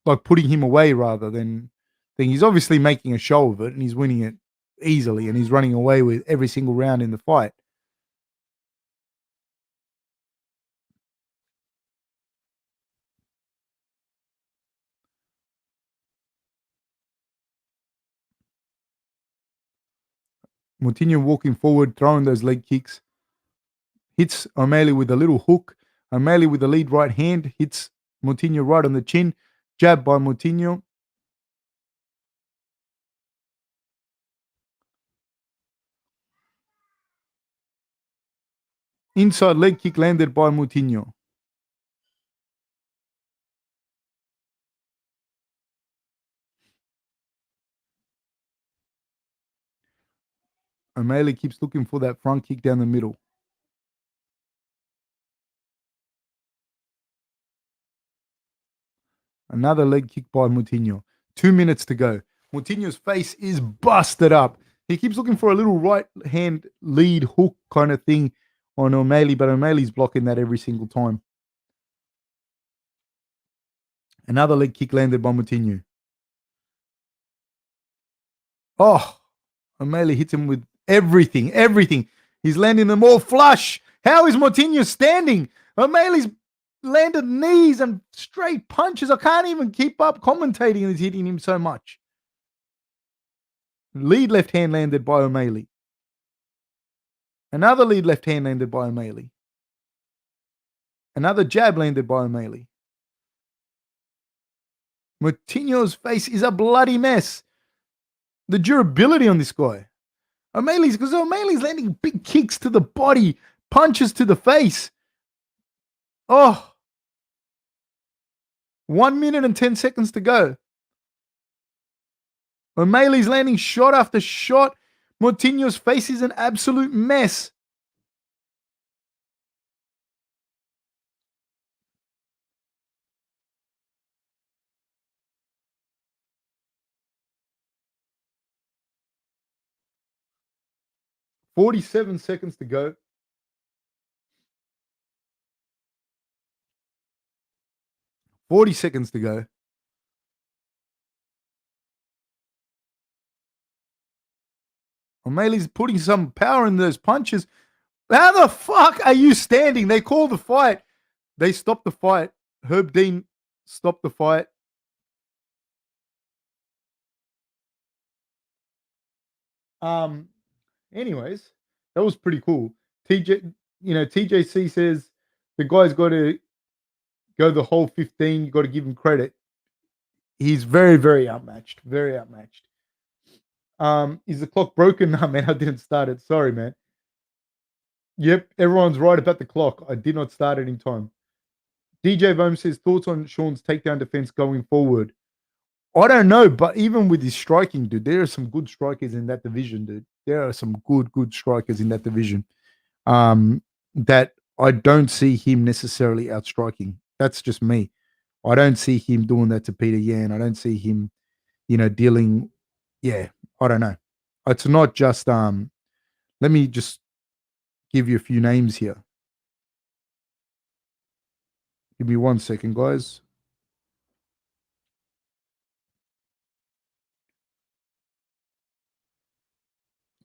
like putting him away rather than he's obviously making a show of it and he's winning it easily and he's running away with every single round in the fight. Moutinho walking forward, throwing those leg kicks. Hits O'Malley with a little hook. O'Malley with the lead right hand. Hits Moutinho right on the chin. Jab by Moutinho. Inside leg kick landed by Moutinho. O'Malley keeps looking for that front kick down the middle. Another leg kick by Moutinho. 2 minutes to go. Moutinho's face is busted up. He keeps looking for a little right hand lead hook kind of thing on O'Malley, but O'Malley's blocking that every single time. Another leg kick landed by Moutinho. Oh, O'Malley hits him with everything. He's landing them all flush. How is Moutinho standing? O'Malley's landed knees and straight punches. I can't even keep up commentating. He's hitting him so much. Lead left hand landed by O'Malley. Another lead left hand landed by O'Malley. Another jab landed by O'Malley. Moutinho's face is a bloody mess. The durability on this guy. O'Malley's landing big kicks to the body, punches to the face. Oh. 1 minute and 10 seconds to go. O'Malley's landing shot after shot. Moutinho's face is an absolute mess. "47 seconds to go. "40 seconds to go. O'Malley's putting some power in those punches. How the fuck are you standing? They call the fight. They stopped the fight. Herb Dean stopped the fight. Anyways, that was pretty cool. TJC says the guy's got to go the whole 15. You got to give him credit. He's very, very outmatched. Very outmatched. Is the clock broken? No, man, I didn't start it. Sorry, man. Yep, everyone's right about the clock. I did not start it in time. DJ Vohm says thoughts on Sean's takedown defense going forward. I don't know, but even with his striking, dude, there are some good strikers in that division, dude. There are some good strikers in that division. That I don't see him necessarily outstriking. That's just me. I don't see him doing that to Peter Yan. I don't see him, dealing. Yeah, I don't know. It's not just. Let me just give you a few names here. Give me 1 second, guys.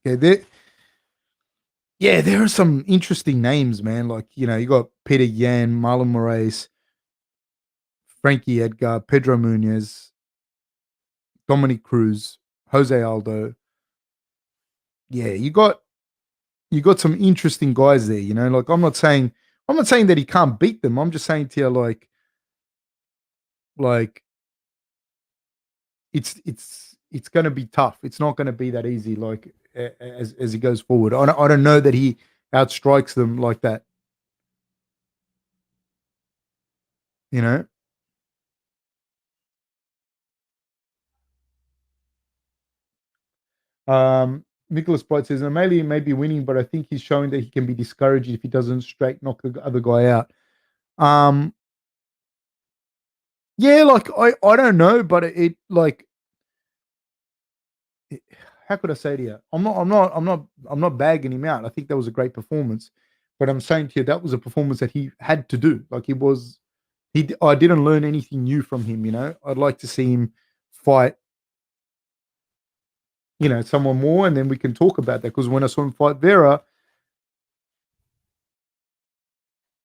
Okay, there are some interesting names, man. Like, you got Peter Yan, Marlon Moraes, Frankie Edgar, Pedro Munez, Dominic Cruz, Jose Aldo. Yeah, you got some interesting guys there, Like I'm not saying that he can't beat them. I'm just saying to you like it's going to be tough. It's not going to be that easy like as he goes forward. I don't know that he outstrikes them like that. You know? Nicholas Bright says, O'Malley may be winning, but I think he's showing that he can be discouraged if he doesn't straight knock the other guy out. Yeah, like I don't know, but how could I say to you? I'm not bagging him out. I think that was a great performance, but I'm saying to you that was a performance that he had to do. Like I didn't learn anything new from him. I'd like to see him fight someone more, and then we can talk about that. Because when I saw him fight Vera,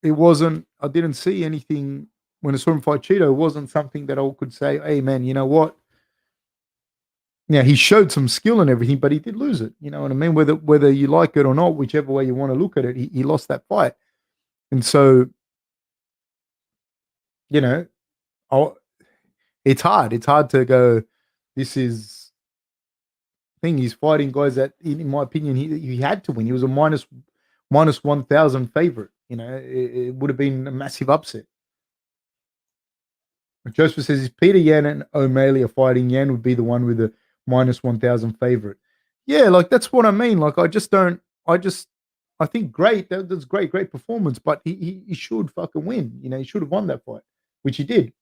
I didn't see anything. When I saw him fight Cheeto, it wasn't something that I could say, hey, man, you know what? Yeah, he showed some skill and everything, but he did lose it. You know what I mean? Whether you like it or not, whichever way you want to look at it, he lost that fight. And so, you know, it's hard. It's hard to go, this is thing. He's fighting guys that, in my opinion, he had to win. He was a minus 1,000 favorite. It would have been a massive upset. Joseph says, if Peter Yan and O'Malley are fighting, Yan would be the one with the minus 1,000 favorite. Yeah, like that's what I mean. Like I think great. That's great performance, but he should fucking win. He should have won that fight, which he did.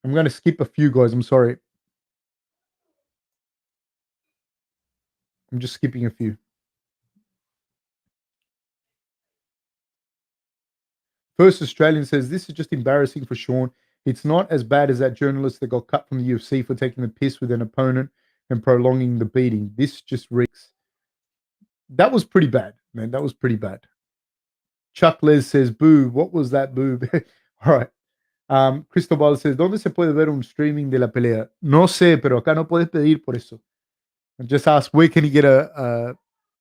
I'm going to skip a few guys. I'm sorry. I'm just skipping a few. First Australian says, this is just embarrassing for Sean. It's not as bad as that journalist that got cut from the UFC for taking the piss with an opponent and prolonging the beating. This just reeks. That was pretty bad, man. That was pretty bad. Chuck Les says, boo. What was that, boo? All right. Cristobal says, ¿dónde se puede ver un streaming de la pelea? No sé, pero acá no puedes pedir por eso. I just asked, where can he get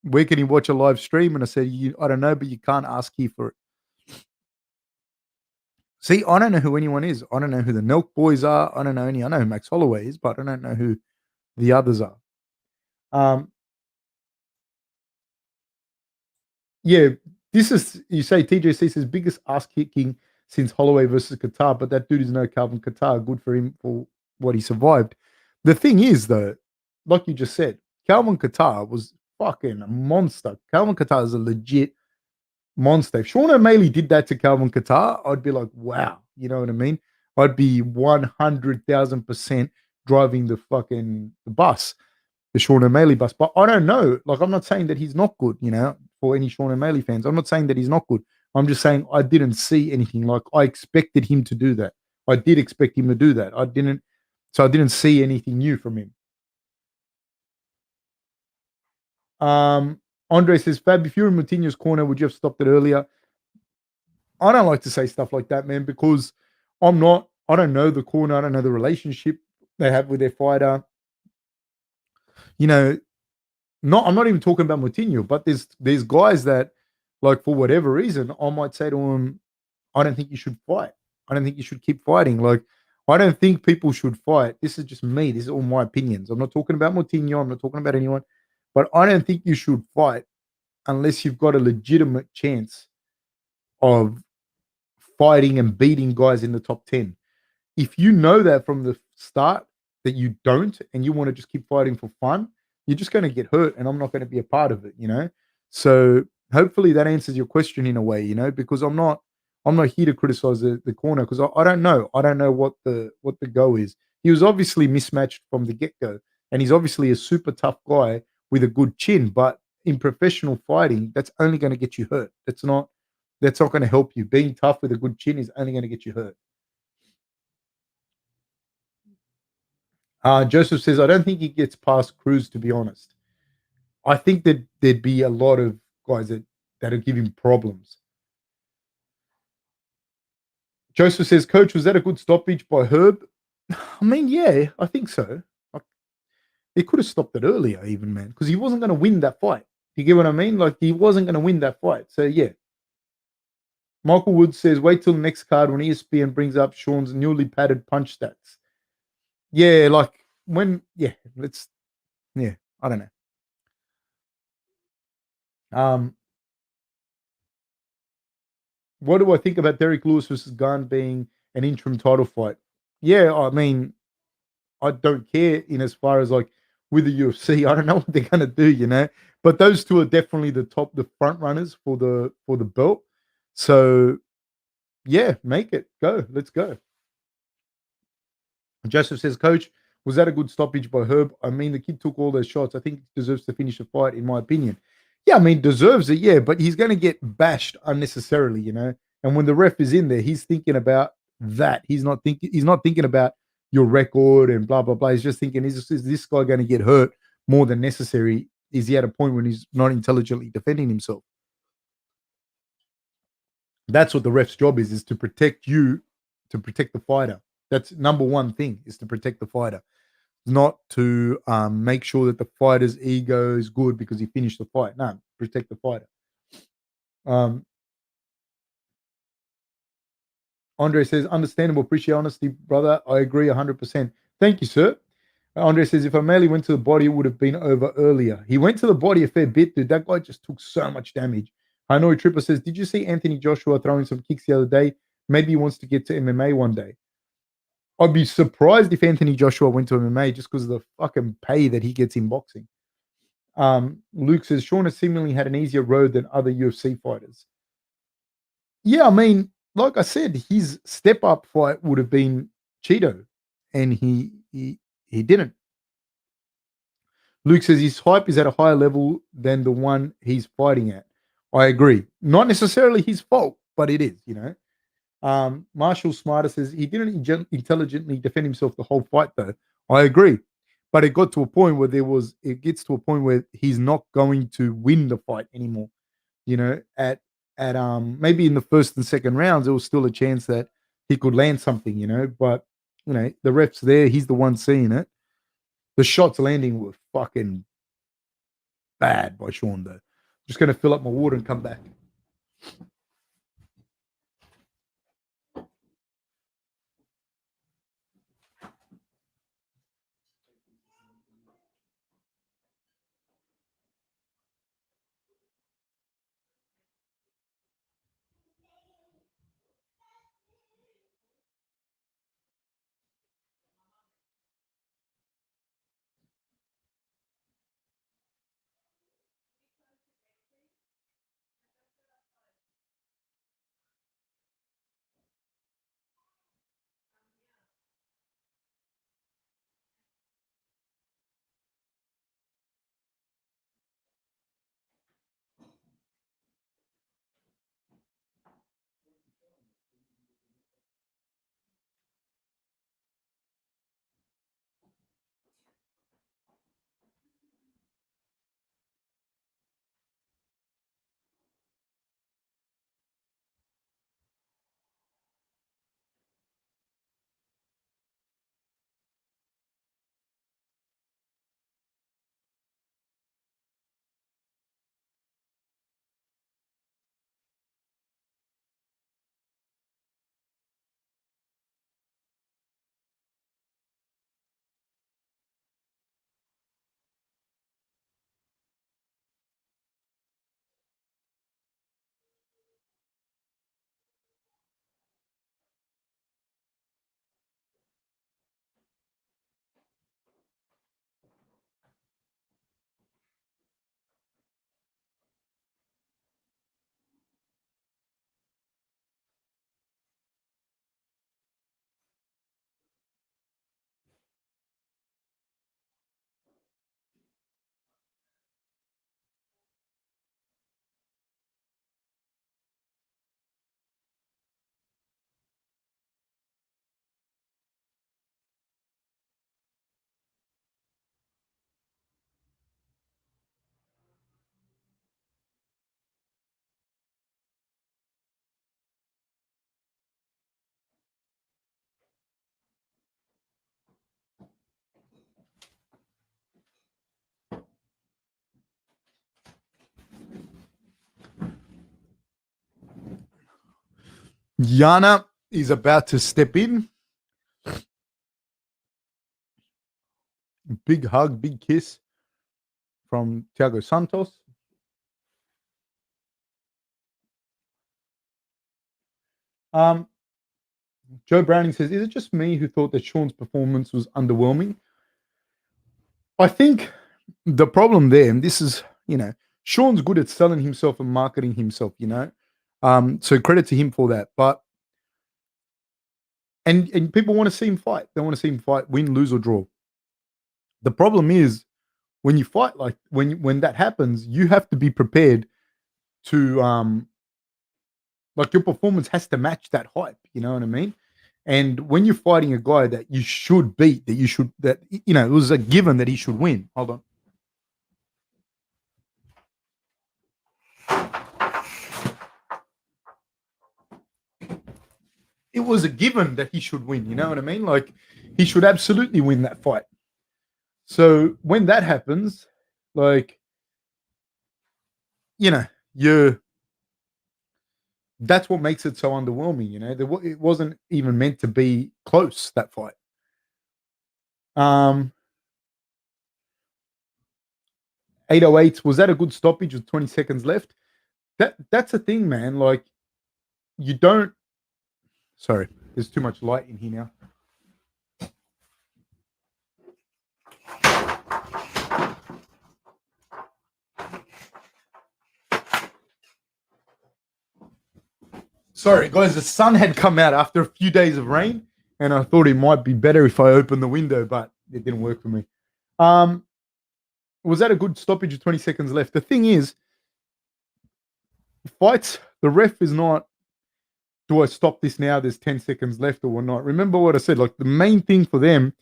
where can he watch a live stream? And I said, I don't know, but you can't ask here for it. See, I don't know who anyone is. I don't know who the Nelk Boys are. I don't know any. I know who Max Holloway is, but I don't know who the others are. Yeah, this is, you say TJC says biggest ass kicking since Holloway versus Qatar, but that dude is no Calvin Qatar. Good for him for what he survived. The thing is, though, like you just said, Calvin Qatar was fucking a monster. Calvin Qatar is a legit monster. If Sean O'Malley did that to Calvin Qatar, I'd be like, wow. You know what I mean? I'd be 100,000% driving the bus, the Sean O'Malley bus. But I don't know. Like, I'm not saying that he's not good, for any Sean O'Malley fans. I'm not saying that he's not good. I'm just saying I didn't see anything. Like, I expected him to do that. I did expect him to do that. I didn't see anything new from him. Andre says, Fab, if you're in Moutinho's corner, would you have stopped it earlier? I don't like to say stuff like that, man, because I don't know the corner. I don't know the relationship they have with their fighter. I'm not even talking about Moutinho, but there's guys that, like, for whatever reason, I might say to him, I don't think you should fight. I don't think you should keep fighting. Like, I don't think people should fight. This is just me. This is all my opinions. I'm not talking about Moutinho. I'm not talking about anyone. But I don't think you should fight unless you've got a legitimate chance of fighting and beating guys in the top 10. If you know that from the start that you don't and you want to just keep fighting for fun, you're just going to get hurt and I'm not going to be a part of it. So hopefully that answers your question in a way, because I'm not here to criticize the corner because I don't know. I don't know what the go is. He was obviously mismatched from the get-go and he's obviously a super tough guy with a good chin, but in professional fighting, that's only going to get you hurt. That's not going to help you. Being tough with a good chin is only going to get you hurt. Joseph says, I don't think he gets past Cruz, to be honest. I think that there'd be a lot of guys that'll give him problems. Joseph says, Coach, was that a good stoppage by Herb? I mean, yeah, I think so. He could have stopped it earlier even, man, because he wasn't going to win that fight. You get what I mean? Like, he wasn't going to win that fight. So, yeah. Michael Wood says, wait till the next card when ESPN brings up Sean's newly padded punch stats. Yeah, like, I don't know. What do I think about Derek Lewis versus Gunn being an interim title fight? Yeah, I mean, I don't care in as far as, like, with the UFC. I don't know what they're going to do, But those two are definitely the front runners for the belt. So, yeah, make it. Go. Let's go. Joseph says, Coach, was that a good stoppage by Herb? I mean, the kid took all those shots. I think he deserves to finish the fight, in my opinion. Yeah, I mean, deserves it, yeah, but he's going to get bashed unnecessarily, And when the ref is in there, he's thinking about that. He's not thinking about your record and blah, blah, blah. He's just thinking, is this guy going to get hurt more than necessary? Is he at a point when he's not intelligently defending himself? That's what the ref's job is to protect you, to protect the fighter. That's number one thing, is to protect the fighter, not to make sure that the fighter's ego is good because he finished the fight. No, protect the fighter. Andre says, understandable, appreciate honesty, brother. I agree 100%. Thank you, sir. Andre says, if O'Malley went to the body, it would have been over earlier. He went to the body a fair bit, dude. That guy just took so much damage. Hanoi Tripper says, did you see Anthony Joshua throwing some kicks the other day? Maybe he wants to get to MMA one day. I'd be surprised if Anthony Joshua went to MMA just because of the fucking pay that he gets in boxing. Luke says, Sean has seemingly had an easier road than other UFC fighters. Yeah, I mean, like I said, his step-up fight would have been Cheeto. and he didn't. Luke says his hype is at a higher level than the one he's fighting at. I agree. Not necessarily his fault, but it is, Marshall Smarter says he didn't intelligently defend himself the whole fight, though. I agree. But it got to a point where it gets to a point where he's not going to win the fight anymore. At maybe in the first and second rounds, there was still a chance that he could land something, but the ref's there, he's the one seeing it. The shots landing were fucking bad by Sean, though. Just gonna fill up my water and come back. Yana is about to step in. Big hug, big kiss from Thiago Santos. Joe Browning says, is it just me who thought that Sean's performance was underwhelming? I think the problem there, and this is, Sean's good at selling himself and marketing himself, so credit to him for that. But and people want to see him fight. They want to see him fight, win, lose, or draw. The problem is when you fight, like when that happens, you have to be prepared to like your performance has to match that hype. You know what I mean? And when you're fighting a guy that you should beat, it was a given that he should win. Hold on. It was a given that he should win. You know what I mean? Like he should absolutely win that fight. So when that happens, like, that's what makes it so underwhelming. It wasn't even meant to be close, that fight. 808, was that a good stoppage with 20 seconds left? That's a thing, man. Like, you don't. Sorry, there's too much light in here now. Sorry, guys, the sun had come out after a few days of rain. and I thought it might be better if I opened the window, but it didn't work for me. Was that a good stoppage of 20 seconds left? The thing is, fights, the ref is not, do I stop this now? There's 10 seconds left or whatnot. Remember what I said, like the main thing for them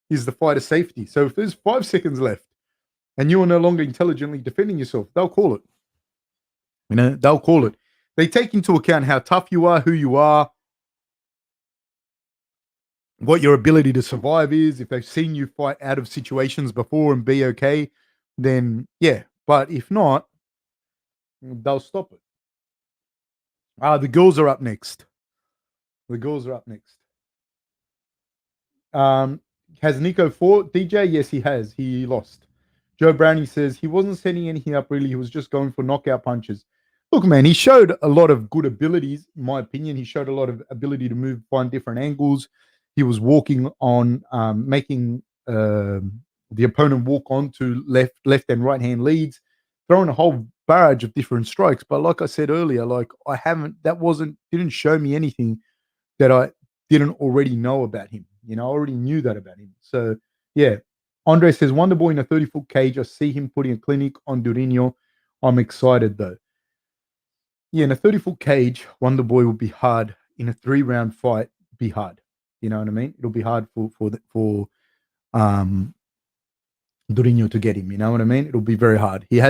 is the fighter's safety. So if there's 5 seconds left and you are no longer intelligently defending yourself, they'll call it. They'll call it. They take into account how tough you are, who you are, what your ability to survive is. If they've seen you fight out of situations before and be okay, then yeah. But if not, they'll stop it. The girls are up next. The girls are up next. Has Niko fought DJ? Yes, he has. He lost. Joe Brownie says he wasn't setting anything up really. He was just going for knockout punches. Look, man, he showed a lot of good abilities, in my opinion. He showed a lot of ability to move, find different angles. He was walking on, making the opponent walk onto left and right hand leads, throwing a whole barrage of different strikes. But like I said earlier, like didn't show me anything that I didn't already know about him. I already knew that about him. So yeah. Andre says Wonderboy in a 30-foot cage. I see him putting a clinic on Durinho. I'm excited though. Yeah, in a 30-foot cage, Wonderboy will be hard. In a 3-round fight, be hard. You know what I mean? It'll be hard for Durinho to get him. You know what I mean? It'll be very hard. He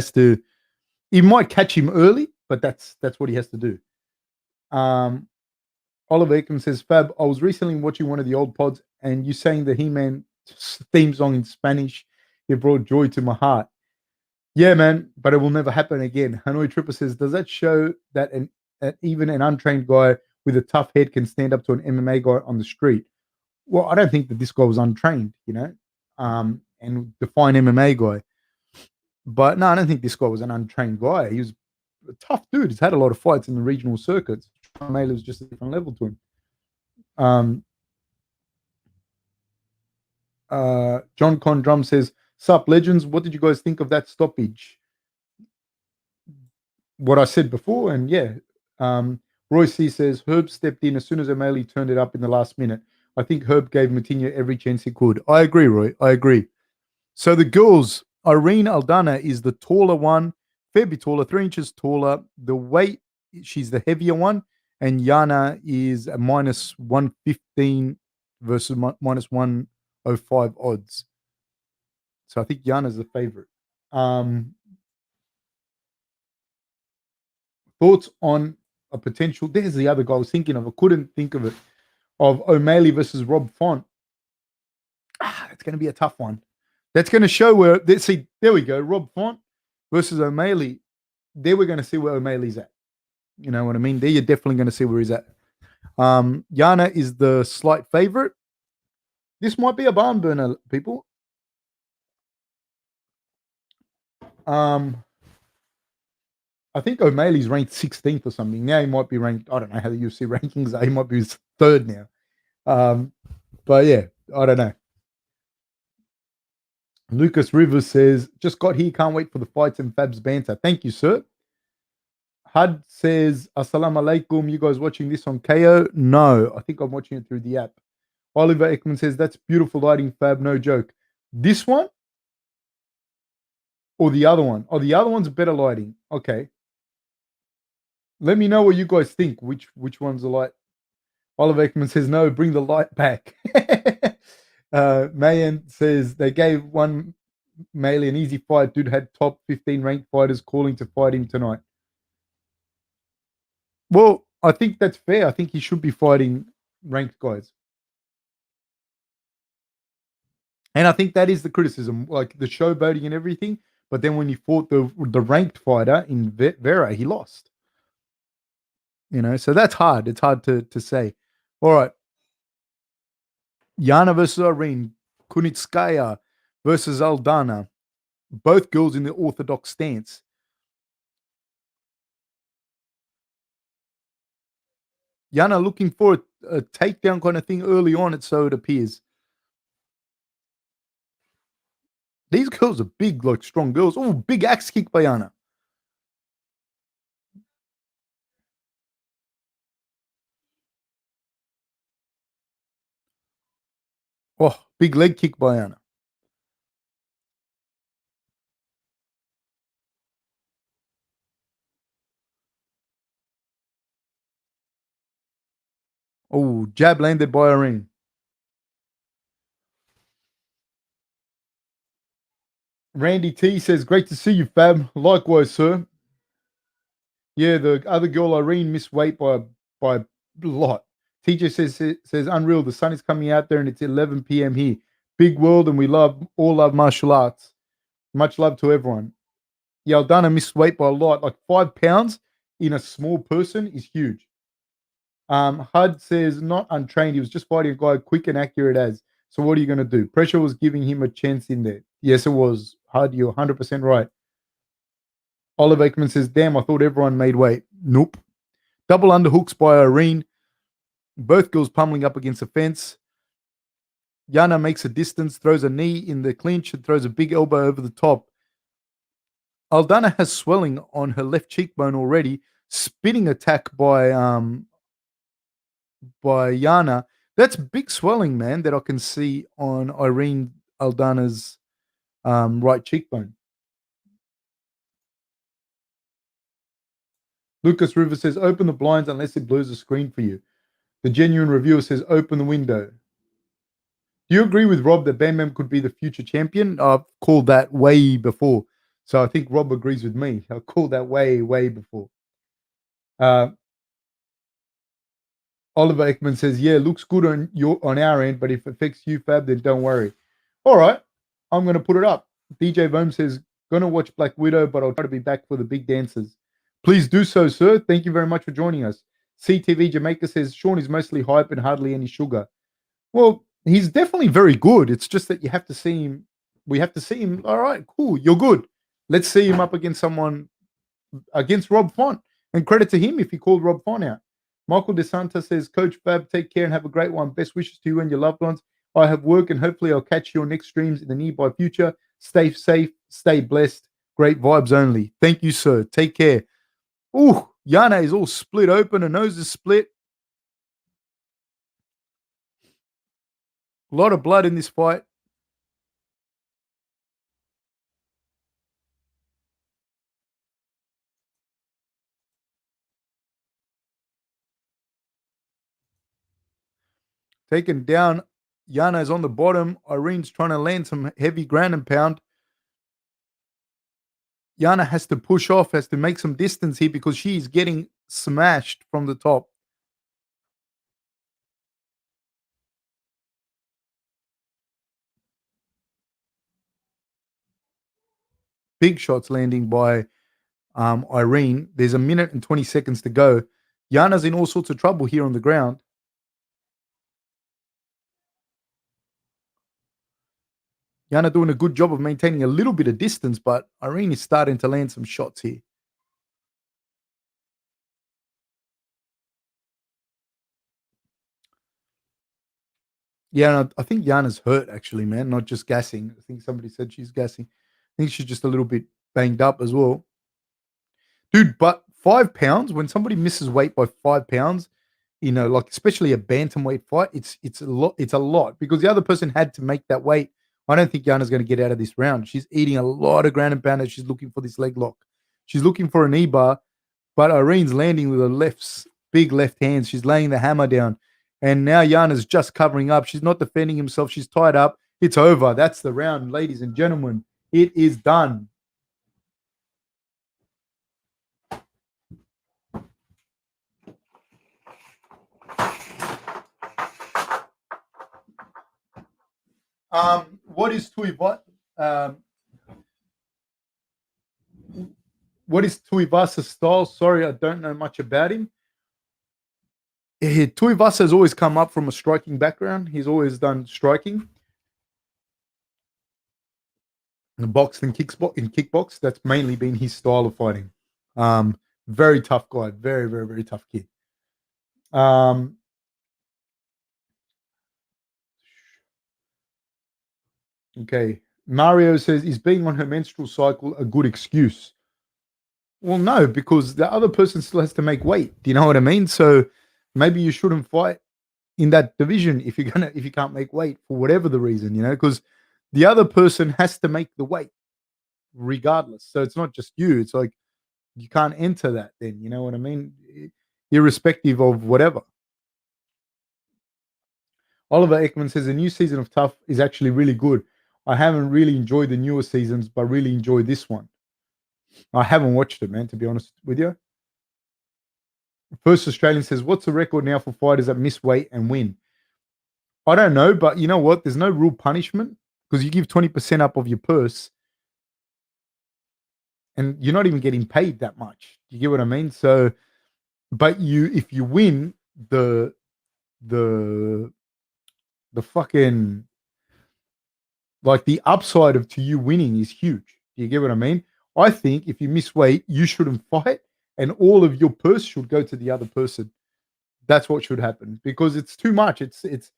might catch him early, but that's what he has to do. Oliver Ekman says, Fab, I was recently watching one of the old pods and you saying the He-Man theme song in Spanish. It brought joy to my heart. Yeah, man, but it will never happen again. Hanoi Tripper says, does that show that even an untrained guy with a tough head can stand up to an MMA guy on the street? Well, I don't think that this guy was untrained, and define MMA guy. But no, I don't think this guy was an untrained guy. He was a tough dude. He's had a lot of fights in the regional circuits. Mailer was just a different level to him. John Condrum says, Sup, legends, what did you guys think of that stoppage? What I said before, and yeah. Roy C says, Herb stepped in as soon as O'Malley turned it up in the last minute. I think Herb gave Moutinho every chance he could. I agree, Roy. I agree. So the girls, Irene Aldana is the taller one, fair bit taller, 3 inches taller. The weight, she's the heavier one. And Yana is a minus 115 versus minus 105 odds. So I think Yana's the favorite. Thoughts on a potential? There's the other guy I was thinking of. I couldn't think of it. Of O'Malley versus Rob Font. It's going to be a tough one. That's going to show where. See, there we go. Rob Font versus O'Malley. There we're going to see where O'Malley's at. You know what I mean? There you're definitely going to see where he's at. Yana is the slight favorite. This might be a barn burner, people. I think O'Malley's ranked 16th or something. Now he might be ranked, I don't know how the UFC rankings are. He might be his 3rd now. But yeah, I don't know. Lucas Rivers says, just got here. Can't wait for the fights and Fab's banter. Thank you, sir. Hud says, Assalamu alaikum. You guys watching this on KO? No, I think I'm watching it through the app. Oliver Ekman says, that's beautiful lighting, Fab. No joke. This one or the other one? Oh, the other one's better lighting. Okay. Let me know what you guys think. Which one's the light? Oliver Ekman says, no, bring the light back. Mayan says, they gave one Maley an easy fight. Dude had top 15 ranked fighters calling to fight him tonight. Well, I think that's fair. I think he should be fighting ranked guys. And I think that is the criticism, like the showboating and everything. But then when he fought the ranked fighter in Vera, he lost. So that's hard. It's hard to say. All right. Yana versus Irene. Kunitskaya versus Aldana. Both girls in the orthodox stance. Yana looking for a takedown kind of thing early on, so it appears. These girls are big, like strong girls. Oh, big axe kick by Yana. Oh, big leg kick by Yana. Oh, jab landed by Irene. Randy T says, "Great to see you, Fab. Likewise, sir." Yeah, the other girl, Irene, missed weight by a lot. TJ says, "Unreal. The sun is coming out there, and it's 11 p.m. here. Big world, and we all love martial arts. Much love to everyone." Yeah, Aldana missed weight by a lot. Like 5 pounds in a small person is huge. Hud says, "Not untrained. He was just fighting a guy quick and accurate as. So what are you going to do? Pressure was giving him a chance in there." Yes, it was. Hud, you're 100% right. Oliver Aikman says, "Damn, I thought everyone made weight." Nope. Double underhooks by Irene. Both girls pummeling up against the fence. Yana makes a distance, throws a knee in the clinch, and throws a big elbow over the top. Aldana has swelling on her left cheekbone already. Spinning attack by Yana. That's big swelling, man, that I can see on Irene Aldana's right cheekbone. Lucas River says, "Open the blinds unless it blurs the screen for you." The genuine reviewer says, "Open the window." Do you agree with Rob that Bam Bam could be the future champion? I've called that way before. So I think Rob agrees with me. I called that way, way before. Uh, Oliver Ekman says, "Yeah, looks good on our end, but if it affects you, Fab, then don't worry." All right, I'm going to put it up. DJ Bohm says, "Gonna watch Black Widow, but I'll try to be back for the big dances." Please do so, sir. Thank you very much for joining us. CTV Jamaica says, "Sean is mostly hype and hardly any sugar." Well, he's definitely very good. It's just that you have to see him. We have to see him. All right, cool. You're good. Let's see him up against someone, against Rob Font. And credit to him if he called Rob Font out. Michael DeSanta says, "Coach Fab, take care and have a great one. Best wishes to you and your loved ones. I have work and hopefully I'll catch you on next streams in the nearby future. Stay safe, stay blessed. Great vibes only." Thank you, sir. Take care. Ooh, Yana is all split open. Her nose is split. A lot of blood in this fight. Taken down. Yana is on the bottom. Irene's trying to land some heavy ground and pound. Yana has to push off, has to make some distance here because she's getting smashed from the top. Big shots landing by Irene. There's a minute and 20 seconds to go. Yana's in all sorts of trouble here on the ground. Yana doing a good job of maintaining a little bit of distance, but Irene is starting to land some shots here. Yeah, I think Yana's hurt actually, man, not just gassing. I think somebody said she's gassing. I think she's just a little bit banged up as well. Dude, but 5 pounds, when somebody misses weight by 5 pounds, like especially a bantamweight fight, it's a lot. It's a lot because the other person had to make that weight. I don't think Yana's going to get out of this round. She's eating a lot of ground and pound as she's looking for this leg lock. She's looking for an e-bar, but Irene's landing with her big left hands. She's laying the hammer down. And now Yana's just covering up. She's not defending himself. She's tied up. It's over. That's the round, ladies and gentlemen. It is done. What is Tuivasa's style? Sorry, I don't know much about him. Tuivasa has always come up from a striking background. He's always done striking. And boxed and kickbox. That's mainly been his style of fighting. Very tough guy. Very, very, very tough kid. Okay. Mario says, "Is being on her menstrual cycle a good excuse?" Well, no, because the other person still has to make weight. Do you know what I mean? So maybe you shouldn't fight in that division if you can't make weight for whatever the reason, because the other person has to make the weight regardless. So it's not just you. It's like you can't enter that then, you know what I mean? Irrespective of whatever. Oliver Ekman says the new season of Tough is actually really good. I haven't really enjoyed the newer seasons, but really enjoyed this one. I haven't watched it, man, to be honest with you. First Australian says, what's the record now for fighters that miss weight and win? I don't know, but you know what? There's no real punishment because you give 20% up of your purse and you're not even getting paid that much. You get what I mean? So, but if you win, the the fucking, like, the upside of to you winning is huge. Do you get what I mean? I think if you miss weight, you shouldn't fight, and all of your purse should go to the other person. That's what should happen because it's too much. It's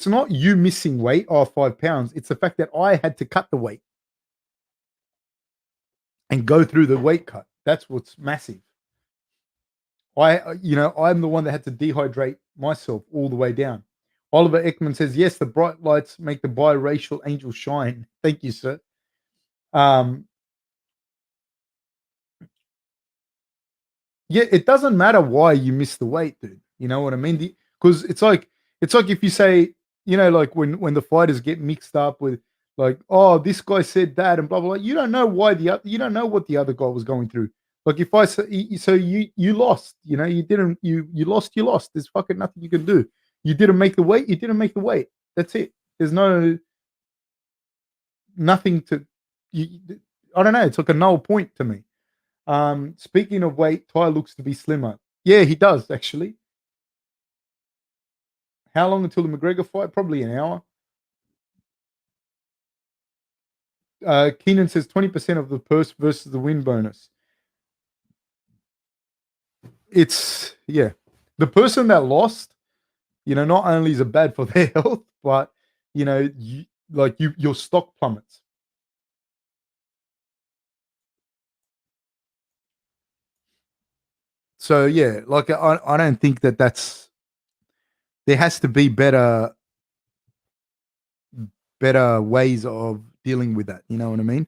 not you missing weight or 5 pounds. It's the fact that I had to cut the weight and go through the weight cut. That's what's massive. I'm the one that had to dehydrate myself all the way down. Oliver Ekman says, yes, the bright lights make the biracial angel shine. Thank you, sir. Yeah, it doesn't matter why you miss the weight, dude. You know what I mean? Because it's like if you say, like when the fighters get mixed up with, like, oh, this guy said that and blah blah blah. You don't know why you don't know what the other guy was going through. Like if I say, so you lost, you didn't, you lost, you lost. There's fucking nothing you can do. You didn't make the weight. You didn't make the weight. That's it. There's nothing to. I don't know. It's like a null point to me. Speaking of weight, Ty looks to be slimmer. Yeah, he does actually. How long until the McGregor fight? Probably an hour. Keenan says 20% of the purse versus the win bonus. It's the person that lost. Not only is it bad for their health, but your stock plummets. So yeah, like I don't think that's. There has to be better ways of dealing with that. You know what I mean?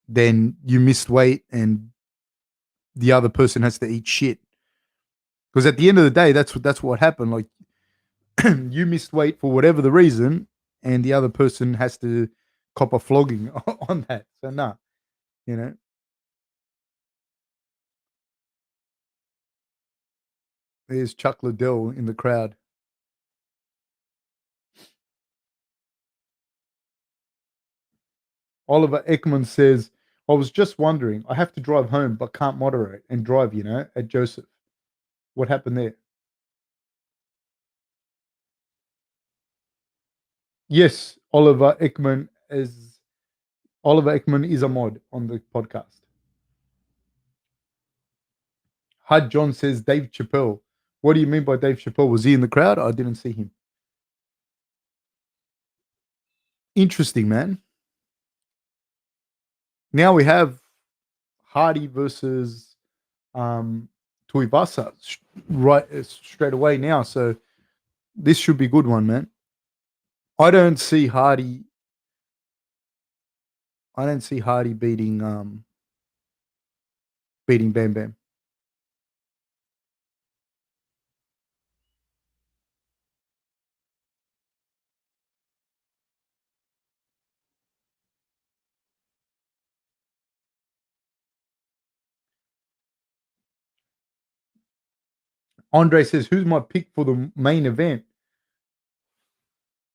Then you missed weight and the other person has to eat shit. Because at the end of the day, that's what happened. Like you missed weight for whatever the reason, and the other person has to cop a flogging on that. So nah, you know. There's Chuck Liddell in the crowd. Oliver Ekman says, I was just wondering, I have to drive home but can't moderate and drive, at Joseph. What happened there? Yes, Oliver Ekman is a mod on the podcast. Hud John says Dave Chappelle. What do you mean by Dave Chappelle? Was he in the crowd? I didn't see him. Interesting, man. Now we have Hardy versus Tuivasa right straight away now. So this should be a good one, man. I don't see Hardy beating Bam Bam. Andre says, who's my pick for the main event?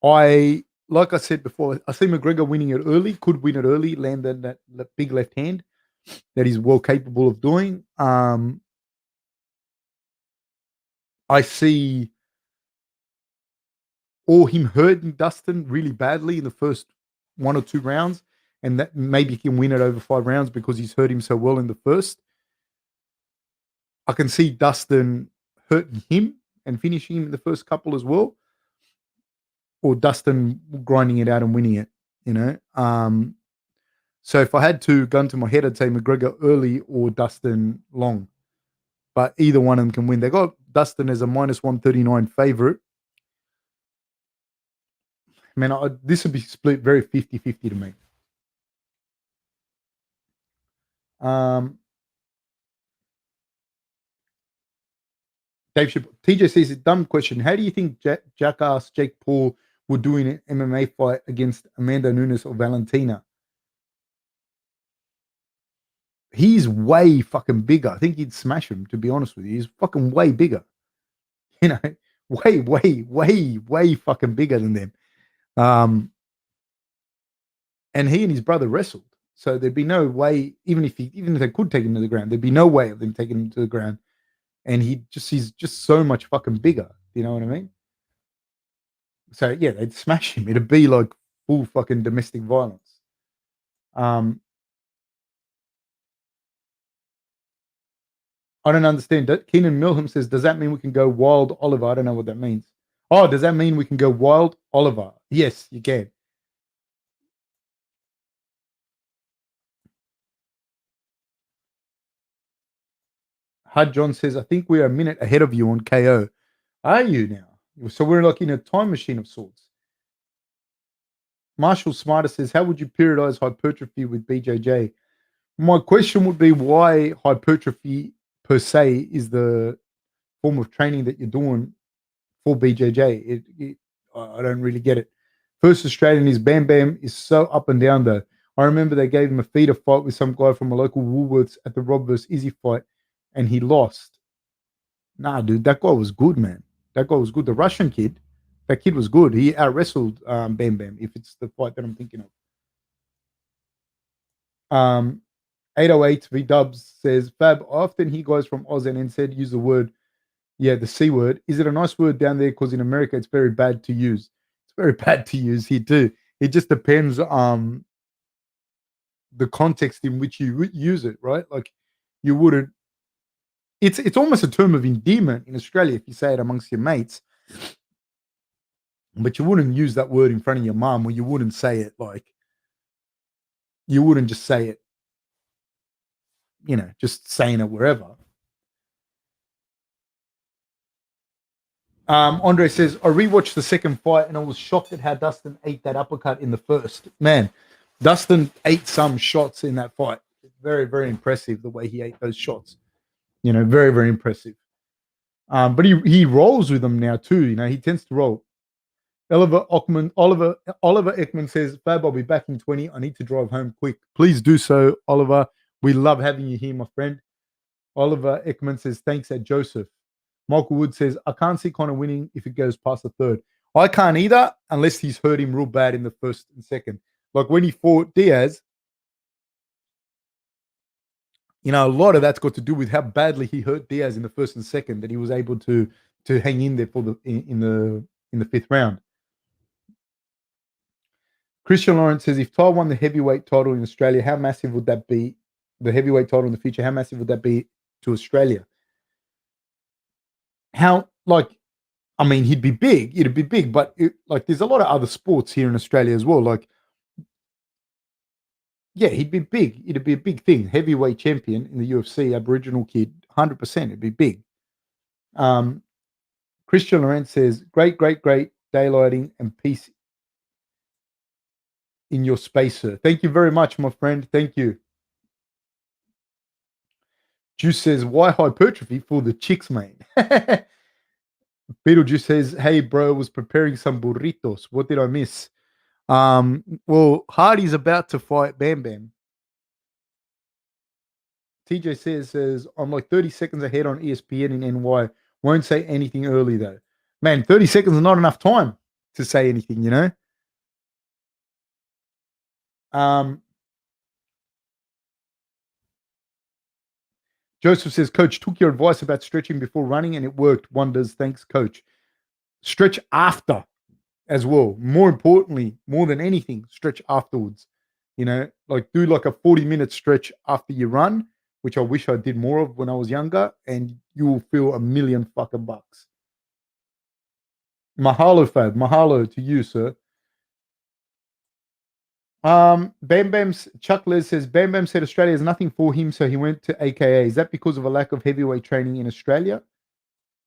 Like I said before, I see McGregor winning it early, could win it early, land that big left hand that he's well capable of doing. I see him hurting Dustin really badly in the first 1 or 2 rounds, and that maybe he can win it over 5 rounds because he's hurt him so well in the first. I can see Dustin hurting him and finishing him in the first couple as well, or Dustin grinding it out and winning it. So if I had to gun to my head, I'd say McGregor early or Dustin long. But either one of them can win. Dustin as a minus 139 favorite. Man, this would be split very 50-50 to me. Dave TJ says a dumb question. How do you think Jackass Jake Paul would do in an MMA fight against Amanda Nunes or Valentina? He's way fucking bigger. I think he'd smash him, to be honest with you. He's fucking way bigger. You know, way fucking bigger than them. And he and his brother wrestled. So there'd be no way, even if they could take him to the ground, there'd be no way of them taking him to the ground. And he's just so much fucking bigger. You know what I mean? So yeah, they'd smash him. It'd be like full fucking domestic violence. I don't understand. Keenan Milham says, does that mean we can go wild Oliver? I don't know what that means. Oh, does that mean we can go wild Oliver? Yes, you can. Hud John says, I think we're a minute ahead of you on KO. Are you now? So we're like in a time machine of sorts. Marshall Smarter says, how would you periodize hypertrophy with BJJ? My question would be why hypertrophy per se is the form of training that you're doing for BJJ. I don't really get it. First Australian is Bam Bam is so up and down though. I remember they gave him a feeder fight with some guy from a local Woolworths at the Rob vs. Izzy fight, and he lost. Nah, dude, that guy was good, man. That guy was good. The Russian kid, that kid was good. He out-wrestled Bam Bam, if it's the fight that I'm thinking of. 808 V Dubs says, Fab, I often hear guys from Oz and NZ use the word, the C word. Is it a nice word down there? Because in America, it's very bad to use. It's very bad to use here too. It just depends on the context in which you use it, right? Like you wouldn't. It's almost a term of endearment in Australia if you say it amongst your mates, but you wouldn't use that word in front of your mum, or you wouldn't say it like. You wouldn't just say it, just saying it wherever. Andre says, I rewatched the second fight and I was shocked at how Dustin ate that uppercut in the first. Man, Dustin ate some shots in that fight. Very, very impressive the way he ate those shots. Very, very impressive. But he rolls with them now too. He tends to roll. Oliver Ekman says, Fab, I'll be back in 20. I need to drive home quick. Please do so, Oliver. We love having you here, my friend. Oliver Ekman says, thanks at Joseph. Michael Wood says, I can't see Conor winning if it goes past the third. I can't either, unless he's hurt him real bad in the first and second. Like when he fought Diaz, a lot of that's got to do with how badly he hurt Diaz in the first and second, that he was able to hang in there in the fifth round. Christian Lawrence says, if Ty won the heavyweight title in Australia, how massive would that be? The heavyweight title in the future, how massive would that be to Australia? He'd be big. It'd be big, but there's a lot of other sports here in Australia as well. He'd be big. It'd be a big thing. Heavyweight champion in the UFC, Aboriginal kid, 100%. It'd be big. Christian Lorenz says, great daylighting and peace in your space, sir. Thank you very much, my friend. Thank you. Juice says, why hypertrophy for the chicks, mate? Beetlejuice says, hey, bro, was preparing some burritos. What did I miss? Well, Hardy's about to fight Bam Bam. TJ says, I'm like 30 seconds ahead on ESPN in NY. Won't say anything early, though. Man, 30 seconds is not enough time to say anything, Joseph says, Coach, took your advice about stretching before running and it worked wonders. Thanks, Coach. Stretch after as well. More importantly, more than anything, stretch afterwards. Do like a 40-minute stretch after you run, which I wish I did more of when I was younger, and you will feel a million fucking bucks. Mahalo, Fab. Mahalo to you, sir. Bam Bam's Chuck Les says, Bam Bam said Australia has nothing for him, so he went to AKA. Is that because of a lack of heavyweight training in Australia?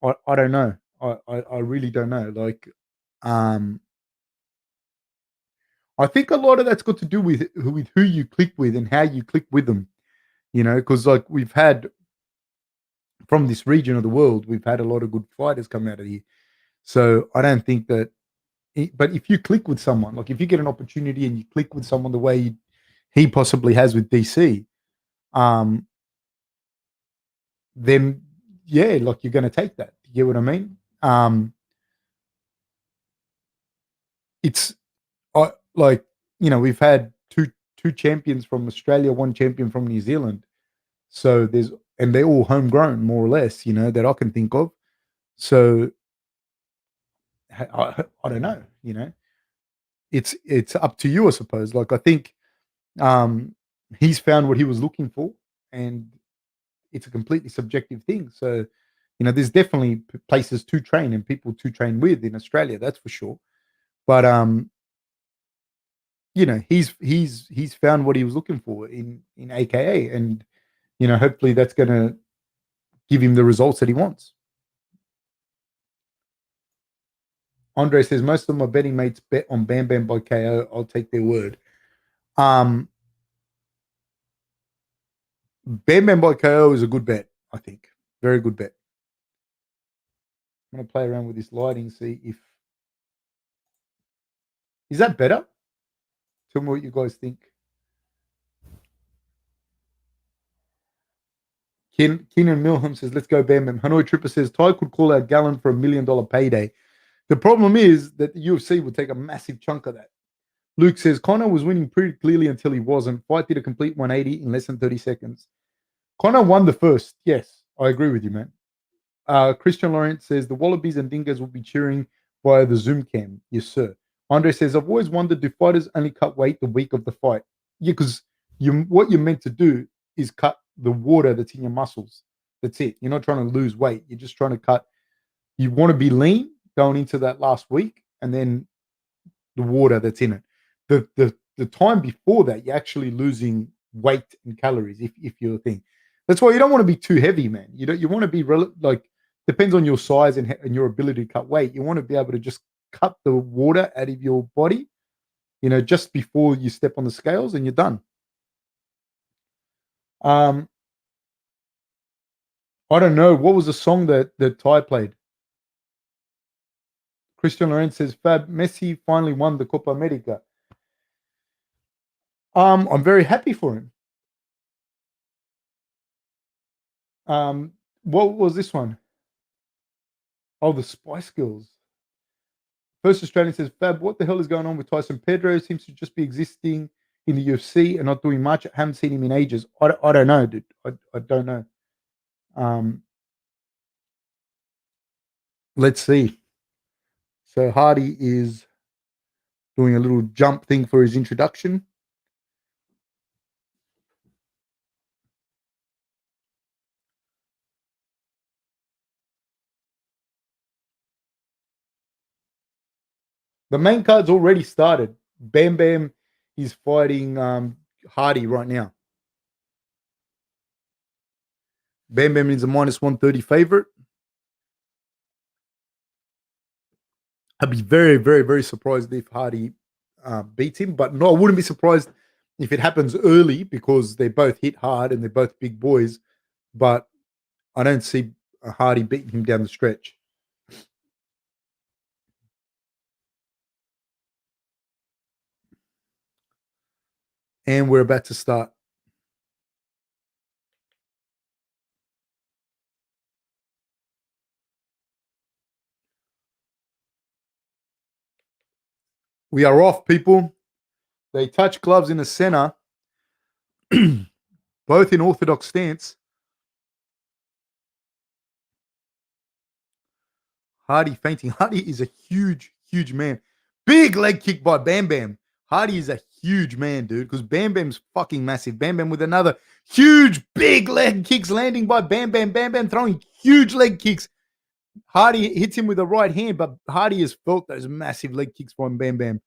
I don't know. I really don't know. Like, um, I think a lot of that's got to do with who you click with and how you click with them. Because like we've had from this region of the world, we've had a lot of good fighters come out of here. So I don't think that. But if you click with someone, like if you get an opportunity and you click with someone the way he possibly has with DC, um, then yeah, like you're going to take that. You get what I mean? It's like we've had two champions from Australia, one champion from New Zealand. So they're all homegrown, more or less, that I can think of. So I don't know, it's up to you, I suppose. Like I think um, he's found what he was looking for, and it's a completely subjective thing. So there's definitely places to train and people to train with in Australia, that's for sure. But he's found what he was looking for in AKA, and hopefully that's going to give him the results that he wants. Andre says most of my betting mates bet on Bam Bam by KO. I'll take their word. Um, Bam Bam by KO is a good bet, I think. Very good bet. I'm going to play around with this lighting, see if. Is that better? Tell me what you guys think. Keenan Milham says, let's go Bam Bam. Hanoi Tripper says, Ty could call out Gallon for $1 million payday. The problem is that the UFC would take a massive chunk of that. Luke says, Conor was winning pretty clearly until he wasn't. Fight did a complete 180 in less than 30 seconds. Conor won the first. Yes, I agree with you, man. Christian Laurent says, the Wallabies and Dingoes will be cheering via the Zoom cam. Yes, sir. Andre says, I've always wondered, do fighters only cut weight the week of the fight? Yeah, because what you're meant to do is cut the water that's in your muscles. That's it. You're not trying to lose weight. You're just trying to cut. You want to be lean going into that last week, and then the water that's in it. The time before that, you're actually losing weight and calories if you're a thing. That's why you don't want to be too heavy, man. You want to be like depends on your size and your ability to cut weight. You want to be able to just cut the water out of your body, just before you step on the scales, and you're done. I don't know what was the song that Ty played. Christian Lorenz says, Fab, Messi finally won the Copa America. I'm very happy for him. What was this one? Oh, the Spice Girls. First Australian says, Fab, what the hell is going on with Tyson? Pedro seems to just be existing in the UFC and not doing much. I haven't seen him in ages. I don't know, dude. I don't know. Let's see. So Hardy is doing a little jump thing for his introduction. The main card's already started. Bam Bam is fighting Hardy right now. Bam Bam is a minus 130 favorite. I'd be very, very, very surprised if Hardy beats him. But no, I wouldn't be surprised if it happens early because they both hit hard and they're both big boys. But I don't see Hardy beating him down the stretch. And we're about to start. We are off, people. They touch gloves in the center, both in orthodox stance. Hardy fainting. Hardy is a huge, huge man. Big leg kick by Bam Bam. Hardy is a huge man, dude, because Bam Bam's fucking massive. Bam Bam with another huge, big leg kicks landing by Bam Bam. Bam Bam throwing huge leg kicks. Hardy hits him with the right hand, but Hardy has felt those massive leg kicks from Bam Bam.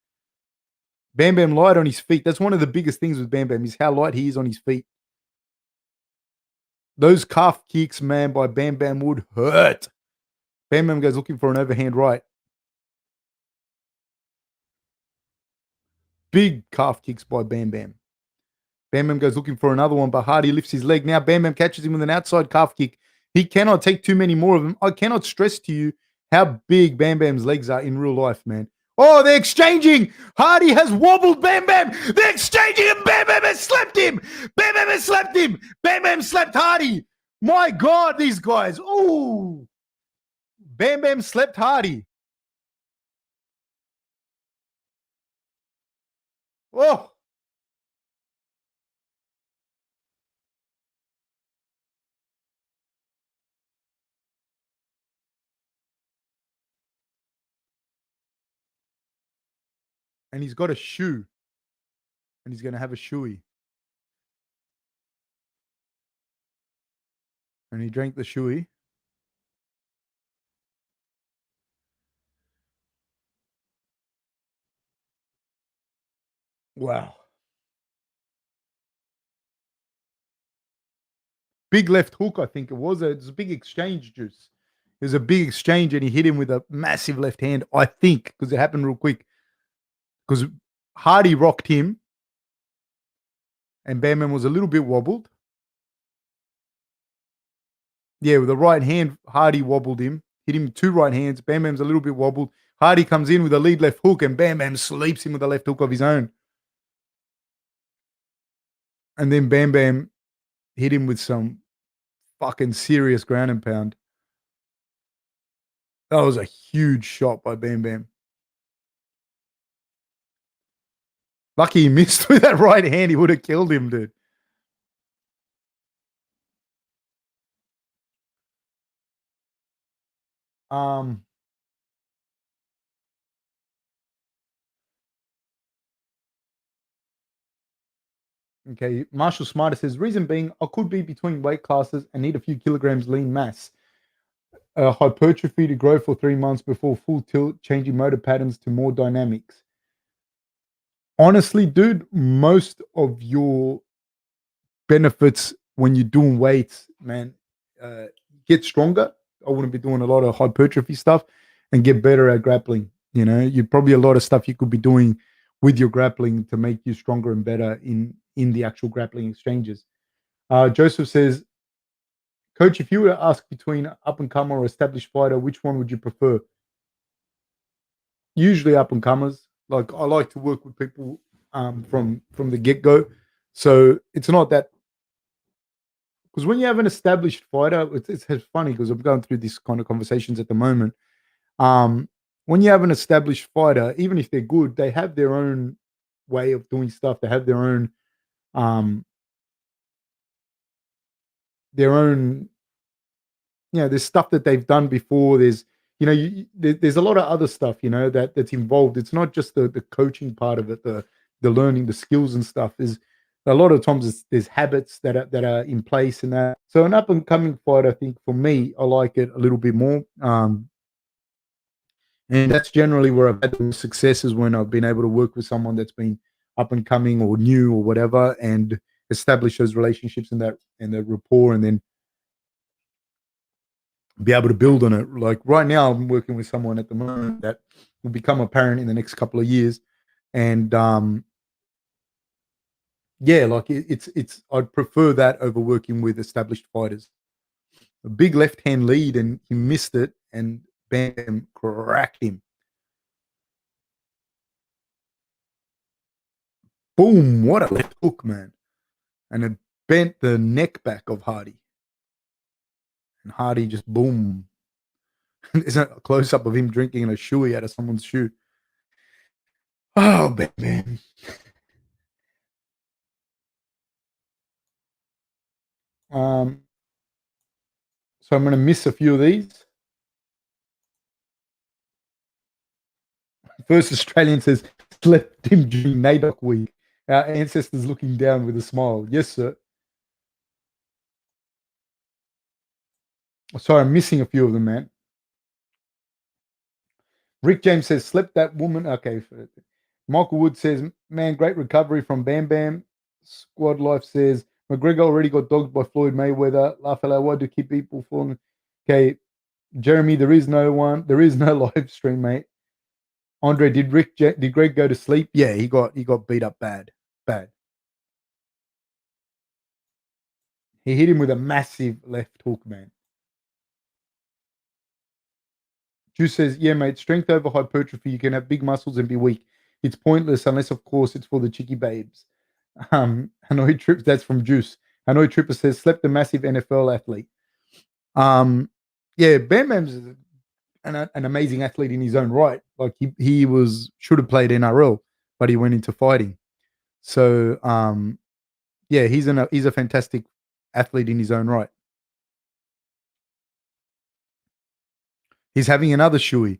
Bam Bam light on his feet. That's one of the biggest things with Bam Bam is how light he is on his feet. Those calf kicks, man, by Bam Bam would hurt. Bam Bam goes looking for an overhand right. Big calf kicks by Bam Bam. Bam Bam goes looking for another one, but Hardy lifts his leg. Now Bam Bam catches him with an outside calf kick. He cannot take too many more of them. I cannot stress to you how big Bam Bam's legs are in real life, man. Oh, they're exchanging. Hardy has wobbled Bam Bam. They're exchanging and Bam Bam has slapped him. Bam Bam has slapped him. Bam Bam slapped Hardy. My God, these guys. Ooh. Bam Bam slapped Hardy. Oh. And he's got a shoe. And he's going to have a shoey. And he drank the shoey. Wow. Big left hook, I think it was. It was a big exchange, Juice. It was a big exchange, and he hit him with a massive left hand, I think, because it happened real quick. Because Hardy rocked him, and Bam Bam was a little bit wobbled. Yeah, with the right hand, Hardy wobbled him, hit him with two right hands. Bam Bam's a little bit wobbled. Hardy comes in with a lead left hook, and Bam Bam sleeps him with a left hook of his own. And then Bam Bam hit him with some fucking serious ground and pound. That was a huge shot by Bam Bam. Lucky he missed with that right hand. He would have killed him, dude. Okay, Marshall Smarter says, reason being, I could be between weight classes and need a few kilograms lean mass. Hypertrophy to grow for 3 months before full tilt, changing motor patterns to more dynamics. Honestly, dude, most of your benefits when you're doing weights, man, get stronger. I wouldn't be doing a lot of hypertrophy stuff and get better at grappling. You know, you probably a lot of stuff you could be doing with your grappling to make you stronger and better in the actual grappling exchanges. Joseph says, Coach, if you were to ask between up and comer or established fighter, which one would you prefer? Usually up and comers. Like I like to work with people from the get go, so it's not that. Because when you have an established fighter, it's funny because I'm going through these kind of conversations at the moment. When you have an established fighter, even if they're good, they have their own way of doing stuff. They have their own there's stuff that they've done before. There's there's a lot of other stuff that's involved. It's not just the coaching part of it, the learning the skills and stuff. Is a lot of times there's habits that are in place and that. So an up and coming fight, I think for me, I like it a little bit more. And that's generally where I've had the most success is when I've been able to work with someone that's been up and coming or new or whatever, and establish those relationships and that rapport, and then be able to build on it. Like right now, I'm working with someone at the moment that will become apparent in the next couple of years, and like it's I'd prefer that over working with established fighters. A big left hand lead, and he missed it, and Bam cracked him. Boom! What a left hook, man! And it bent the neck back of Hardy. And Hardy just boom. There's a close up of him drinking a shoey out of someone's shoe. Oh, man. So I'm going to miss a few of these. First Australian says, slept him during NAIDOC week. Our ancestors looking down with a smile. Yes, sir. Sorry, I'm missing a few of them, man. Rick James says, slept that woman. Okay. Michael Wood says, man, great recovery from Bam Bam. Squad Life says, McGregor already got dogged by Floyd Mayweather. Laugh aloud, why do keep people falling? Okay. Jeremy, there is no one. There is no live stream, mate. Andre, did Greg go to sleep? Yeah, he got beat up bad. Bad. He hit him with a massive left hook, man. Juice says, yeah, mate, strength over hypertrophy. You can have big muscles and be weak. It's pointless unless, of course, it's for the chicky babes. Hanoi Trips, that's from Juice. Hanoi Tripper says, slept a massive NFL athlete. Yeah, Bam Bam's an amazing athlete in his own right. Like he should have played NRL, but he went into fighting. So yeah, he's a fantastic athlete in his own right. He's having another shoey.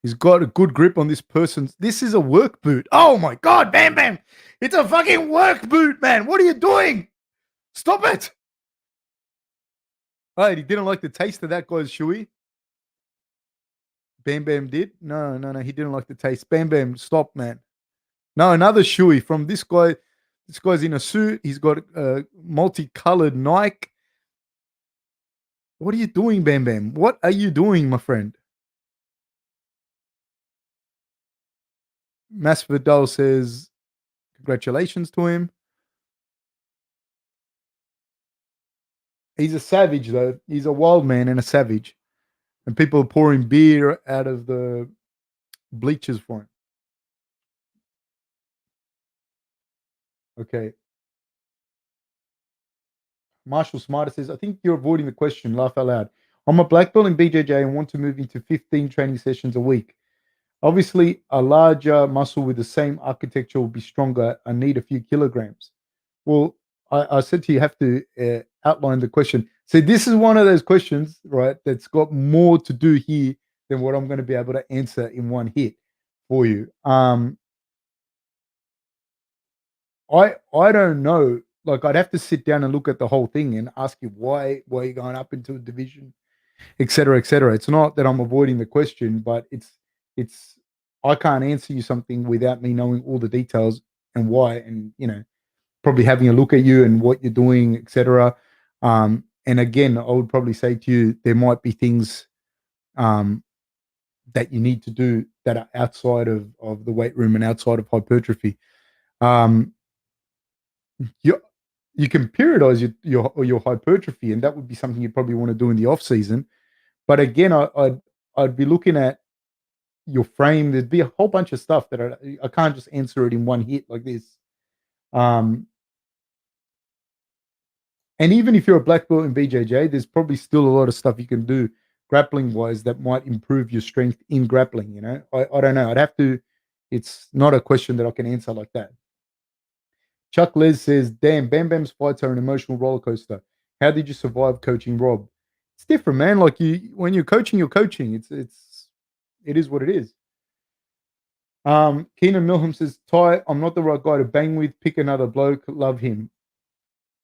He's got a good grip on this person's. This is a work boot. Oh my God, Bam Bam. It's a fucking work boot, man. What are you doing? Stop it. Oh, he didn't like the taste of that guy's shoey. Bam Bam did? No. He didn't like the taste. Bam Bam, stop, man. No, another shoey from this guy. This guy's in a suit. He's got a multicolored Nike. What are you doing, Bam Bam? What are you doing, my friend? Masvidal says, congratulations to him. He's a savage, though. He's a wild man and a savage. And people are pouring beer out of the bleachers for him. Okay. Marshall Smarter says, I think you're avoiding the question. Laugh out loud. I'm a black belt in BJJ and want to move into 15 training sessions a week. Obviously, a larger muscle with the same architecture will be stronger. I need a few kilograms. Well, I said to you, have to outline the question. So this is one of those questions, right, that's got more to do here than what I'm going to be able to answer in one hit for you. I don't know. Like, I'd have to sit down and look at the whole thing and ask you why you're going up into a division, et cetera, et cetera. It's not that I'm avoiding the question, but it's I can't answer you something without me knowing all the details and why, and probably having a look at you and what you're doing, et cetera. And again, I would probably say to you, there might be things that you need to do that are outside of the weight room and outside of hypertrophy. You can periodize your hypertrophy, and that would be something you probably want to do in the off season. But again, I'd be looking at your frame. There'd be a whole bunch of stuff that I can't just answer it in one hit like this. And even if you're a black belt in BJJ, there's probably still a lot of stuff you can do grappling wise that might improve your strength in grappling. I don't know. I'd have to. It's not a question that I can answer like that. Chuck Les says, "Damn, Bam Bam's fights are an emotional roller coaster. How did you survive coaching Rob?" It's different, man. Like when you're coaching, you're coaching. It is what it is. Keenan Milham says, "Ty, I'm not the right guy to bang with. Pick another bloke. Love him."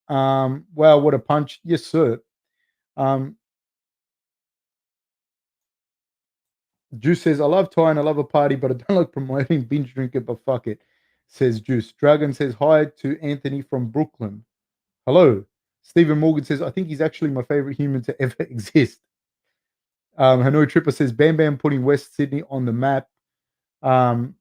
Wow, what a punch. Yes, sir. Juice says, I love Ty and I love a party, but I don't like promoting binge drinking, but fuck it, says Juice. Dragon says, hi to Anthony from Brooklyn. Hello. Stephen Morgan says, I think he's actually my favorite human to ever exist. Hanoi Tripper says, Bam Bam putting West Sydney on the map. Sorry,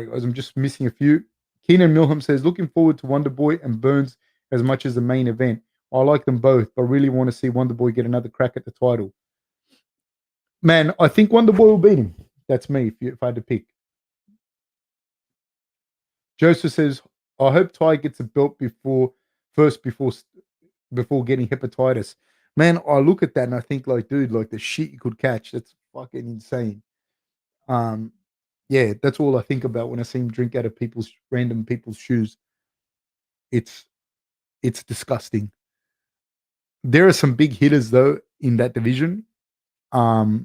guys, I'm just missing a few. Keenan Milham says, looking forward to Wonder Boy and Burns as much as the main event. I like them both, but really want to see Wonder Boy get another crack at the title. Man, I think Wonder Boy will beat him. That's me if I had to pick. Joseph says, I hope Ty gets a belt before getting hepatitis. Man, I look at that and I think, like, dude, like the shit you could catch. That's fucking insane. Yeah, that's all I think about when I see him drink out of random people's shoes. It's disgusting. There are some big hitters though in that division. And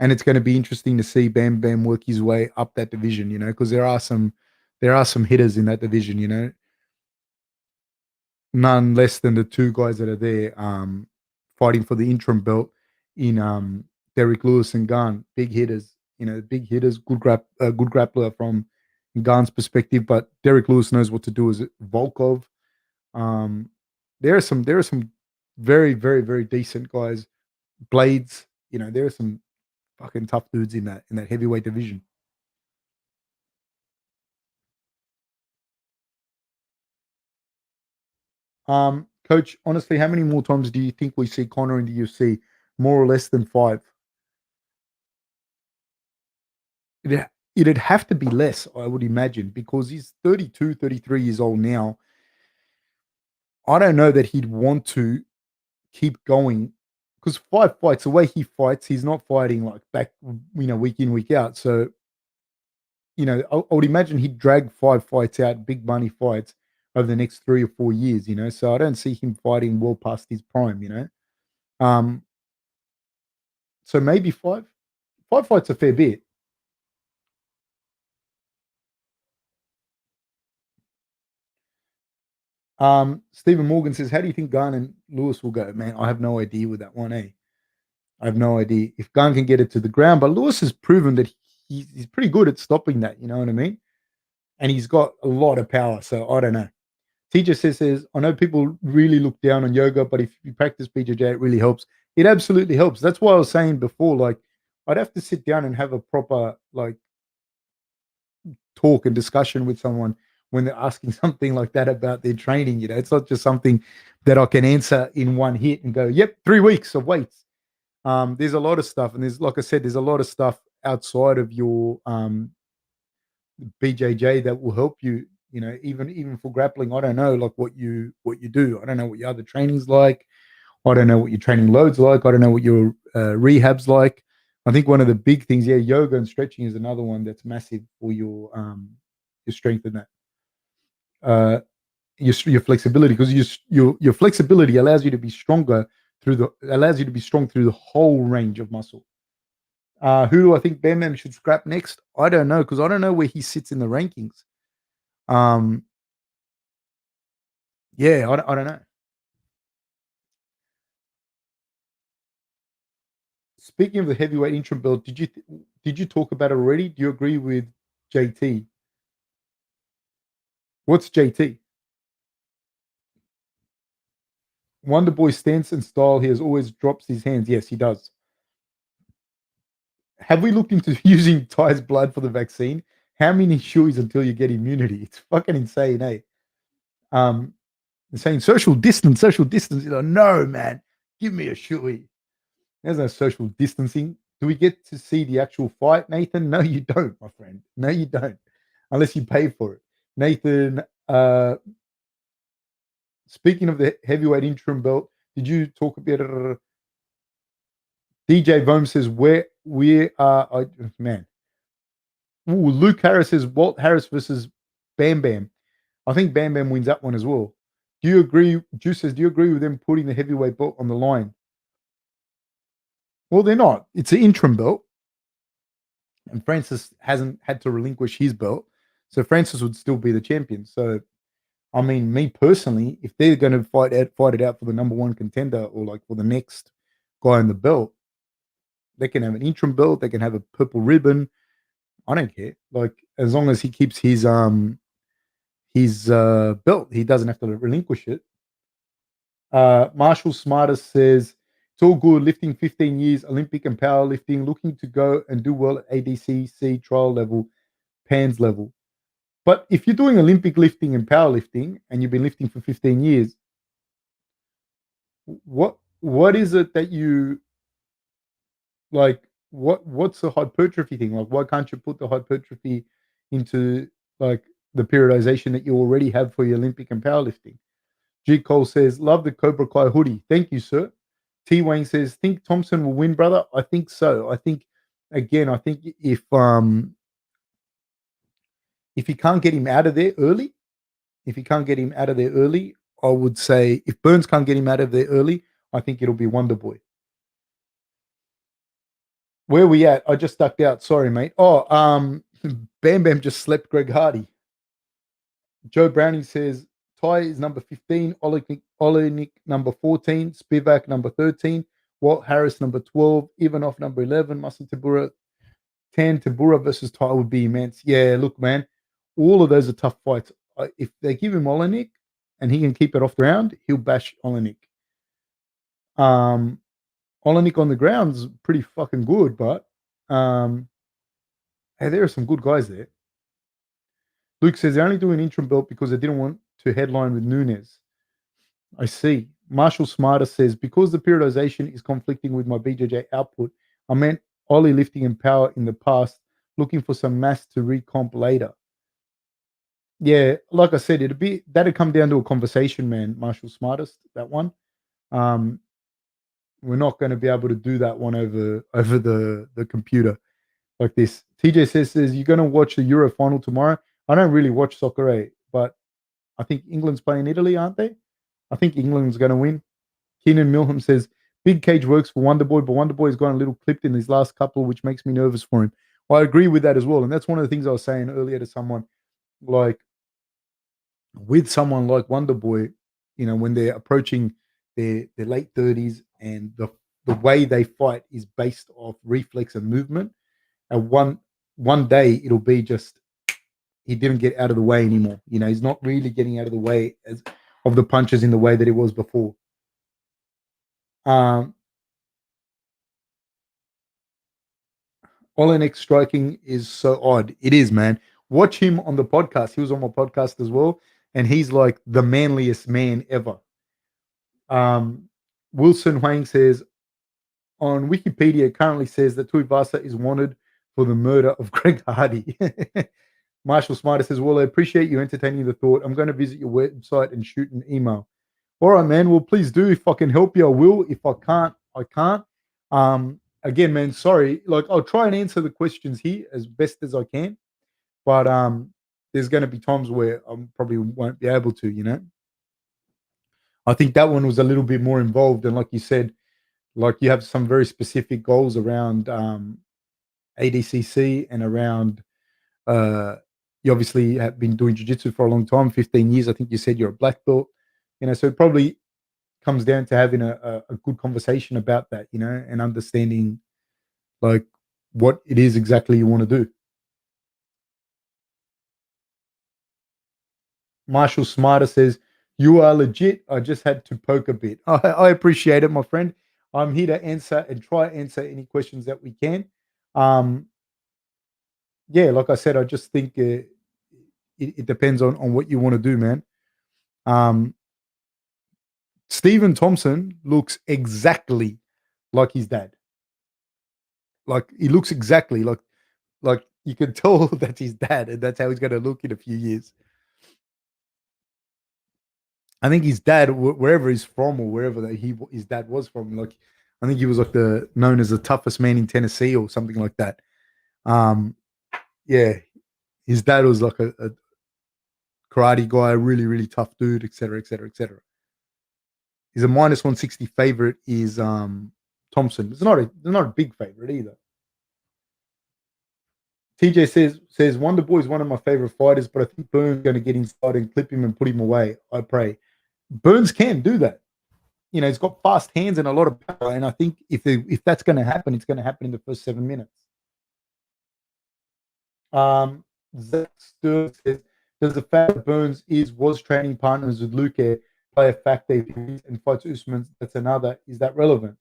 it's going to be interesting to see Bam Bam work his way up that division, because there are some hitters in that division, none less than the two guys that are there fighting for the interim belt in Derek Lewis and Garn. Big hitters, good grappler from Garn's perspective, but Derek Lewis knows what to do as Volkov. There are some Very, very, very decent guys. Blades, there are some fucking tough dudes in that heavyweight division. Coach, honestly, how many more times do you think we see Conor in the UFC? More or less than 5? It it'd have to be less, I would imagine, because he's 32, 33 years old now. I don't know that he'd want to keep going because 5 fights, the way he fights, he's not fighting like back, week in, week out. So, I would imagine he'd drag 5 fights out, big money fights over the next 3 or 4 years. So I don't see him fighting well past his prime. Um, so maybe 5. 5 fights a fair bit. Stephen Morgan says, "How do you think Gunn and Lewis will go?" Man, I have no idea with that one. I have no idea if Gunn can get it to the ground, but Lewis has proven that he's pretty good at stopping that. You know what I mean? And he's got a lot of power. So I don't know. Teacher says, "I know people really look down on yoga, but if you practice BJJ, it really helps. It absolutely helps." That's why I was saying before, like I'd have to sit down and have a proper like talk and discussion with someone when they're asking something like that about their training. It's not just something that I can answer in one hit and go, "Yep, 3 weeks of weights." There's a lot of stuff, and like I said, there's a lot of stuff outside of your BJJ that will help you. Even for grappling, I don't know like what you do. I don't know what your other training's like. I don't know what your training load's like. I don't know what your rehab's like. I think one of the big things, yeah, yoga and stretching is another one that's massive for your strength and that your flexibility because your flexibility allows you to be stronger allows you to be strong through the whole range of muscle. Who do I think Bam Bam should scrap next? I don't know because I don't know where he sits in the rankings. Um, yeah, I don't know. Speaking of the heavyweight interim belt, did you talk about it already? Do you agree with JT? What's JT? Wonder Boy stance and style. He has always drops his hands. Yes, he does. Have we looked into using Ty's blood for the vaccine? How many shoes until you get immunity? It's fucking insane, eh? Um, they're saying social distance, social distance. No, man, give me a shoey. There's no social distancing. Do we get to see the actual fight, Nathan? No, you don't, my friend. No, you don't, unless you pay for it. Nathan, speaking of the heavyweight interim belt, did you talk about DJ Vom says where we are? Man, ooh, Luke Harris says Walt Harris versus Bam Bam. I think Bam Bam wins that one as well. Do you agree? Juice says, do you agree with them putting the heavyweight belt on the line? Well, they're not. It's an interim belt, and Francis hasn't had to relinquish his belt, so Francis would still be the champion. So, I mean, me personally, if they're going to fight it out for the number one contender or like for the next guy in the belt, they can have an interim belt. They can have a purple ribbon. I don't care. Like as long as he keeps his belt, he doesn't have to relinquish it. Marshall Smartest says, it's all good lifting 15 years, Olympic and powerlifting, looking to go and do well at ADCC trial level, PANS level. But if you're doing Olympic lifting and powerlifting and you've been lifting for 15 years, what is it that you like? What's the hypertrophy thing? Like, why can't you put the hypertrophy into like the periodization that you already have for your Olympic and powerlifting? G. Cole says, love the Cobra Kai hoodie. Thank you, sir. T. Wayne says, think Thompson will win, brother? I think so. I think if he can't get him out of there early, I would say if Burns can't get him out of there early, I think it'll be Wonder Boy. Where are we at? I just ducked out. Sorry, mate. Oh, Bam Bam just slept Greg Hardy. Joe Browning says Ty is number 15, Olenik number 14, Spivak number 13, Walt Harris number 12, Ivanov number 11, Muscle Tabura 10. Tabura versus Ty would be immense. Yeah, look, man, all of those are tough fights. If they give him Olenik and he can keep it off the ground, he'll bash Olenik. Olenek on the ground's pretty fucking good, but hey, there are some good guys there. Luke says they're only doing interim belt because they didn't want to headline with Nunes. I see. Marshall Smarter says, because the periodization is conflicting with my BJJ output, I meant Ollie lifting and power in the past, looking for some mass to recomp later. Yeah, like I said, that'd come down to a conversation, man, Marshall Smartest, that one. We're not going to be able to do that one over the computer like this. TJ says you're going to watch the Euro final tomorrow. I don't really watch soccer, but I think England's playing Italy, aren't they? I think England's going to win. Keenan Milham says, Big Cage works for Wonderboy, but Wonderboy's gotten a little clipped in his last couple, which makes me nervous for him. Well, I agree with that as well. And that's one of the things I was saying earlier to someone. Like, with someone like Wonderboy, when they're approaching their late 30s and the way they fight is based off reflex and movement, and one day it'll be just he didn't get out of the way anymore. He's not really getting out of the way of the punches in the way that it was before. Olenek striking is so odd. It is, man. Watch him on the podcast. He was on my podcast as well, and he's like the manliest man ever. Wilson Huang says, on Wikipedia, it currently says that Tuivasa is wanted for the murder of Greg Hardy. Marshall Smarter says, well, I appreciate you entertaining the thought. I'm going to visit your website and shoot an email. All right, man. Well, please do. If I can help you, I will. If I can't, I can't. Again, man, sorry. Like, I'll try and answer the questions here as best as I can. But there's going to be times where I probably won't be able to, I think that one was a little bit more involved. And like you said, like you have some very specific goals around ADCC and around you obviously have been doing jiu-jitsu for a long time, 15 years. I think you said you're a black belt, so it probably comes down to having a good conversation about that, and understanding like what it is exactly you want to do. Marshall Smarter says, you are legit. I just had to poke a bit. I appreciate it, my friend. I'm here to answer and try to answer any questions that we can. Yeah, like I said, I just think it depends on what you want to do, man. Stephen Thompson looks exactly like his dad. Like he looks exactly like you can tell that's his dad, and that's how he's going to look in a few years. I think his dad, wherever he's from or wherever his dad was from, like I think he was like known as the toughest man in Tennessee or something like that. Yeah, his dad was like a karate guy, really, really tough dude, etc., etc., etc. He's a minus 160 favorite. Is Thompson? It's not a big favorite either. TJ says Wonderboy is one of my favorite fighters, but I think Burns going to get inside and clip him and put him away. I pray. Burns can do that. He's got fast hands and a lot of power, and I think if that's going to happen, it's going to happen in the first 7 minutes. Zach Stern says, does the fact that Burns was training partners with Luke play a factor if he and fights Usman? That's another. Is that relevant?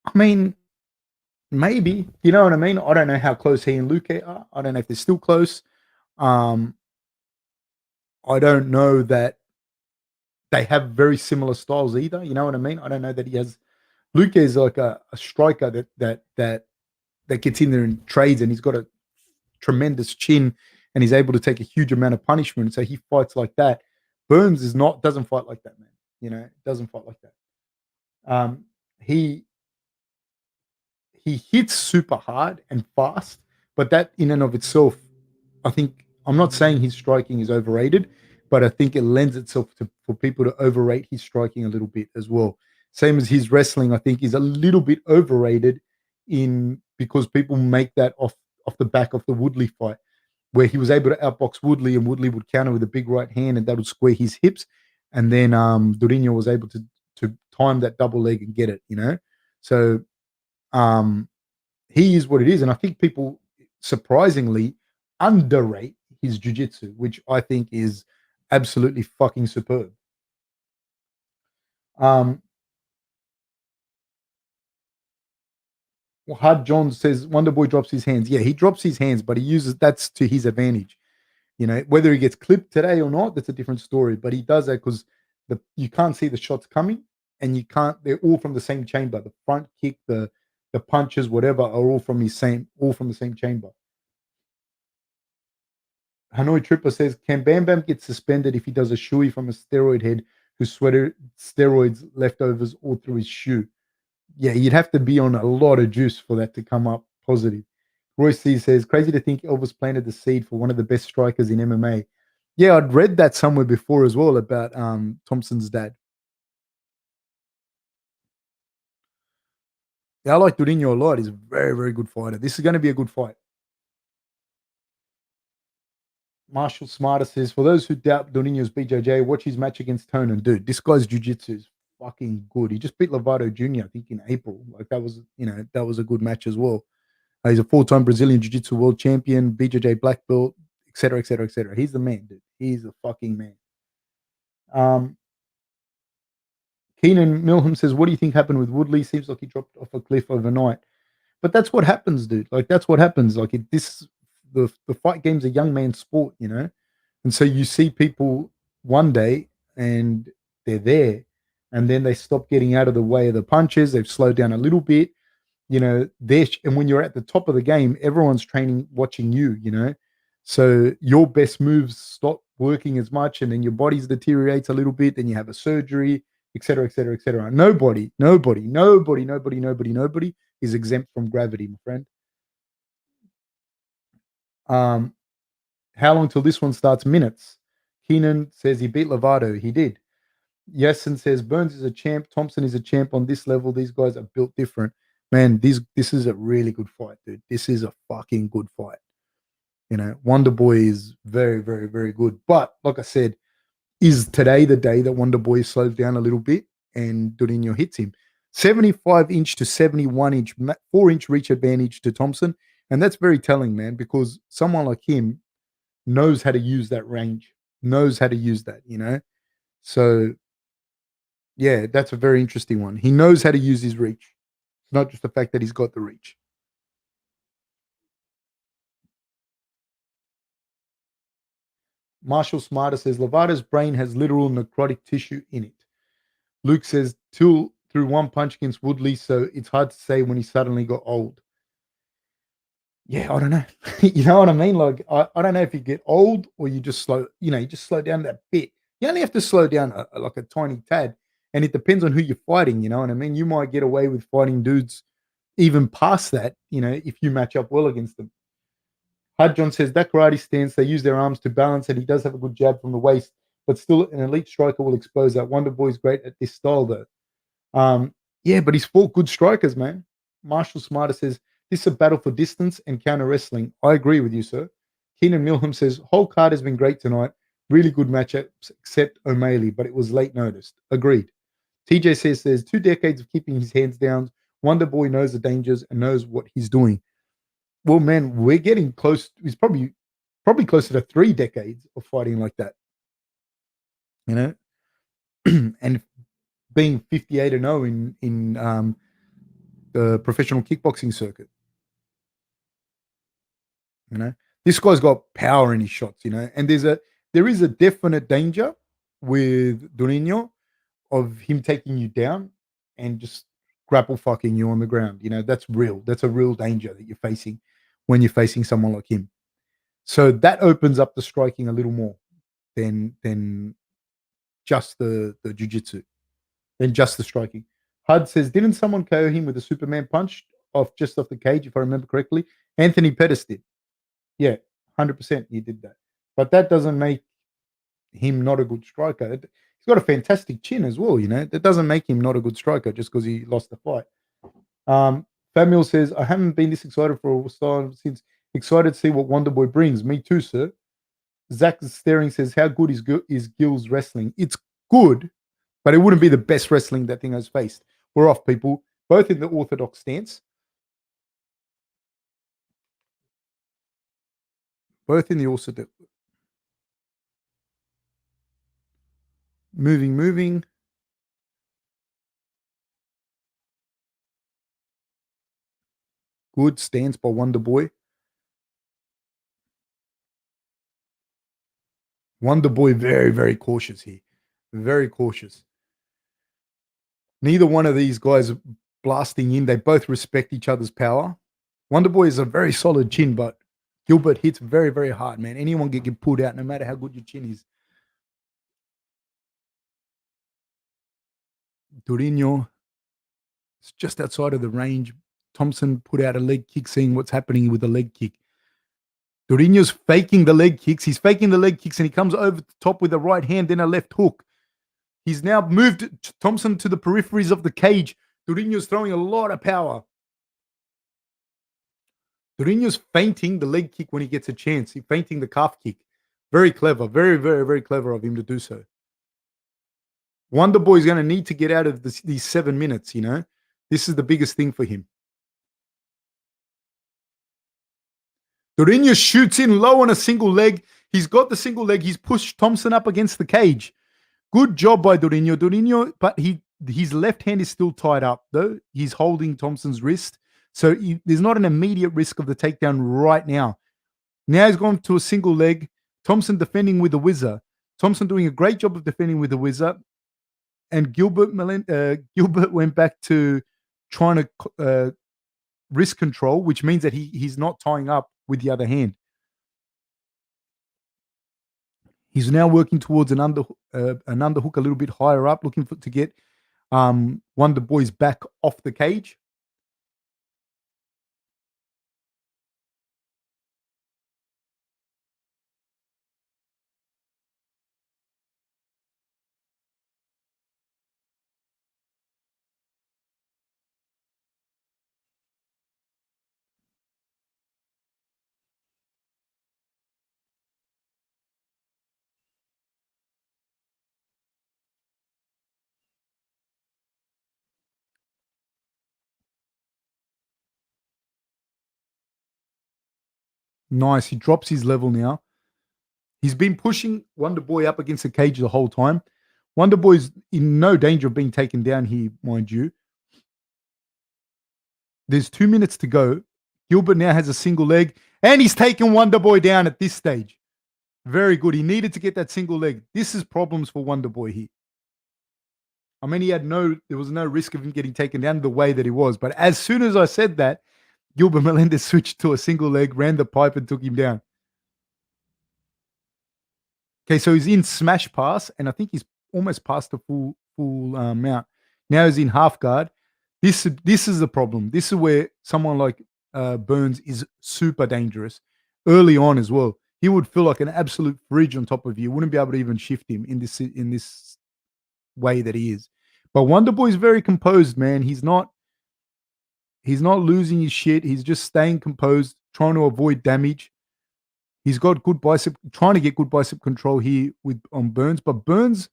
I mean, maybe. You know what I mean? I don't know how close he and Luke are. I don't know if they're still close. I don't know that they have very similar styles either. You know what I mean? I don't know that he has. Luke is like a striker that gets in there and trades, and he's got a tremendous chin, and he's able to take a huge amount of punishment. So he fights like that. Burns doesn't fight like that, man. Doesn't fight like that. He hits super hard and fast, but that in and of itself, I think I'm not saying his striking is overrated, but I think it lends itself for people to overrate his striking a little bit as well. Same as his wrestling, I think is a little bit overrated because people make that off the back of the Woodley fight, where he was able to outbox Woodley and Woodley would counter with a big right hand and that would square his hips. And then Durinho was able to time that double leg and get it, So he is what it is. And I think people surprisingly underrate his jiu-jitsu, which I think is absolutely fucking superb. Um, Hard John says Wonder Boy drops his hands. Yeah, he drops his hands, but he uses that's to his advantage. You know, whether he gets clipped today or not, that's a different story. But he does that because you can't see the shots coming, and you can't. They're all from the same chamber. The front kick, the punches, whatever, are all from the same chamber. Hanoi Tripper says, can Bam Bam get suspended if he does a shoey from a steroid head who sweated steroids leftovers all through his shoe? Yeah, you'd have to be on a lot of juice for that to come up positive. Royce C says, crazy to think Elvis planted the seed for one of the best strikers in MMA. Yeah, I'd read that somewhere before as well about Thompson's dad. Yeah, I like Durinho a lot. He's a very, very good fighter. This is going to be a good fight. Marshall Smarter says, for those who doubt Durinho's BJJ, watch his match against Tonin. Dude, this guy's jiu-jitsu is fucking good. He just beat Lovato Jr., I think, in April. Like, that was a good match as well. He's a four-time Brazilian Jiu-Jitsu world champion, BJJ black belt, etc., etc., etc. He's the man, dude. He's the fucking man. Keenan Milham says, what do you think happened with Woodley? Seems like he dropped off a cliff overnight. But that's what happens, dude. Like, that's what happens. Like, the fight game's a young man's sport, you know? And so you see people one day and they're there, and then they stop getting out of the way of the punches. They've slowed down a little bit, you know. And when you're at the top of the game, everyone's training, watching you, you know. So your best moves stop working as much, and then your body's deteriorates a little bit. Then you have a surgery, etc., etc., etc. Nobody is exempt from gravity, my friend. Um, how long till this one starts? Minutes. Keenan says he beat Lovato. He did. Yesin says Burns is a champ. Thompson is a champ on this level. These guys are built different. Man, this is a really good fight, dude. This is a fucking good fight. You know, Wonder Boy is very, very, very good. But like I said, is today the day that Wonder Boy slows down a little bit and Durinho hits him? 75-inch to 71-inch, 4-inch reach advantage to Thompson. And that's very telling, man, because someone like him knows how to use that range, knows how to use that, you know? So, yeah, that's a very interesting one. He knows how to use his reach. It's not just the fact that he's got the reach. Marshall Smarter says Lovato's brain has literal necrotic tissue in it. Luke says Till threw one punch against Woodley, so it's hard to say when he suddenly got old. Yeah, I don't know. You know what I mean? Like, I don't know if you get old or you just slow, you just slow down that bit. You only have to slow down like a tiny tad. And it depends on who you're fighting, you know what I mean? You might get away with fighting dudes even past that, if you match up well against them. Hud John says that karate stance, they use their arms to balance, and he does have a good jab from the waist, but still an elite striker will expose that. Wonder Boy's great at this style, though. Yeah, but he's fought good strikers, man. Marshall Smarter says this is a battle for distance and counter wrestling. I agree with you, sir. Keenan Milham says whole card has been great tonight. Really good matchups, except O'Malley, but it was late noticed. Agreed. TJ says there's 2 decades of keeping his hands down. Wonder Boy knows the dangers and knows what he's doing. Well, man, we're getting close. He's probably closer to 3 decades of fighting like that. You know, and being 58 and 0 in the professional kickboxing circuit. You know, this guy's got power in his shots. And there is a definite danger with Durinho of him taking you down and just grapple fucking you on the ground. That's real. That's a real danger that you're facing when you're facing someone like him. So that opens up the striking a little more than just the jiu-jitsu, than just the striking. Hud says, didn't someone KO him with a Superman punch off the cage, if I remember correctly? Anthony Pettis did. Yeah, 100% he did that. But that doesn't make him not a good striker. He's got a fantastic chin as well, That doesn't make him not a good striker just because he lost the fight. Famil says, I haven't been this excited for a while since. Excited to see what Wonder Boy brings. Me too, sir. Zach Staring says, how good is Gill's wrestling? It's good, but it wouldn't be the best wrestling that thing has faced. We're off, people, both in the orthodox stance, both in the orthodox. Moving. good stance by Wonderboy. Wonderboy very, very cautious here. Very cautious. Neither one of these guys blasting in. They both respect each other's power. Wonderboy is a very solid chin, but Gilbert hits very, very hard, man. Anyone can get pulled out no matter how good your chin is. Durinho is just outside of the range. Thompson put out a leg kick, seeing what's happening with the leg kick. Durinho's faking the leg kicks. He's faking the leg kicks, and he comes over the top with a right hand, then a left hook. He's now moved Thompson to the peripheries of the cage. Durinho's throwing a lot of power. Durinho's feinting the leg kick when he gets a chance. He's feinting the calf kick. Very clever. Very, very, very clever of him to do so. Wonderboy is going to need to get out of these 7 minutes, you know. This is the biggest thing for him. Durinho shoots in low on a single leg. He's got the single leg. He's pushed Thompson up against the cage. Good job by Durinho. Durinho, but his left hand is still tied up, though. He's holding Thompson's wrist. So there's not an immediate risk of the takedown right now. Now he's gone to a single leg. Thompson defending with the whizzer. Thompson doing a great job of defending with the whizzer. And Gilbert went back to trying to wrist control, which means that he's not tying up with the other hand. He's now working towards an underhook a little bit higher up, looking to get Wonderboy's back off the cage. Nice. He drops his level now. He's been pushing Wonderboy up against the cage the whole time. Wonderboy's in no danger of being taken down here, mind you. There's 2 minutes to go. Gilbert now has a single leg, and he's taken Wonderboy down at this stage. Very good. He needed to get that single leg. This is problems for Wonderboy here. I mean, there was no risk of him getting taken down the way that he was. But as soon as I said that, Gilbert Melendez switched to a single leg, ran the pipe, and took him down. Okay, so he's in smash pass, and I think he's almost past the full mount. Now he's in half guard. This is the problem. This is where someone like Burns is super dangerous early on as well. He would feel like an absolute fridge on top of you. Wouldn't be able to even shift him in this way that he is. But Wonderboy is very composed, man. He's not losing his shit. He's just staying composed, trying to avoid damage. He's got good trying to get good bicep control here on Burns. But Burns,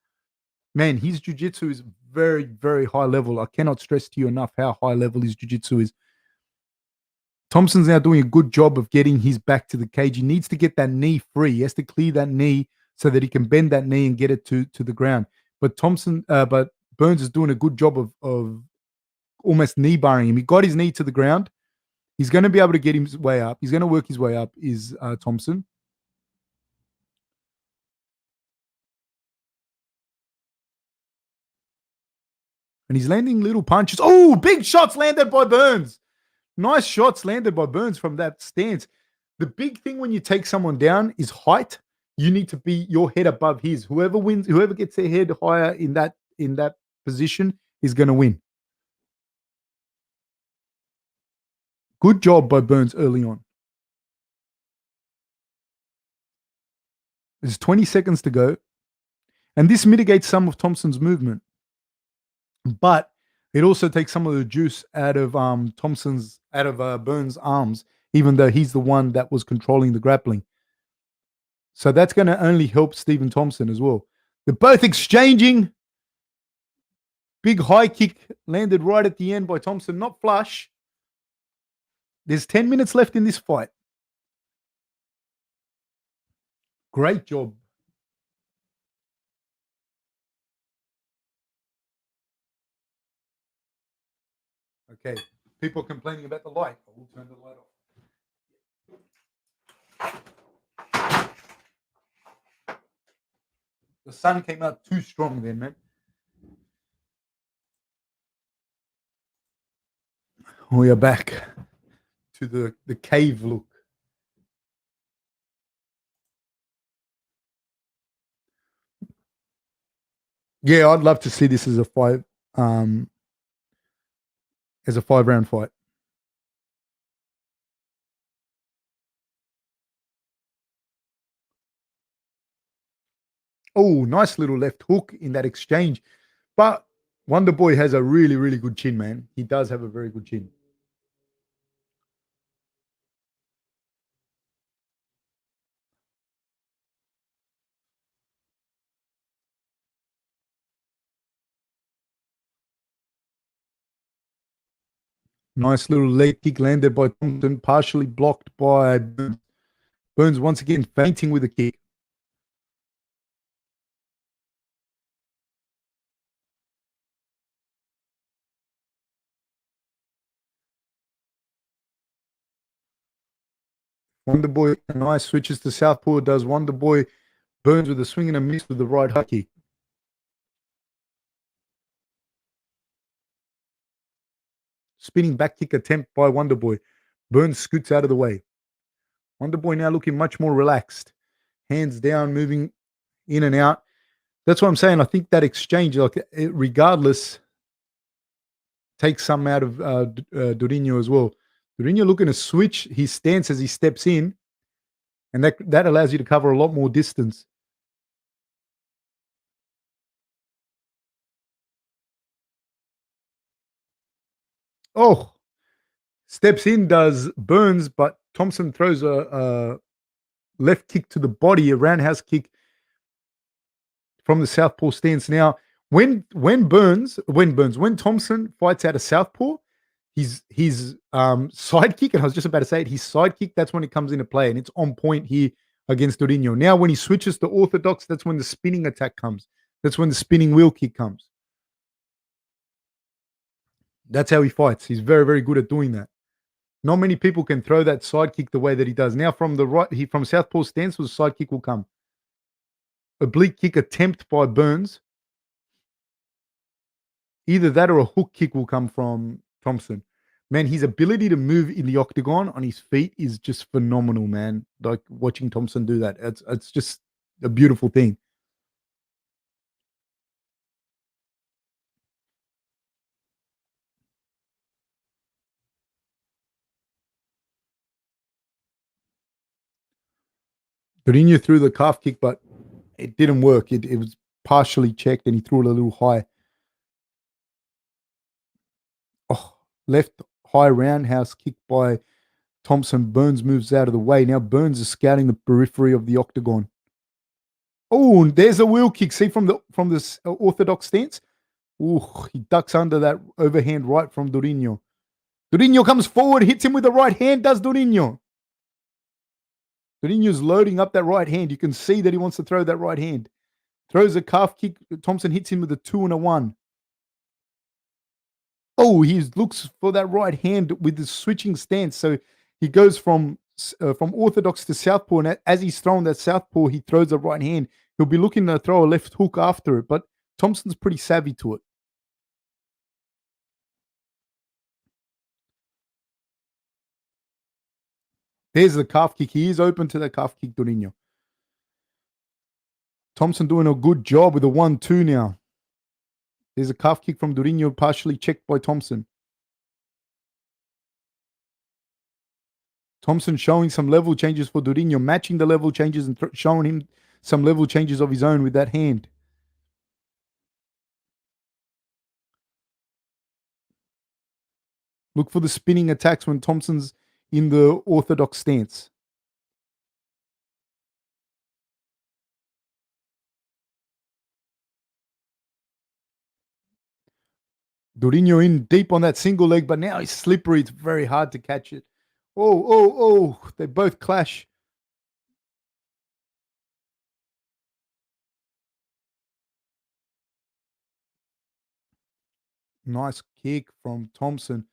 man, his jiu-jitsu is very, very high level. I cannot stress to you enough how high level his jiu-jitsu is. Thompson's now doing a good job of getting his back to the cage. He needs to get that knee free. He has to clear that knee so that he can bend that knee and get it to the ground. But Burns is doing a good job of almost knee barring him. He got his knee to the ground. He's going to be able to get his way up. He's going to work his way up, is Thompson. And he's landing little punches. Oh, big shots landed by Burns. Nice shots landed by Burns from that stance. The big thing when you take someone down is height. You need to be your head above his. Whoever wins, whoever gets their head higher in that position is going to win. Good job by Burns early on. There's 20 seconds to go. And this mitigates some of Thompson's movement. But it also takes some of the juice out of Burns' arms, even though he's the one that was controlling the grappling. So that's going to only help Stephen Thompson as well. They're both exchanging. Big high kick landed right at the end by Thompson, not flush. There's 10 minutes left in this fight. Great job. Okay. People complaining about the light. I will turn the light off. The sun came out too strong then, man. We are back to the cave look. Yeah, I'd love to see this as a um 5-round fight. Oh, nice little left hook in that exchange. But Wonder Boy has a really, really good chin, man. He does have a very good chin. Nice little leg kick landed by Thompson, partially blocked by Burns. Burns once again fainting with a kick. Wonder Boy, nice switches to southpaw. Does Wonder Boy. Burns with a swing and a miss with the right high kick. Spinning back kick attempt by Wonder Boy. Burns scoots out of the way. Wonder Boy now looking much more relaxed. Hands down, moving in and out. That's what I'm saying. I think that exchange, like regardless, takes some out of Durinho as well. Durinho looking to switch his stance as he steps in, and that allows you to cover a lot more distance. Oh, steps in, does Burns, but Thompson throws a left kick to the body, a roundhouse kick from the southpaw stance. Now, when Thompson fights out of southpaw, his side kick, and I was just about to say it, his side kick, that's when it comes into play, and it's on point here against Durinho. Now, when he switches to orthodox, that's when the spinning attack comes. That's when the spinning wheel kick comes. That's how he fights. He's very, very good at doing that. Not many people can throw that side kick the way that he does. Now, from the right, from southpaw stance, the side kick will come. Oblique kick attempt by Burns. Either that or a hook kick will come from Thompson. Man, his ability to move in the octagon on his feet is just phenomenal, man. Like watching Thompson do that. It's just a beautiful thing. Moutinho threw the calf kick, but it didn't work. It was partially checked and he threw it a little high. Oh, left high roundhouse kick by Thompson. Burns moves out of the way. Now Burns is scouting the periphery of the octagon. Oh, and there's a wheel kick. See from the orthodox stance? Ooh, he ducks under that overhand right from Durinho. Durinho comes forward, hits him with the right hand, does Durinho. Durinho's loading up that right hand. You can see that he wants to throw that right hand. Throws a calf kick. Thompson hits him with a 2 and a 1. Oh, he looks for that right hand with the switching stance. So he goes from orthodox to southpaw, and as he's throwing that southpaw, he throws a right hand. He'll be looking to throw a left hook after it, but Thompson's pretty savvy to it. There's the calf kick. He is open to that calf kick, Durinho. Thompson doing a good job with the 1-2 now. There's a calf kick from Durinho, partially checked by Thompson. Thompson showing some level changes for Durinho, matching the level changes and showing him some level changes of his own with that hand. Look for the spinning attacks when Thompson's in the orthodox stance. Durinho in deep on that single leg, but now he's slippery. It's very hard to catch it. Oh. They both clash. Nice kick from Thompson.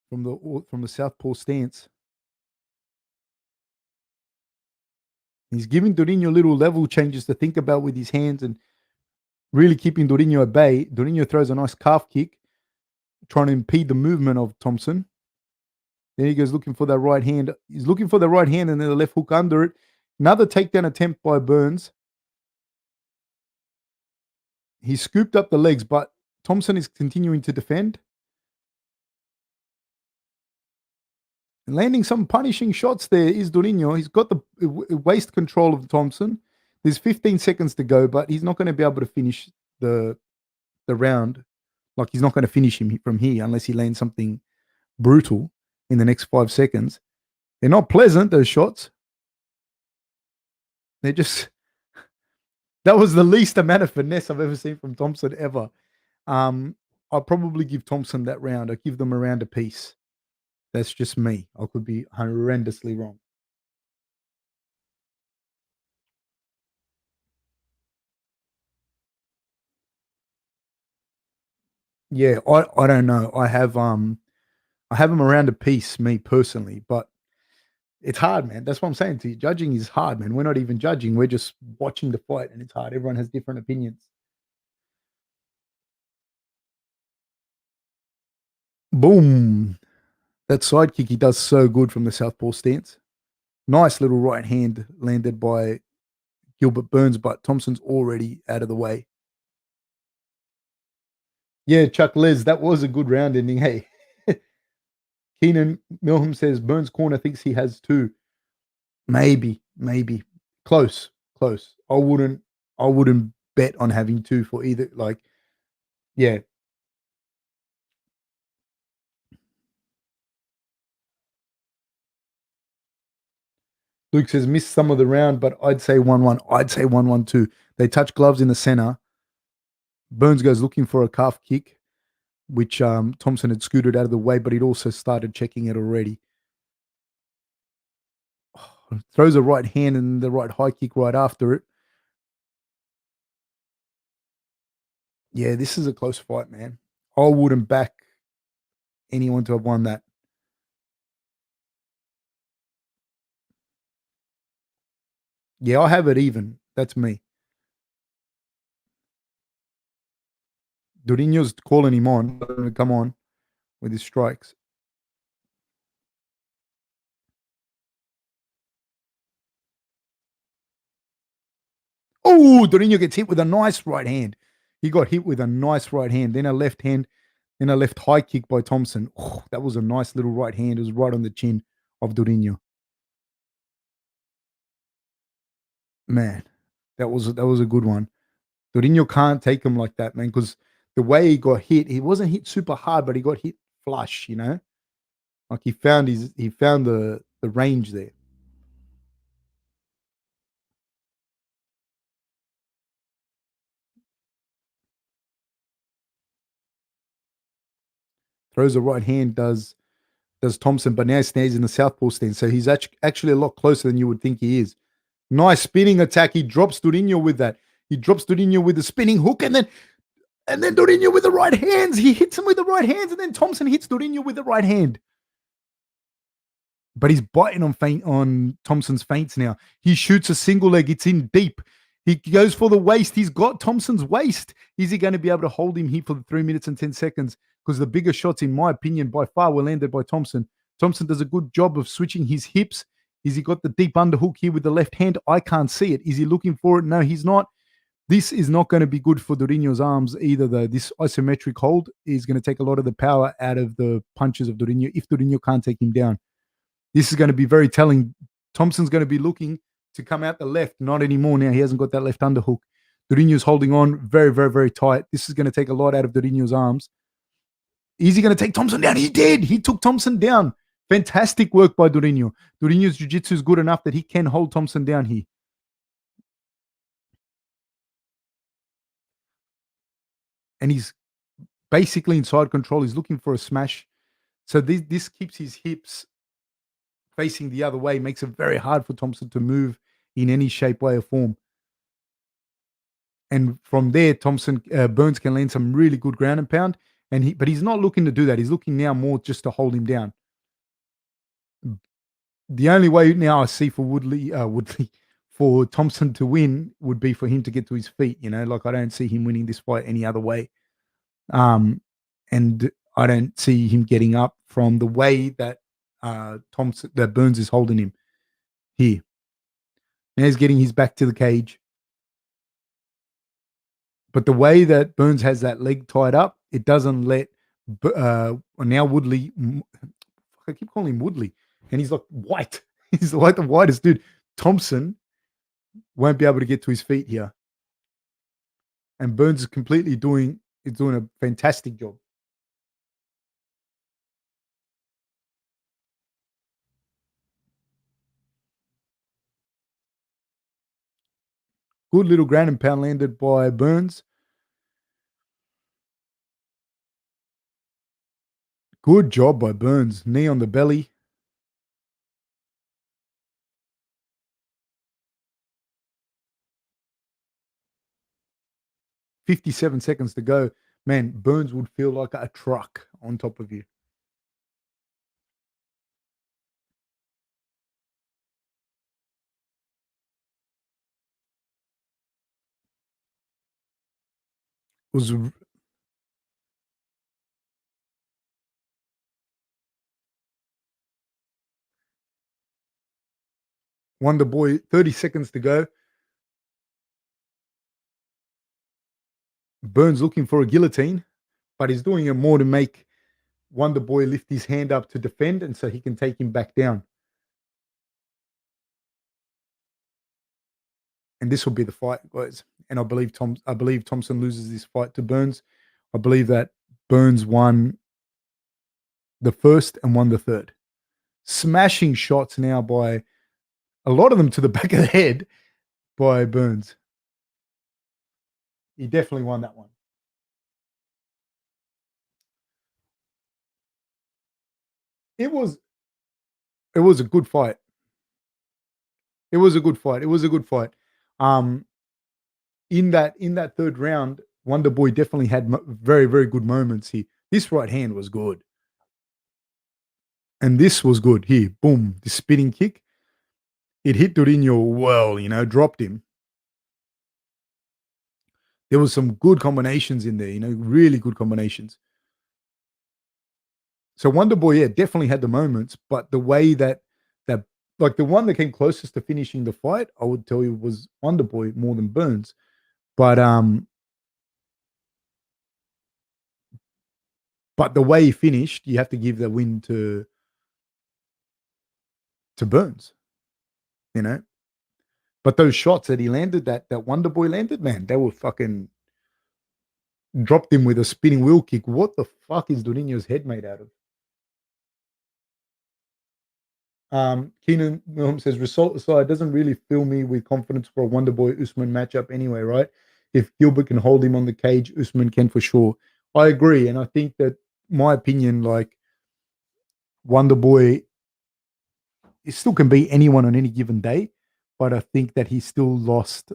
from the southpaw stance. He's giving Durinho little level changes to think about with his hands and really keeping Durinho at bay. Durinho throws a nice calf kick, trying to impede the movement of Thompson. Then he goes looking for that right hand. He's looking for the right hand and then the left hook under it. Another takedown attempt by Burns. He scooped up the legs, but Thompson is continuing to defend. And landing some punishing shots there is Durinho. He's got the waist control of Thompson. There's 15 seconds to go, but he's not going to be able to finish the round. Like, he's not going to finish him from here unless he lands something brutal in the next 5 seconds. They're not pleasant, those shots. They're just... That was the least amount of finesse I've ever seen from Thompson ever. I'll probably give Thompson that round. I'll give them a round apiece. That's just me. I could be horrendously wrong. Yeah, I don't know. I have them around a piece, me personally, but it's hard, man. That's what I'm saying to you. Judging is hard, man. We're not even judging. We're just watching the fight, and it's hard. Everyone has different opinions. Boom. That side kick he does so good from the southpaw stance. Nice little right hand landed by Gilbert Burns, but Thompson's already out of the way. Yeah, Chuck Les, that was a good round ending. Hey, Keenan Milham says Burns' corner thinks he has two. Maybe. Close. I wouldn't bet on having two for either. Like, yeah. Luke says missed some of the round, but I'd say 1-1. I'd say 1-1 too. They touch gloves in the center. Burns goes looking for a calf kick, which Thompson had scooted out of the way, but he'd also started checking it already. Throws a right hand and the right high kick right after it. Yeah, this is a close fight, man. I wouldn't back anyone to have won that. Yeah, I have it even. That's me. Durinho's calling him on. Come on with his strikes. Oh, Durinho gets hit with a nice right hand. He got hit with a nice right hand. Then a left hand, then a left high kick by Thompson. Oh, that was a nice little right hand. It was right on the chin of Durinho. Man, that was a good one. Durinho can't take him like that, man, because the way he got hit, he wasn't hit super hard, but he got hit flush, you know? Like he found the range there. Throws a right hand, does Thompson, but now he stays in the southpaw stance. So he's actually a lot closer than you would think he is. Nice spinning attack. He drops Durinho with that. He drops Durinho with the spinning hook, and then Durinho with the right hands. He hits him with the right hands, and then Thompson hits Durinho with the right hand. But he's biting on Thompson's feints now. He shoots a single leg. It's in deep. He goes for the waist. He's got Thompson's waist. Is he going to be able to hold him here for the 3 minutes and 10 seconds? Because the bigger shots, in my opinion, by far were landed by Thompson. Thompson does a good job of switching his hips. Is he got the deep underhook here with the left hand? I can't see it. Is he looking for it? No, he's not. This is not going to be good for Durinho's arms either, though. This isometric hold is going to take a lot of the power out of the punches of Durinho if Durinho can't take him down. This is going to be very telling. Thompson's going to be looking to come out the left. Not anymore now. He hasn't got that left underhook. Durinho's holding on very, very, very tight. This is going to take a lot out of Durinho's arms. Is he going to take Thompson down? He did. He took Thompson down. Fantastic work by Durinho. Durinho's jiu-jitsu is good enough that he can hold Thompson down here. And he's basically inside control. He's looking for a smash. So this keeps his hips facing the other way, makes it very hard for Thompson to move in any shape, way, or form. And from there, Burns can land some really good ground and pound. But he's not looking to do that. He's looking now more just to hold him down. The only way now I see for Woodley for Thompson to win would be for him to get to his feet. Like I don't see him winning this fight any other way. And I don't see him getting up from the way that that Burns is holding him here. Now he's getting his back to the cage. But the way that Burns has that leg tied up, it doesn't let now Woodley. I keep calling him Woodley, and he's like white. He's like the whitest dude. Thompson won't be able to get to his feet here, and Burns is completely doing a fantastic job. Good little ground and pound landed by Burns. Good job by Burns. Knee on the belly. $57 seconds to go. Man, Burns would feel like a truck on top of you. It was Wonder Boy, 30 seconds to go. Burns looking for a guillotine, but he's doing it more to make Wonder Boy lift his hand up to defend, and so he can take him back down. And this will be the fight, guys. And I believe Thompson loses this fight to Burns. I believe that Burns won the first and won the third. Smashing shots now by a lot of them to the back of the head by Burns. He definitely won that one. It was a good fight. It was a good fight. In that third round, Wonder Boy definitely had very, very good moments here. This right hand was good. And this was good. Here, boom, the spinning kick. It hit Durinho well, dropped him. There was some good combinations in there, really good combinations. So Wonder Boy, yeah, definitely had the moments, but the way that like the one that came closest to finishing the fight, I would tell you was Wonder Boy more than Burns. But the way he finished, you have to give the win to Burns, But those shots that he landed, that Wonder Boy landed, man, they were fucking dropped him with a spinning wheel kick. What the fuck is Durinho's head made out of? Keenan says, result aside, doesn't really fill me with confidence for a Wonder Boy Usman matchup anyway, right? If Gilbert can hold him on the cage, Usman can for sure. I agree. And I think that my opinion, like Wonder Boy, it still can beat anyone on any given day, but I think that he still lost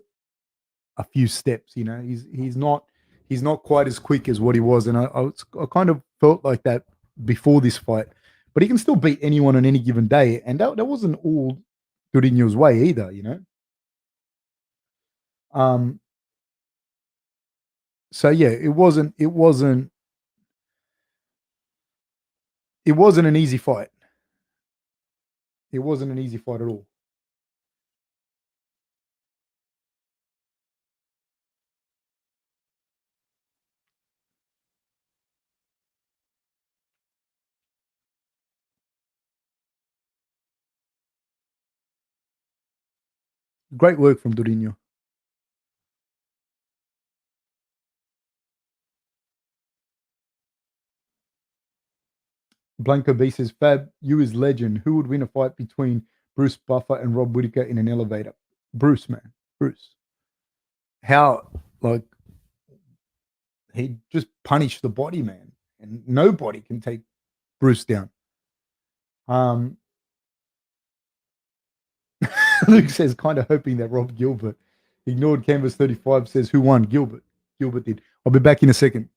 a few steps. He's not quite as quick as what he was, and I kind of felt like that before this fight. But he can still beat anyone on any given day, and that wasn't all Durinho's way either. So yeah, it wasn't an easy fight. It wasn't an easy fight at all. Great work from Durinho. Blanco B says, Fab, you is legend. Who would win a fight between Bruce Buffer and Rob Whittaker in an elevator? Bruce, man. Bruce. How, like, he just punished the body, man. And nobody can take Bruce down. Luke says, kind of hoping that Rob Gilbert ignored Canvas 35, says, who won? Gilbert. Gilbert did. I'll be back in a second.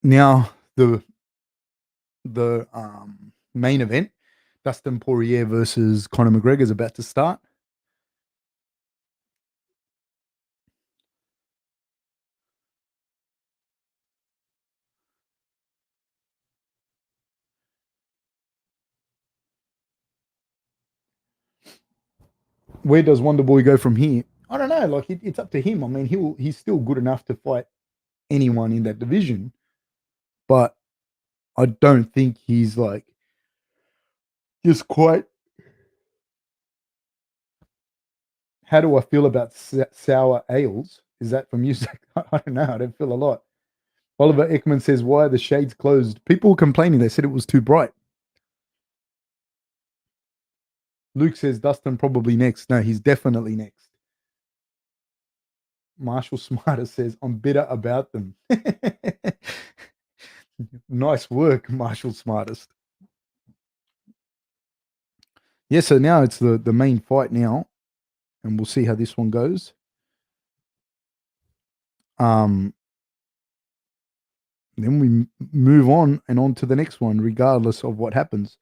Now the main event, Dustin Poirier versus Conor McGregor, is about to start. Where does Wonder Boy go from here? I don't know. Like it's up to him. I mean, he's still good enough to fight anyone in that division, but I don't think he's like just quite. How do I feel about sour ales? Is that from you? I don't know. I don't feel a lot. Oliver Ekman says, "Why are the shades closed?" People were complaining. They said it was too bright. Luke says Dustin probably next. No, he's definitely next. Marshall Smarter says, I'm bitter about them. Nice work, Marshall Smartest. Yeah, so now it's the main fight now, and we'll see how this one goes. Then we move on and on to the next one, regardless of what happens.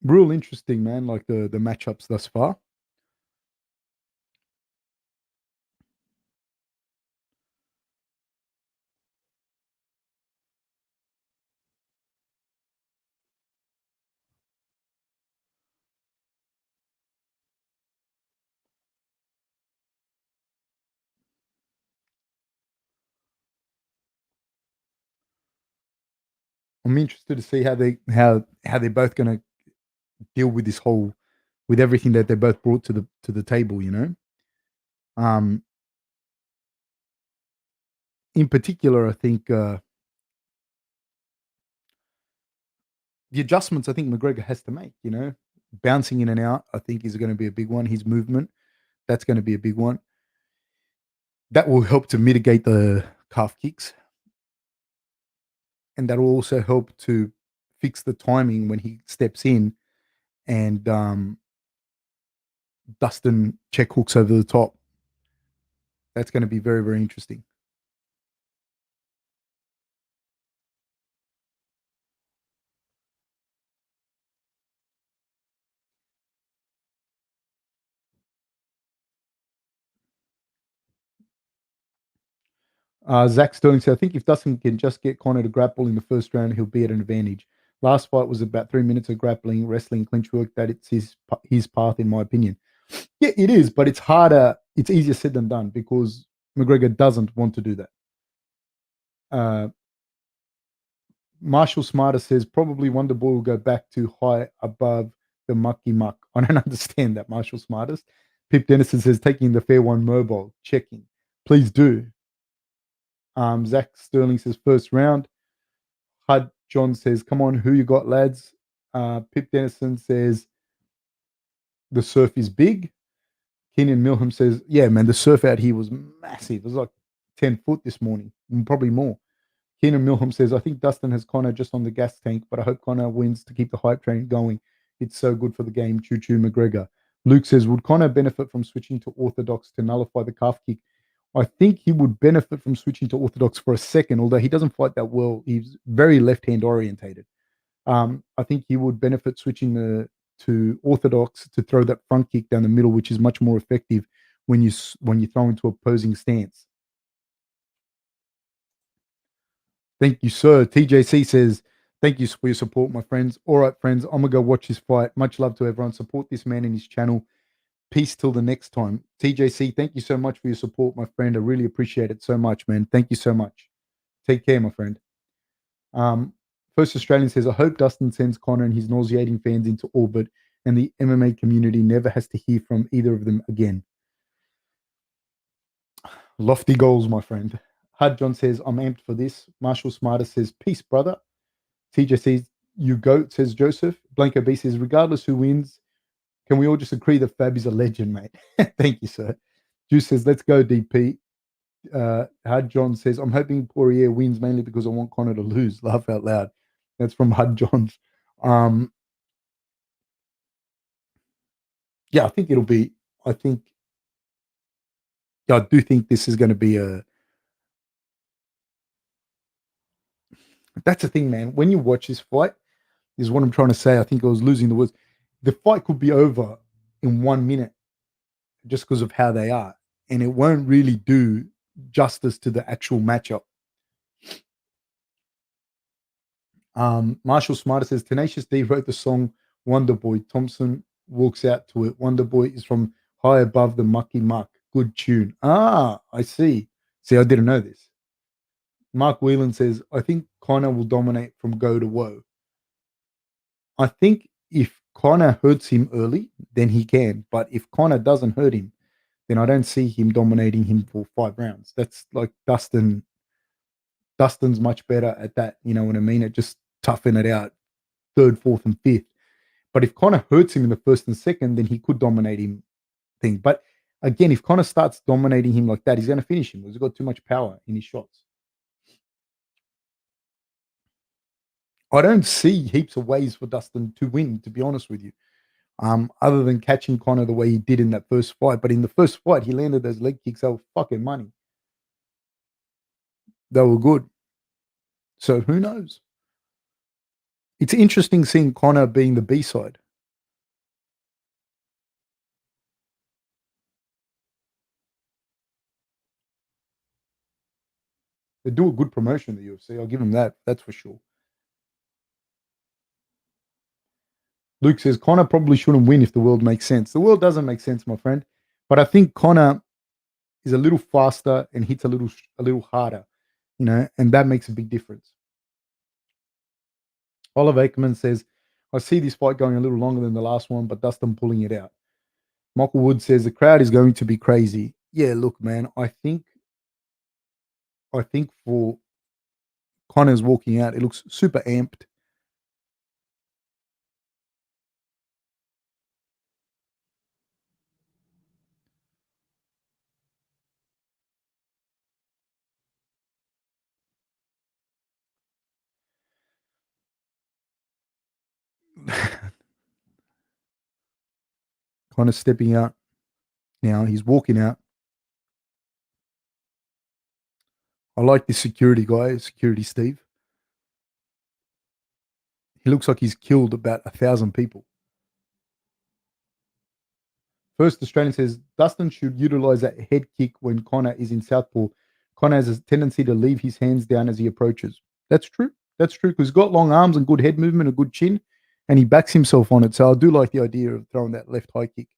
Real interesting, man, like the matchups thus far. I'm interested to see how they're both going to deal with this whole with everything that they both brought to the table. You know, um, in particular, I think the adjustments I think McGregor has to make. You know, bouncing in and out, I think is going to be a big one. His movement, that's going to be a big one. That will help to mitigate the calf kicks, and that will also help to fix the timing when he steps in and Dustin check hooks over the top. That's going to be very, very interesting. Zach Sterling said, I think if Dustin can just get Conor to grapple in the first round, he'll be at an advantage. Last fight was about 3 minutes of grappling, wrestling, clinch work. That it's his path, in my opinion. Yeah, it is, but it's harder. It's easier said than done because McGregor doesn't want to do that. Uh, Marshall Smarter says probably Wonder Boy will go back to high above the mucky muck. I don't understand that, Marshall Smartest. Pip Dennison says taking the fair one mobile, checking. Please do. Zach Sterling says first round. Hud John says, come on, who you got, lads? Pip Dennison says the surf is big. Keenan Milham says, yeah, man, the surf out here was massive. It was like 10 foot this morning, probably more. Keenan Milham says, I think Dustin has Conor just on the gas tank, but I hope Conor wins to keep the hype train going. It's so good for the game. Choo choo McGregor. Luke says, would Conor benefit from switching to orthodox to nullify the calf kick? I think he would benefit from switching to orthodox for a second, although he doesn't fight that well. He's very left hand orientated. I think he would benefit switching to orthodox to throw that front kick down the middle, which is much more effective when you throw into opposing stance. Thank you, sir. TJC says, thank you for your support, my friends. All right, friends, I'm going to go watch this fight. Much love to everyone. Support this man and his channel. Peace till the next time. TJC, thank you so much for your support, my friend. I really appreciate it so much, man. Thank you so much. Take care, my friend. First Australian says, I hope Dustin sends Conor and his nauseating fans into orbit and the MMA community never has to hear from either of them again. Lofty goals, my friend. Hud John says, I'm amped for this. Marshall Smarter says, peace, brother. TJ says, you goat, says Joseph. Blanco B says, regardless who wins, can we all just agree that Fab is a legend, mate? Thank you, sir. Juice says, let's go, DP. Hud John says, I'm hoping Poirier wins mainly because I want Conor to lose. Laugh out loud. That's from Hud Johns. Yeah, I think it'll be I think, I do think this is going to be a. That's the thing, man. When you watch this fight, is what I'm trying to say. I think I was losing the words. The fight could be over in 1 minute just because of how they are, and it won't really do justice to the actual matchup. Marshall Smarter says Tenacious D wrote the song Wonder Boy. Thompson walks out to it. Wonder Boy is from High Above the Mucky Muck. Good tune. Ah, I see. See, I didn't know this. Mark Whelan says, I think Conor will dominate from go to woe. I think if Conor hurts him early, then he can. But if Conor doesn't hurt him, then I don't see him dominating him for 5 rounds. That's like Dustin. Dustin's much better at that. You know what I mean? It just toughen it out, third, fourth, and fifth. But if Conor hurts him in the first and second, then he could dominate him. Thing. But again, if Conor starts dominating him like that, he's going to finish him because he's got too much power in his shots. I don't see heaps of ways for Dustin to win, to be honest with you. Other than catching Conor the way he did in that first fight. But in the first fight, he landed those leg kicks. They were fucking money. They were good. So who knows? It's interesting seeing Conor being the B side. They do a good promotion in the UFC. I'll give him that. That's for sure. Luke says Conor probably shouldn't win if the world makes sense. The world doesn't make sense, my friend. But I think Conor is a little faster and hits a little harder, and that makes a big difference. Oliver Ackerman says, I see this fight going a little longer than the last one, but Dustin pulling it out. Michael Wood says the crowd is going to be crazy. Yeah, look, man, I think for Conor's walking out, it looks super amped. Conor's stepping out now. He's walking out. I like this security guy, Security Steve. He looks like he's killed about 1,000 people. First Australian says Dustin should utilize that head kick when Conor is in southpaw. Conor has a tendency to leave his hands down as he approaches. That's true. That's true because he's got long arms and good head movement, a good chin, and he backs himself on it. So I do like the idea of throwing that left high kick.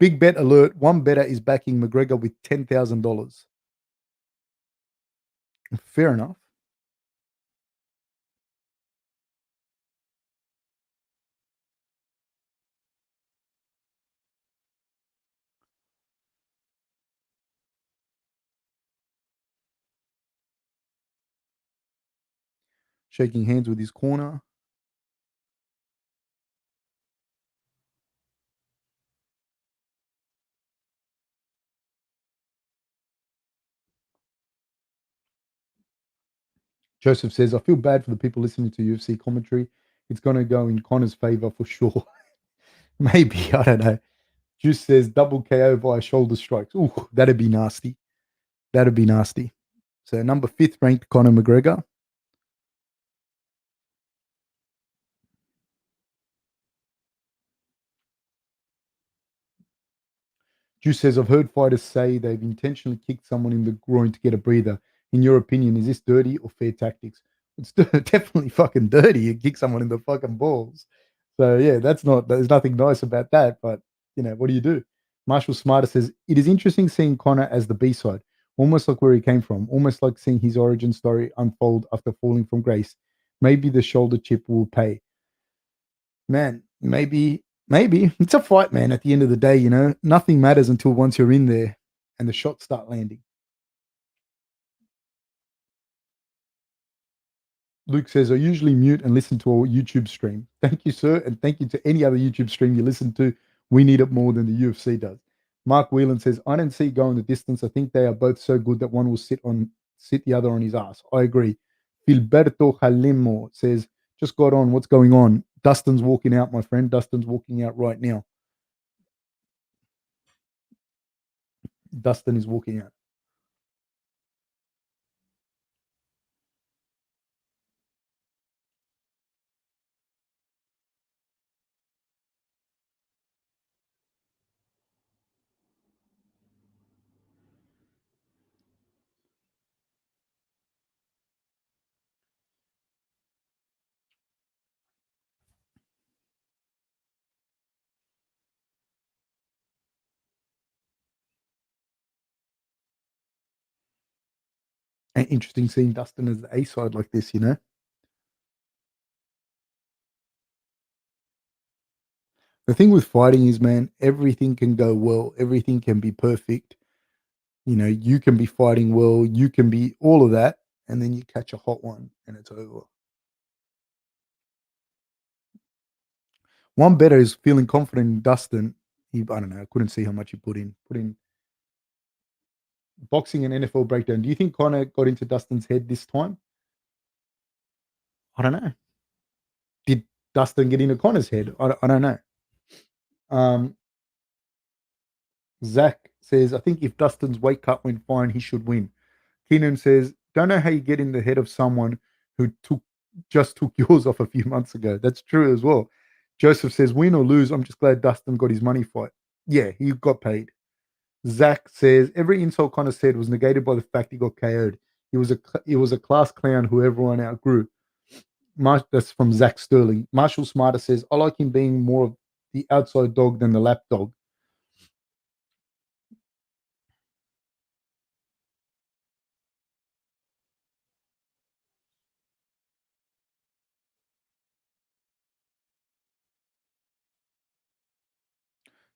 Big bet alert. One better is backing McGregor with $10,000. Fair enough. Shaking hands with his corner. Joseph says, I feel bad for the people listening to UFC commentary. It's going to go in Conor's favor for sure. Maybe. I don't know. Juice says double KO via shoulder strikes. Ooh, that'd be nasty. That'd be nasty. So number fifth ranked Conor McGregor. Juice says, I've heard fighters say they've intentionally kicked someone in the groin to get a breather. In your opinion, is this dirty or fair tactics? It's definitely fucking dirty. You kick someone in the fucking balls. So yeah, there's nothing nice about that. But what do you do? Marshall Smarter says, it is interesting seeing Conor as the B side, almost like where he came from, almost like seeing his origin story unfold after falling from grace. Maybe the shoulder chip will pay. Man, maybe it's a fight, man. At the end of the day, nothing matters until once you're in there and the shots start landing. Luke says, I usually mute and listen to a YouTube stream. Thank you, sir. And thank you to any other YouTube stream you listen to. We need it more than the UFC does. Mark Whelan says, I don't see going the distance. I think they are both so good that one will sit the other on his ass. I agree. Filberto Halimo says, just got on. What's going on? Dustin's walking out, my friend. Dustin's walking out right now. Dustin is walking out. And interesting seeing Dustin as the A side like this, you know. The thing with fighting is, man, everything can go well, everything can be perfect. You know, you can be fighting well, you can be all of that, and then you catch a hot one and it's over. One better is feeling confident in Dustin. I don't know, I couldn't see how much he put in. Put in boxing and NFL breakdown. Do you think Conor got into Dustin's head this time? I don't know. Did Dustin get into Conor's head? I don't know. Um, Zach says, I think if Dustin's weight cut went fine, he should win. Keenan says, don't know how you get in the head of someone who took yours off a few months ago. That's true as well. Joseph says, win or lose, I'm just glad Dustin got his money fight. Yeah, he got paid. Zach says, every insult Connor said was negated by the fact he got KO'd. He was a class clown who everyone outgrew. That's from Zach Sterling. Marshall Smarter says, I like him being more of the outside dog than the lap dog.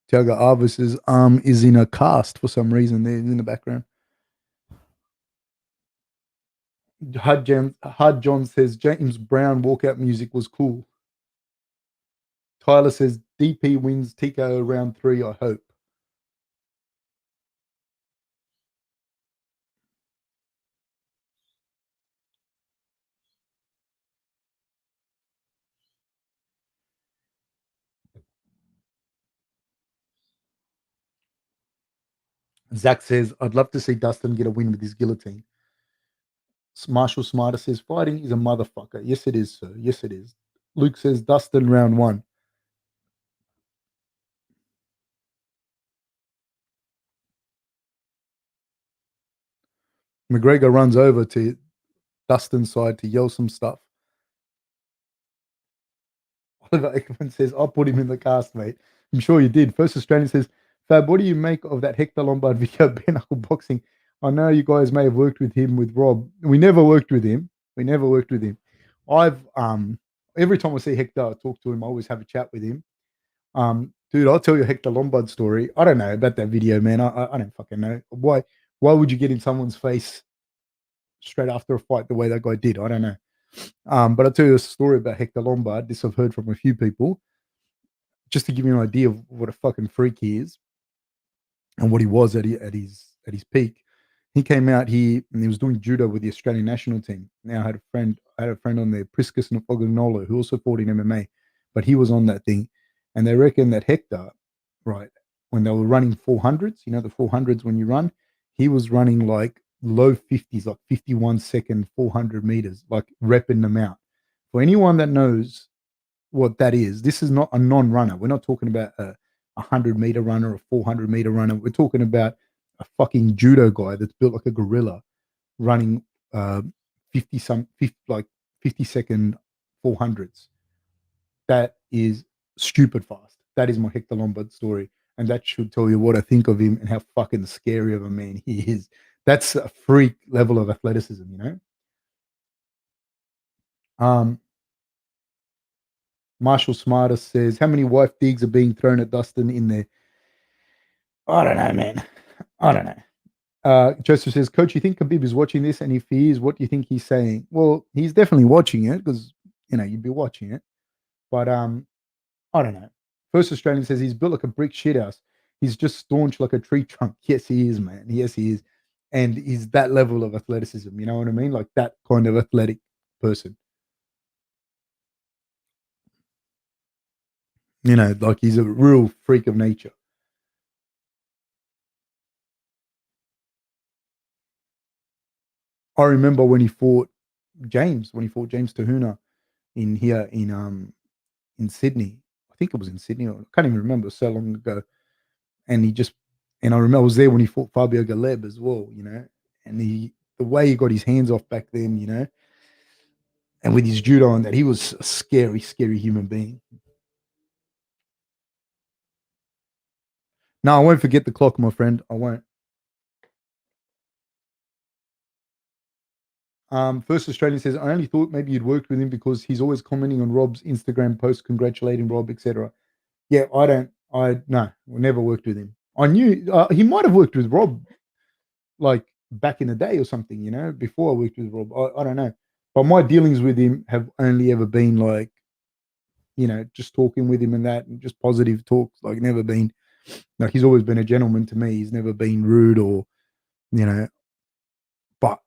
Tiago Alves' arm is in a cast for some reason. There in the background. Hud John says James Brown walkout music was cool. Tyler says DP wins TKO round 3. I hope. Zach says I'd love to see Dustin get a win with his guillotine. Marshall Smarter says fighting is a motherfucker. Yes, it is, sir. Yes, it is. Luke says Dustin round 1. McGregor runs over to Dustin's side to yell some stuff. Oliver Ekman says, I'll put him in the cast, mate. I'm sure you did. First Australian says, Fab, what do you make of that Hector Lombard video, bare knuckle boxing? I know you guys may have worked with him with Rob. We never worked with him. We never worked with him. I've every time I see Hector, I talk to him, I always have a chat with him. Dude, I'll tell you a Hector Lombard story. I don't know about that video, man. I don't fucking know. Why would you get in someone's face straight after a fight the way that guy did? I don't know. But I'll tell you a story about Hector Lombard. This I've heard from a few people, just to give you an idea of what a fucking freak he is and what he was at his peak. He came out here and he was doing judo with the Australian national team. Now I had a friend on there, Priscus Nofognolo, who also fought in MMA, but he was on that thing, and they reckon that Hector, right, when they were running 400s, the 400s when you run, he was running like low 50s, like 51-second 400 meters, like repping them out. For anyone that knows what that is. This is not a non-runner. We're not talking about a 100-meter runner, a 400-meter runner. We're talking about a fucking judo guy that's built like a gorilla running 50-second 400s. That is stupid fast. That is my Hector Lombard story. And that should tell you what I think of him and how fucking scary of a man he is. That's a freak level of athleticism, you know? Um, Marshall Smarter says, how many wife digs are being thrown at Dustin in there? I don't know, man. I don't know. Joseph says, Coach, you think Khabib is watching this? And if he is, what do you think he's saying? Well, he's definitely watching it because, you'd be watching it. But I don't know. First Australian says he's built like a brick shithouse. He's just staunch like a tree trunk. Yes, he is, man. Yes, he is. And he's that level of athleticism. You know what I mean? Like that kind of athletic person. Like he's a real freak of nature. I remember when he fought James Tahuna in Sydney. I think it was in Sydney. I can't even remember, so long ago. And I remember I was there when he fought Fabio Galeb as well, and the way he got his hands off back then, and with his judo and that, he was a scary, scary human being. No, I won't forget the clock, my friend. I won't. First Australian says, I only thought maybe you'd worked with him because he's always commenting on Rob's Instagram posts, congratulating Rob, etc. Yeah, no, we never worked with him. I knew he might have worked with Rob like back in the day or something, before I worked with Rob. I don't know. But my dealings with him have only ever been like, just talking with him and that, and just positive talks, like never been, like he's always been a gentleman to me. He's never been rude or, but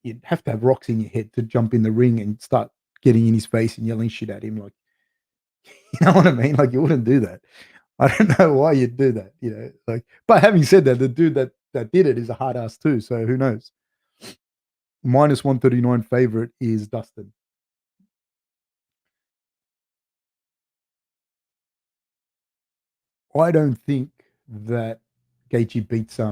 you'd have to have rocks in your head to jump in the ring and start getting in his face and yelling shit at him. Like, you know what I mean? Like you wouldn't do that. I don't know why you'd do that, like, but having said that, the dude that did it is a hard ass too. So who knows? Minus 139 favorite is Dustin. I don't think that Gaethje beats I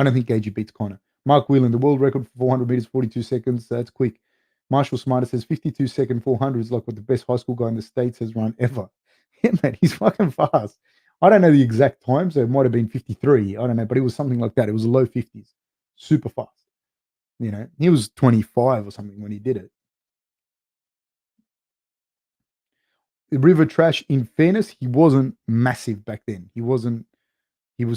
don't think Gaethje beats Conor. Mark Whelan, the world record for 400 meters, 42 seconds. That's quick. Marshall Smarter says 52-second 400 is like what the best high school guy in the States has run ever. Yeah, man, he's fucking fast. I don't know the exact time, so it might have been 53. I don't know, but it was something like that. It was low 50s. Super fast. He was 25 or something when he did it. River Trash, in fairness, he wasn't massive back then. He was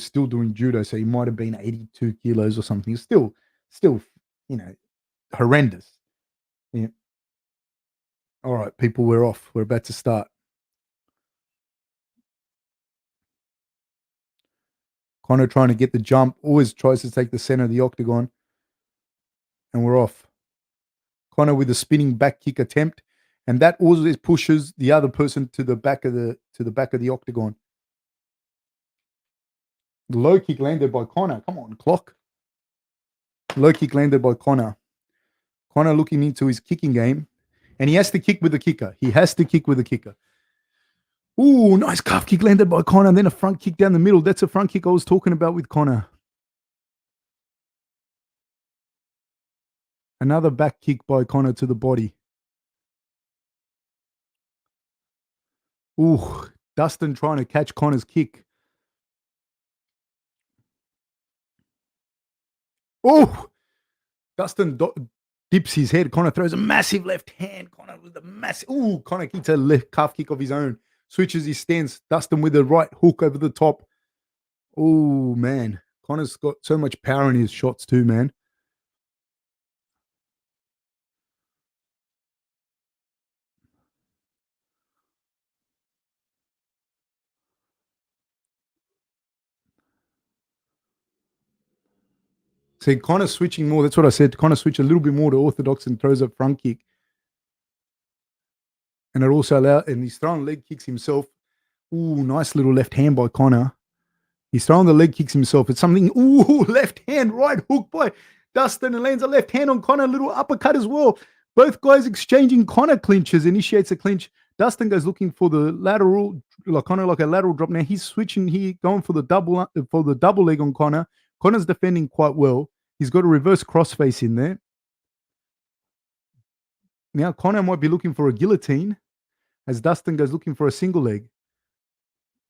still doing judo, so he might have been 82 kilos or something. Still, horrendous. Yeah. All right, people, we're off. We're about to start. Conor trying to get the jump, always tries to take the center of the octagon, and we're off. Conor with a spinning back kick attempt, and that always pushes the other person to the back of the octagon. The low kick landed by Conor. Come on, clock. Low kick landed by Conor. Conor looking into his kicking game, and he has to kick with the kicker. Ooh, nice calf kick landed by Conor, and then a front kick down the middle. That's a front kick I was talking about with Conor. Another back kick by Conor to the body. Ooh, Dustin trying to catch Conor's kick. Oh, Dustin dips his head. Conor throws a massive left hand. Conor with a massive. Ooh, Conor kicks a left calf kick of his own. Switches his stance. Dustin with a right hook over the top. Oh, man. Conor's got so much power in his shots too, man. See, Conor switching more. That's what I said. Conor switch a little bit more to orthodox and throws a front kick. And it also allows, and he's throwing leg kicks himself. Ooh, nice little left hand by Conor. He's throwing the leg kicks himself. It's something. Ooh, left hand, right hook by Dustin, and lands a left hand on Conor. A little uppercut as well. Both guys exchanging. Conor clinches, initiates a clinch. Dustin goes looking for the lateral, like Conor, like a lateral drop. Now he's switching here, going for the double leg on Conor. Conor's defending quite well. He's got a reverse crossface in there. Now Conor might be looking for a guillotine as Dustin goes looking for a single leg.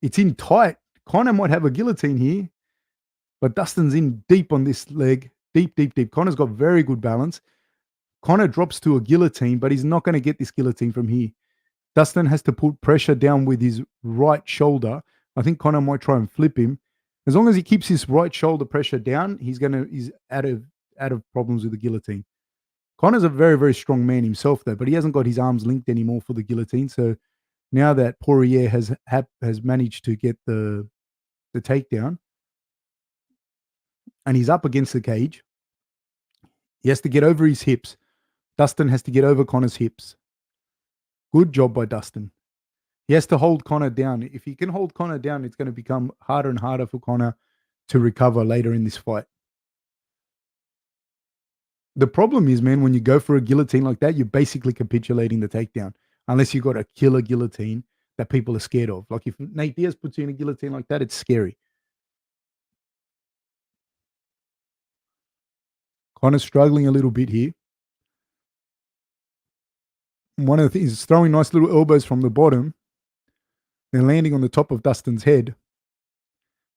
It's in tight. Conor might have a guillotine here, but Dustin's in deep on this leg. Deep, deep, deep. Conor's got very good balance. Conor drops to a guillotine, but he's not going to get this guillotine from here. Dustin has to put pressure down with his right shoulder. I think Conor might try and flip him. As long as he keeps his right shoulder pressure down, he's out of problems with the guillotine. Conor's a very, very strong man himself, though, but he hasn't got his arms linked anymore for the guillotine. So now that Poirier has managed to get the takedown, and he's up against the cage, he has to get over his hips. Dustin has to get over Conor's hips. Good job by Dustin. He has to hold Conor down. If he can hold Conor down, it's going to become harder and harder for Conor to recover later in this fight. The problem is, man, when you go for a guillotine like that, you're basically capitulating the takedown, unless you've got a killer guillotine that people are scared of. Like if Nate Diaz puts you in a guillotine like that, it's scary. Conor's struggling a little bit here. One of the things is throwing nice little elbows from the bottom. They're landing on the top of Dustin's head.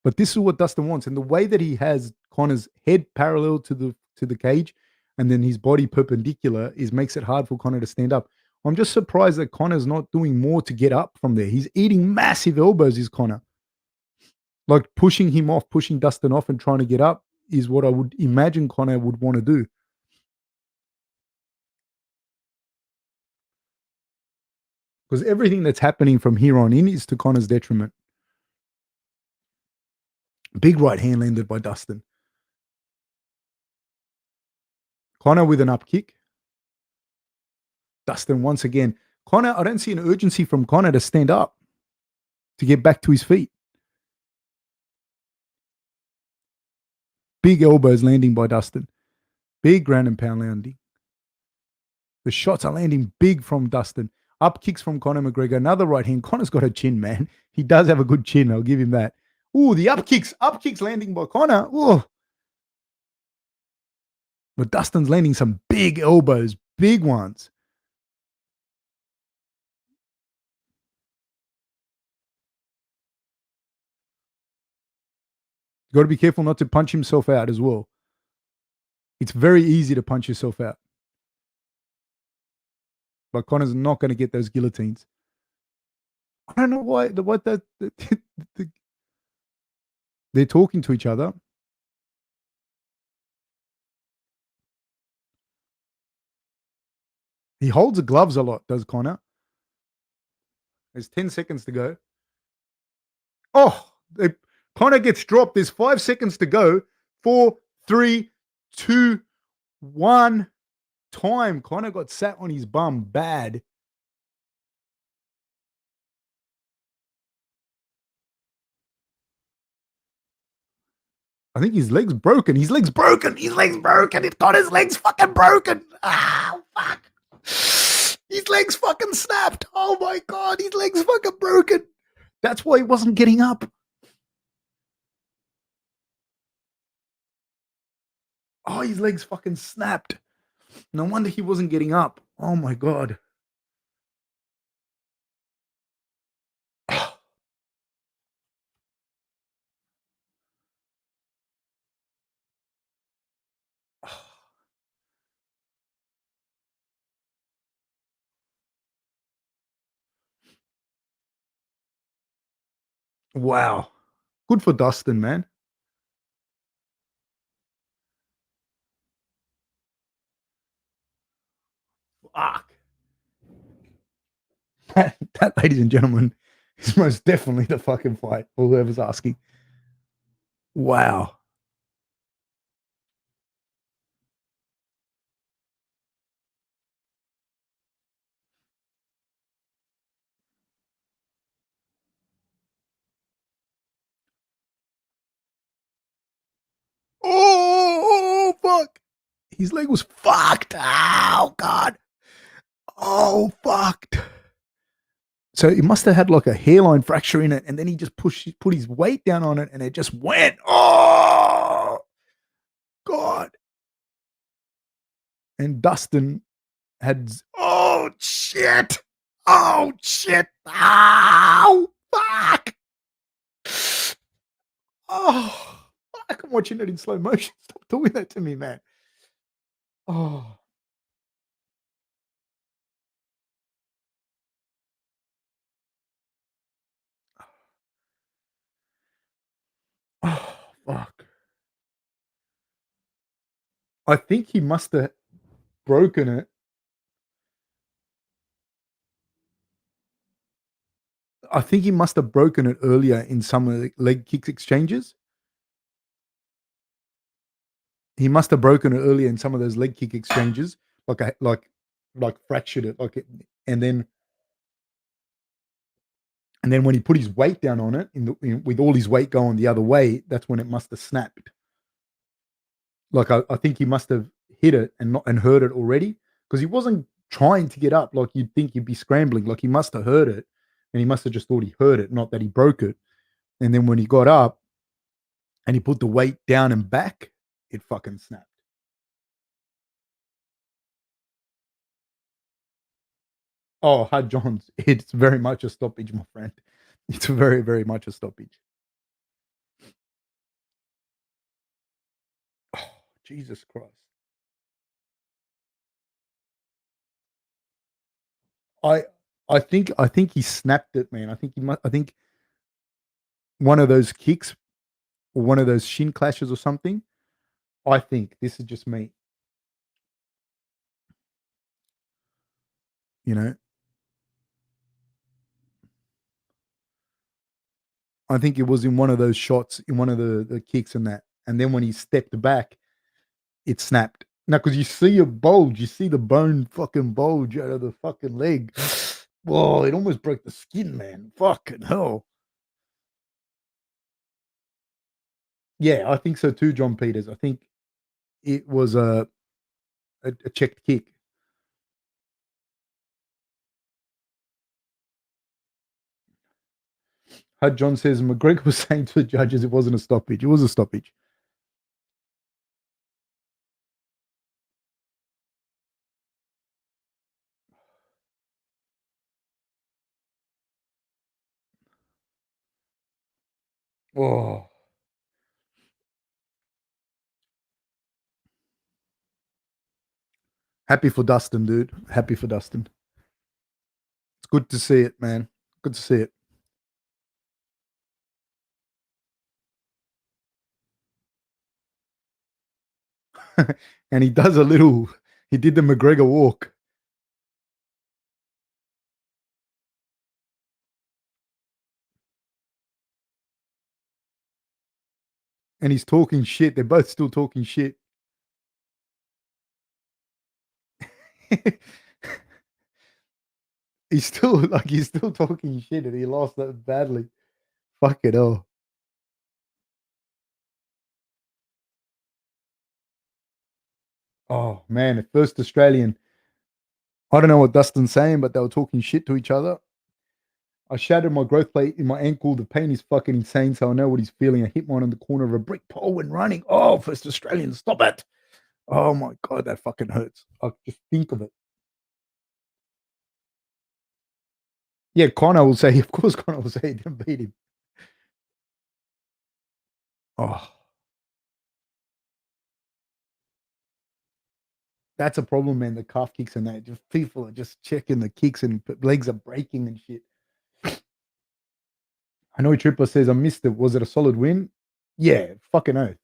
But this is what Dustin wants. And the way that he has Conor's head parallel to the cage and then his body perpendicular makes it hard for Conor to stand up. I'm just surprised that Conor's not doing more to get up from there. He's eating massive elbows, is Conor. Like pushing him off, pushing Dustin off and trying to get up is what I would imagine Conor would want to do. Because everything that's happening from here on in is to Conor's detriment. Big right hand landed by Dustin. Conor with an up kick. Dustin once again. Conor, I don't see an urgency from Conor to stand up, to get back to his feet. Big elbows landing by Dustin. Big ground and pound landing. The shots are landing big from Dustin. Up kicks from Conor McGregor. Another right hand. Conor's got a chin, man. He does have a good chin. I'll give him that. Ooh, the up kicks. Up kicks landing by Conor. Ooh. But Dustin's landing some big elbows. Big ones. You got to be careful not to punch himself out as well. It's very easy to punch yourself out. But Conor's not going to get those guillotines. I don't know why. They're talking to each other. He holds the gloves a lot, does Conor? There's 10 seconds to go. Oh, Conor gets dropped. There's 5 seconds to go. 4, 3, 2, 1. Time. Conor got sat on his bum bad. I think his leg's broken. His leg's broken. His leg's broken. Conor's leg's fucking broken. Ah, fuck. His leg's fucking snapped. Oh my God. His leg's fucking broken. That's why he wasn't getting up. Oh, his leg's fucking snapped. No wonder he wasn't getting up. Oh my God. Wow. Good for Dustin, man. Fuck. That, ladies and gentlemen, is most definitely the fucking fight for whoever's asking. Wow. Oh, fuck. His leg was fucked. Oh, God. Oh, fucked. So it must have had like a hairline fracture in it, and then he just put his weight down on it, and it just went. Oh, God. And Dustin had, oh, shit. Oh, shit. Oh, fuck. Oh, fuck. I'm watching it in slow motion. Stop doing that to me, man. Oh. Oh, fuck. I think he must have broken it. I think he must have broken it earlier in some of the leg kick exchanges. He must have broken it earlier in some of those leg kick exchanges, like fractured it, and then And then when he put his weight down on it, with all his weight going the other way, that's when it must have snapped. Like I think he must have hit it and heard it already, because he wasn't trying to get up like you'd think he'd be scrambling. Like he must have heard it, and he must have just thought he heard it, not that he broke it. And then when he got up and he put the weight down and back, it fucking snapped. Oh, Hud Johns, it's very much a stoppage, my friend. It's very, very much a stoppage. Oh, Jesus Christ. I I think he snapped it, man. I think one of those kicks or one of those shin clashes or something. I think this is just me, you know. I think it was in one of those shots, in one of the kicks and that. And then when he stepped back, it snapped. Now, because you see a bulge, you see the bone fucking bulge out of the fucking leg. Whoa, it almost broke the skin, man. Fucking hell. Yeah, I think so too, John Peters. I think it was a checked kick. Hud John says McGregor was saying to the judges it wasn't a stoppage. It was a stoppage. Whoa. Happy for Dustin, dude. Happy for Dustin. It's good to see it, man. Good to see it. And he does a little, he did the McGregor walk. And he's talking shit. They're both still talking shit. He's still talking shit and he lost that badly. Fuck it all. Oh man, the first Australian. I don't know what Dustin's saying, but they were talking shit to each other. I shattered my growth plate in my ankle. The pain is fucking insane, so I know what he's feeling. I hit one on the corner of a brick pole when running. Oh, first Australian, stop it. Oh my god, that fucking hurts. I just think of it. Yeah, Conor will say, of course Conor will say he didn't beat him. Oh, that's a problem, man. The calf kicks and that. Just people are just checking the kicks and legs are breaking and shit. I know Tripper says I missed it. Was it a solid win? Yeah, fucking oath.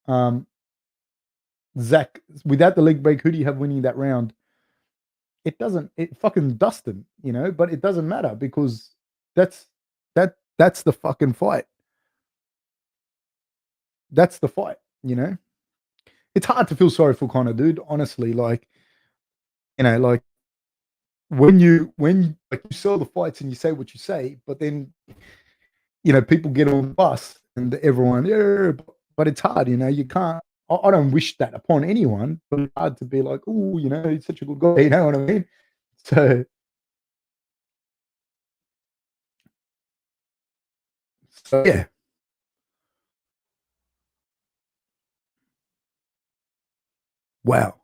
Um, Zach, without the leg break, who do you have winning that round? It doesn't. It fucking Dustin, but it doesn't matter because that's that's the fucking fight. That's the fight. It's hard to feel sorry for Conor, dude. Honestly, like when like you sell the fights and you say what you say, but then people get on the bus and everyone, yeah, but it's hard, you can't. I don't wish that upon anyone, but it's hard to be like, oh, he's such a good guy, you know what I mean? So, so yeah, wow,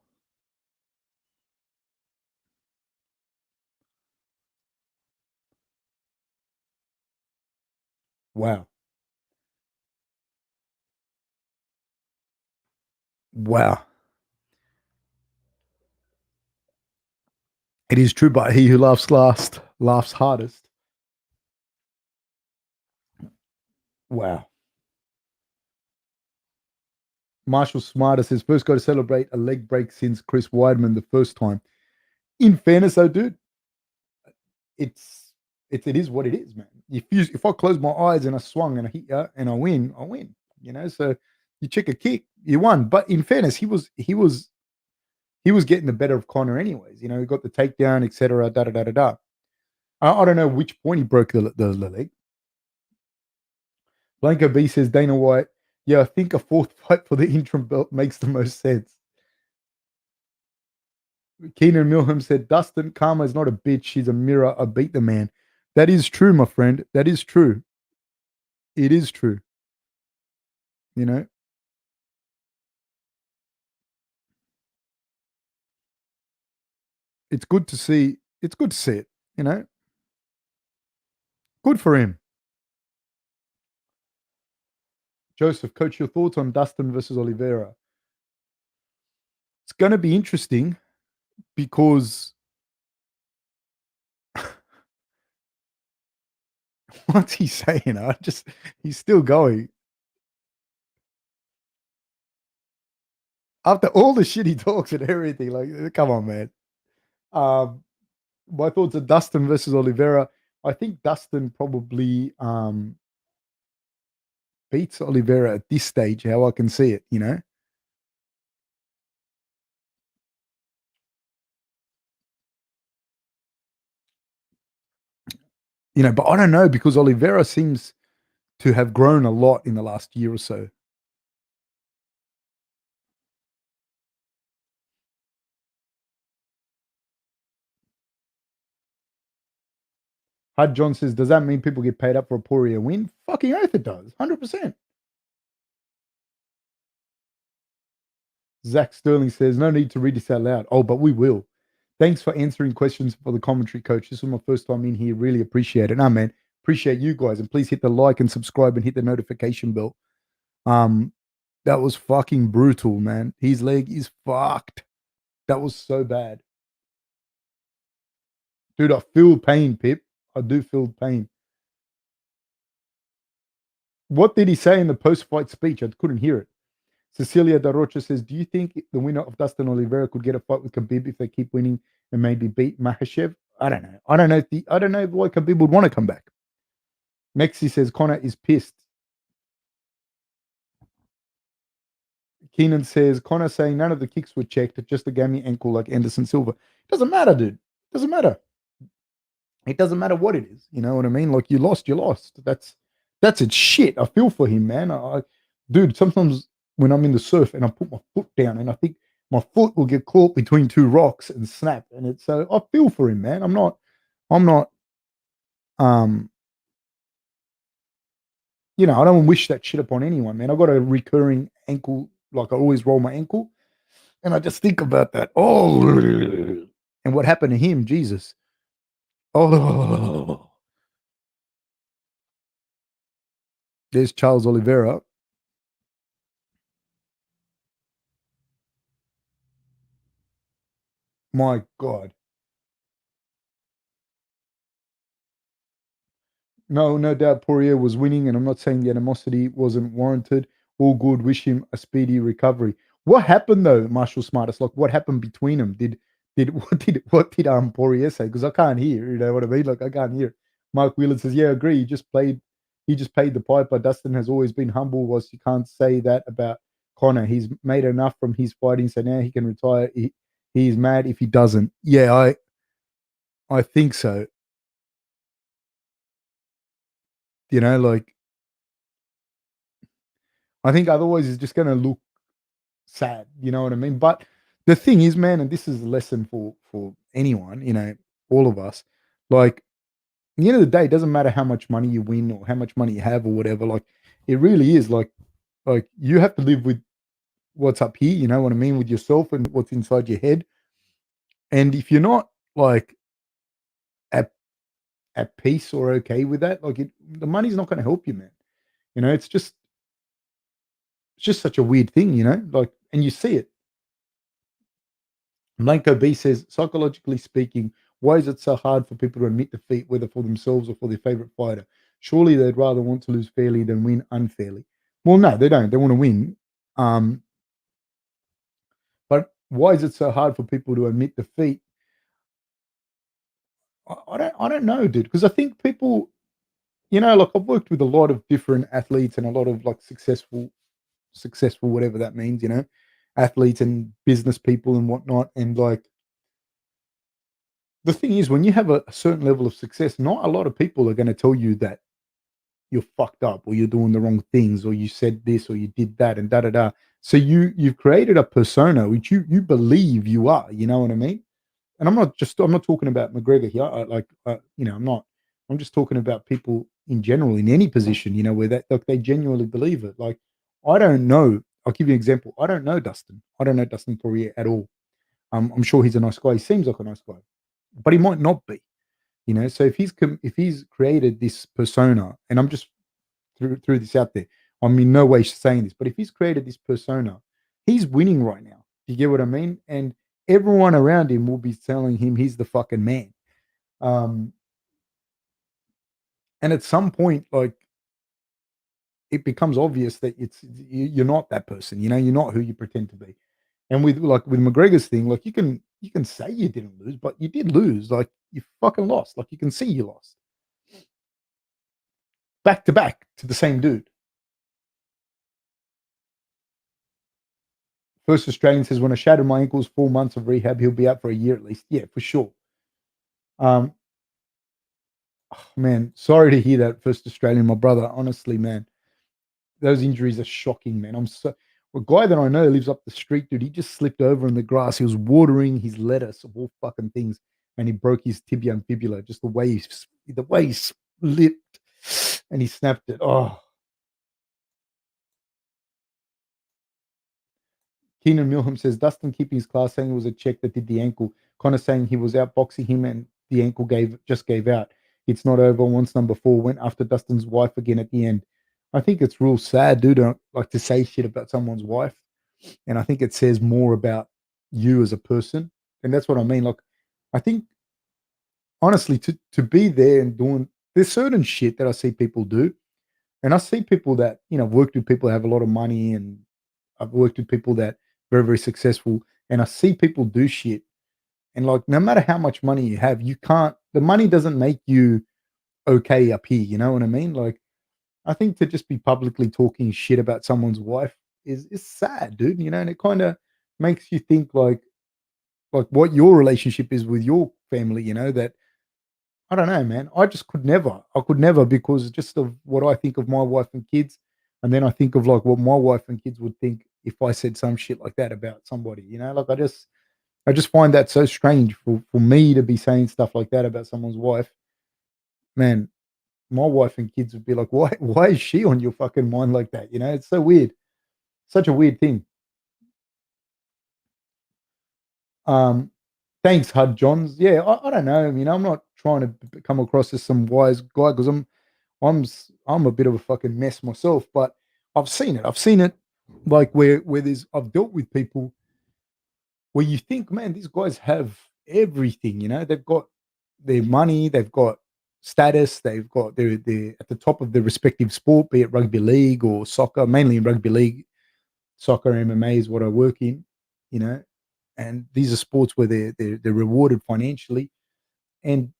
wow, wow. It is true, but he who laughs last laughs hardest. Wow. Marshall Smarter says first go to celebrate a leg break since Chris Weidman the first time. In fairness, though, dude, it's it is what it is, man. If I close my eyes and I swung and I hit you and I win, I win. So you check a kick, you won. But in fairness, he was getting the better of Conor anyways. He got the takedown, etc. Da da da da da. I don't know which point he broke the leg. Blanco B says Dana White. Yeah, I think a fourth fight for the interim belt makes the most sense. Keenan Milham said Dustin Karma is not a bitch. She's a mirror. I beat the man. That is true, my friend. That is true. It is true. You know, it's good to see. It's good to see it. You know, good for him. Joseph, coach, your thoughts on Dustin versus Oliveira? It's going to be interesting because what's he saying? He's still going. After all the shit he talks and everything, like, come on, man. Um, my thoughts are Dustin versus Oliveira. I think Dustin probably beats Oliveira at this stage, how I can see it, you know? But I don't know because Oliveira seems to have grown a lot in the last year or so. Hud John says, does that mean people get paid up for a Poirier win? Fucking oath it does. 100%. Zach Sterling says, no need to read this out loud. Oh, but we will. Thanks for answering questions for the commentary coach. This was my first time in here. Really appreciate it. Nah, man. Appreciate you guys. And please hit the like and subscribe and hit the notification bell. That was fucking brutal, man. His leg is fucked. That was so bad. Dude, I feel pain, Pip. I do feel pain. What did he say in the post-fight speech? I couldn't hear it. Cecilia Da Rocha says, do you think the winner of Dustin Oliveira could get a fight with Khabib if they keep winning and maybe beat Makhachev? I don't know. I don't know why Khabib would want to come back. Mexi says Conor is pissed. Keenan says Conor saying none of the kicks were checked, just a gammy ankle like Anderson Silva. Doesn't matter, dude. Doesn't matter. It doesn't matter what it is. You know what I mean? Like you lost, you lost. That's it. Shit. I feel for him, man. Dude, sometimes when I'm in the surf and I put my foot down and I think my foot will get caught between two rocks and snap. And it's so I feel for him, man. I'm not um I don't wish that shit upon anyone, man. I've got a recurring ankle, like I always roll my ankle. And I just think about that. Oh, and what happened to him, Jesus. Oh, there's Charles Oliveira. My God. No doubt Poirier was winning, and I'm not saying the animosity wasn't warranted. All good. Wish him a speedy recovery. What happened though, Marshall Smartest? Like, what happened between them? Did what did Poirier say? Because I can't hear. You know what I mean? Like, I can't hear. Mark Whelan says, "Yeah, agree. He just paid the piper. Dustin has always been humble. Was you can't say that about Conor. He's made enough from his fighting, so now he can retire. He's mad if he doesn't. Yeah, I think so. Like I think otherwise it's just going to look sad. You know what I mean? But the thing is, man, and this is a lesson for anyone, all of us. Like, at the end of the day, it doesn't matter how much money you win or how much money you have or whatever. Like, it really is like you have to live with what's up here. You know what I mean? With yourself and what's inside your head. And if you're not like at at peace or okay with that, like the money's not going to help you, man. It's just such a weird thing, like, and you see it. Blanco B says, psychologically speaking, why is it so hard for people to admit defeat, whether for themselves or for their favorite fighter? Surely they'd rather want to lose fairly than win unfairly. Well, no, they don't. They want to win. Um, but why is it so hard for people to admit defeat? I don't know, dude. Because I think people, like I've worked with a lot of different athletes and a lot of like successful, whatever that means, athletes and business people and whatnot. And like the thing is, when you have a certain level of success, not a lot of people are going to tell you that you're fucked up or you're doing the wrong things or you said this or you did that and da da da. So you've created a persona which you believe you are. You know what I mean? And I'm not talking about McGregor here. I'm not. I'm just talking about people in general in any position. Where that like they genuinely believe it. Like I don't know. I'll give you an example. I don't know Dustin. I don't know Dustin Poirier at all. I'm sure he's a nice guy. He seems like a nice guy, but he might not be. So if he's created this persona, and I'm just threw this out there. I'm in no way saying this, but if he's created this persona, he's winning right now. Do you get what I mean? And everyone around him will be telling him he's the fucking man. Um, and at some point, like it becomes obvious that you're not that person. You're not who you pretend to be. And with McGregor's thing, like you can say you didn't lose, but you did lose. Like you fucking lost. Like you can see you lost back to back to the same dude. First Australian says, when I shattered my ankles, 4 months of rehab, he'll be out for a year at least. Yeah, for sure. Um, man, sorry to hear that, First Australian, my brother. Honestly, man, those injuries are shocking, man. A guy that I know lives up the street, dude. He just slipped over in the grass. He was watering his lettuce of all fucking things, and he broke his tibia and fibula. Just the way he slipped, and he snapped it. Oh, Keenan Milham says Dustin keeping his class, saying it was a check that did the ankle. Conor saying he was outboxing him and the ankle gave out. It's not over. Once number 4 went after Dustin's wife again at the end. I think it's real sad, dude. I don't like to say shit about someone's wife, and I think it says more about you as a person, and that's what I mean. Like, I think honestly, to be there and doing there's certain shit that I see people do, and I see people that worked with people that have a lot of money and I've worked with people that very, very successful, and I see people do shit. And like, no matter how much money you have, you can't. The money doesn't make you okay up here. You know what I mean? Like, I think to just be publicly talking shit about someone's wife is sad, dude. And it kind of makes you think like what your relationship is with your family. That I don't know, man. I just could never. I could never because just of what I think of my wife and kids, and then I think of like what my wife and kids would think if I said some shit like that about somebody. Like I just find that so strange for me to be saying stuff like that about someone's wife. Man, my wife and kids would be like, why is she on your fucking mind like that? It's so weird. Such a weird thing. Um, Thanks, Hud Johns. Yeah, I don't know. I'm not trying to come across as some wise guy because I'm a bit of a fucking mess myself, but I've seen it. I've seen it like where there's I've dealt with people where you think, man, these guys have everything. They've got their money, they've got status, they're at the top of their respective sport, be it rugby league or soccer. Mainly in rugby league, soccer, MMA is what I work in. You know, and these are sports where they're rewarded financially, and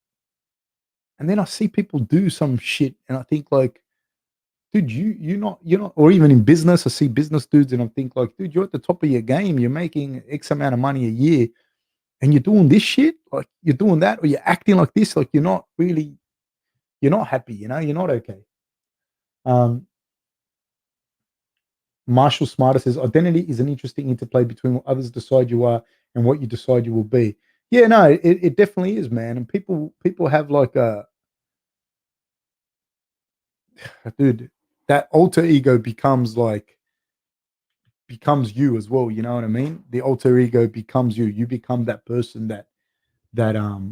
then I see people do some shit, and I think like, dude, you're not, or even in business, I see business dudes, and I think like, dude, you're at the top of your game, you're making X amount of money a year, and you're doing this shit, like you're doing that, or you're acting like this, like you're not happy, you're not okay. Um, Marshall Smarter says identity is an interesting interplay between what others decide you are and what you decide you will be. Yeah, no, it definitely is, man. And people have like a dude, that alter ego becomes you as well. You know what I mean? The alter ego becomes you. You become that person that that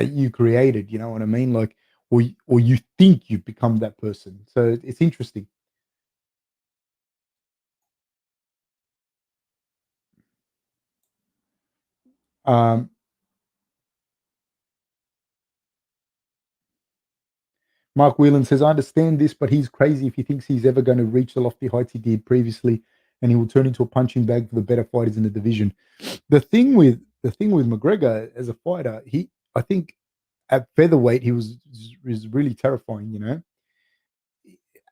you created. You know what I mean? Like, or you think you become that person. So it's interesting. Um, Mark Whelan says, I understand this, but he's crazy if he thinks he's ever going to reach the lofty heights he did previously, and he will turn into a punching bag for the better fighters in the division. The thing with McGregor as a fighter, I think at featherweight he was really terrifying.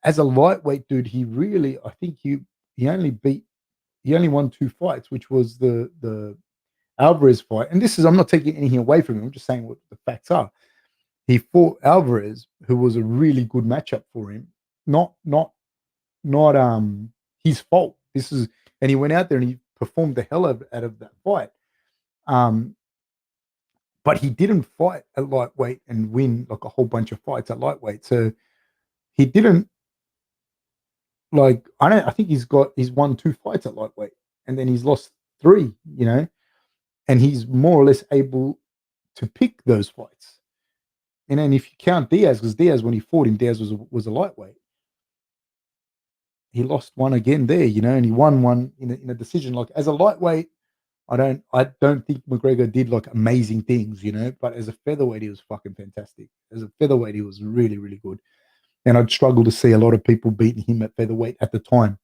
As a lightweight dude, he really, I think he only won 2 fights, which was the Alvarez fight, and this is I'm not taking anything away from him. I'm just saying what the facts are. He fought Alvarez, who was a really good matchup for him. Not his fault. This is and he went out there and he performed the hell out of that fight. Um, but he didn't fight at lightweight and win like a whole bunch of fights at lightweight. So he didn't I think he's won 2 fights at lightweight and then he's lost 3, and he's more or less able to pick those fights. And then if you count Diaz, because Diaz when he fought him, Diaz was a lightweight. He lost one again there, and he won one in a decision. Like as a lightweight, I don't think McGregor did like amazing things, but as a featherweight, he was fucking fantastic. As a featherweight, he was really, really good. And I'd struggle to see a lot of people beating him at featherweight at the time.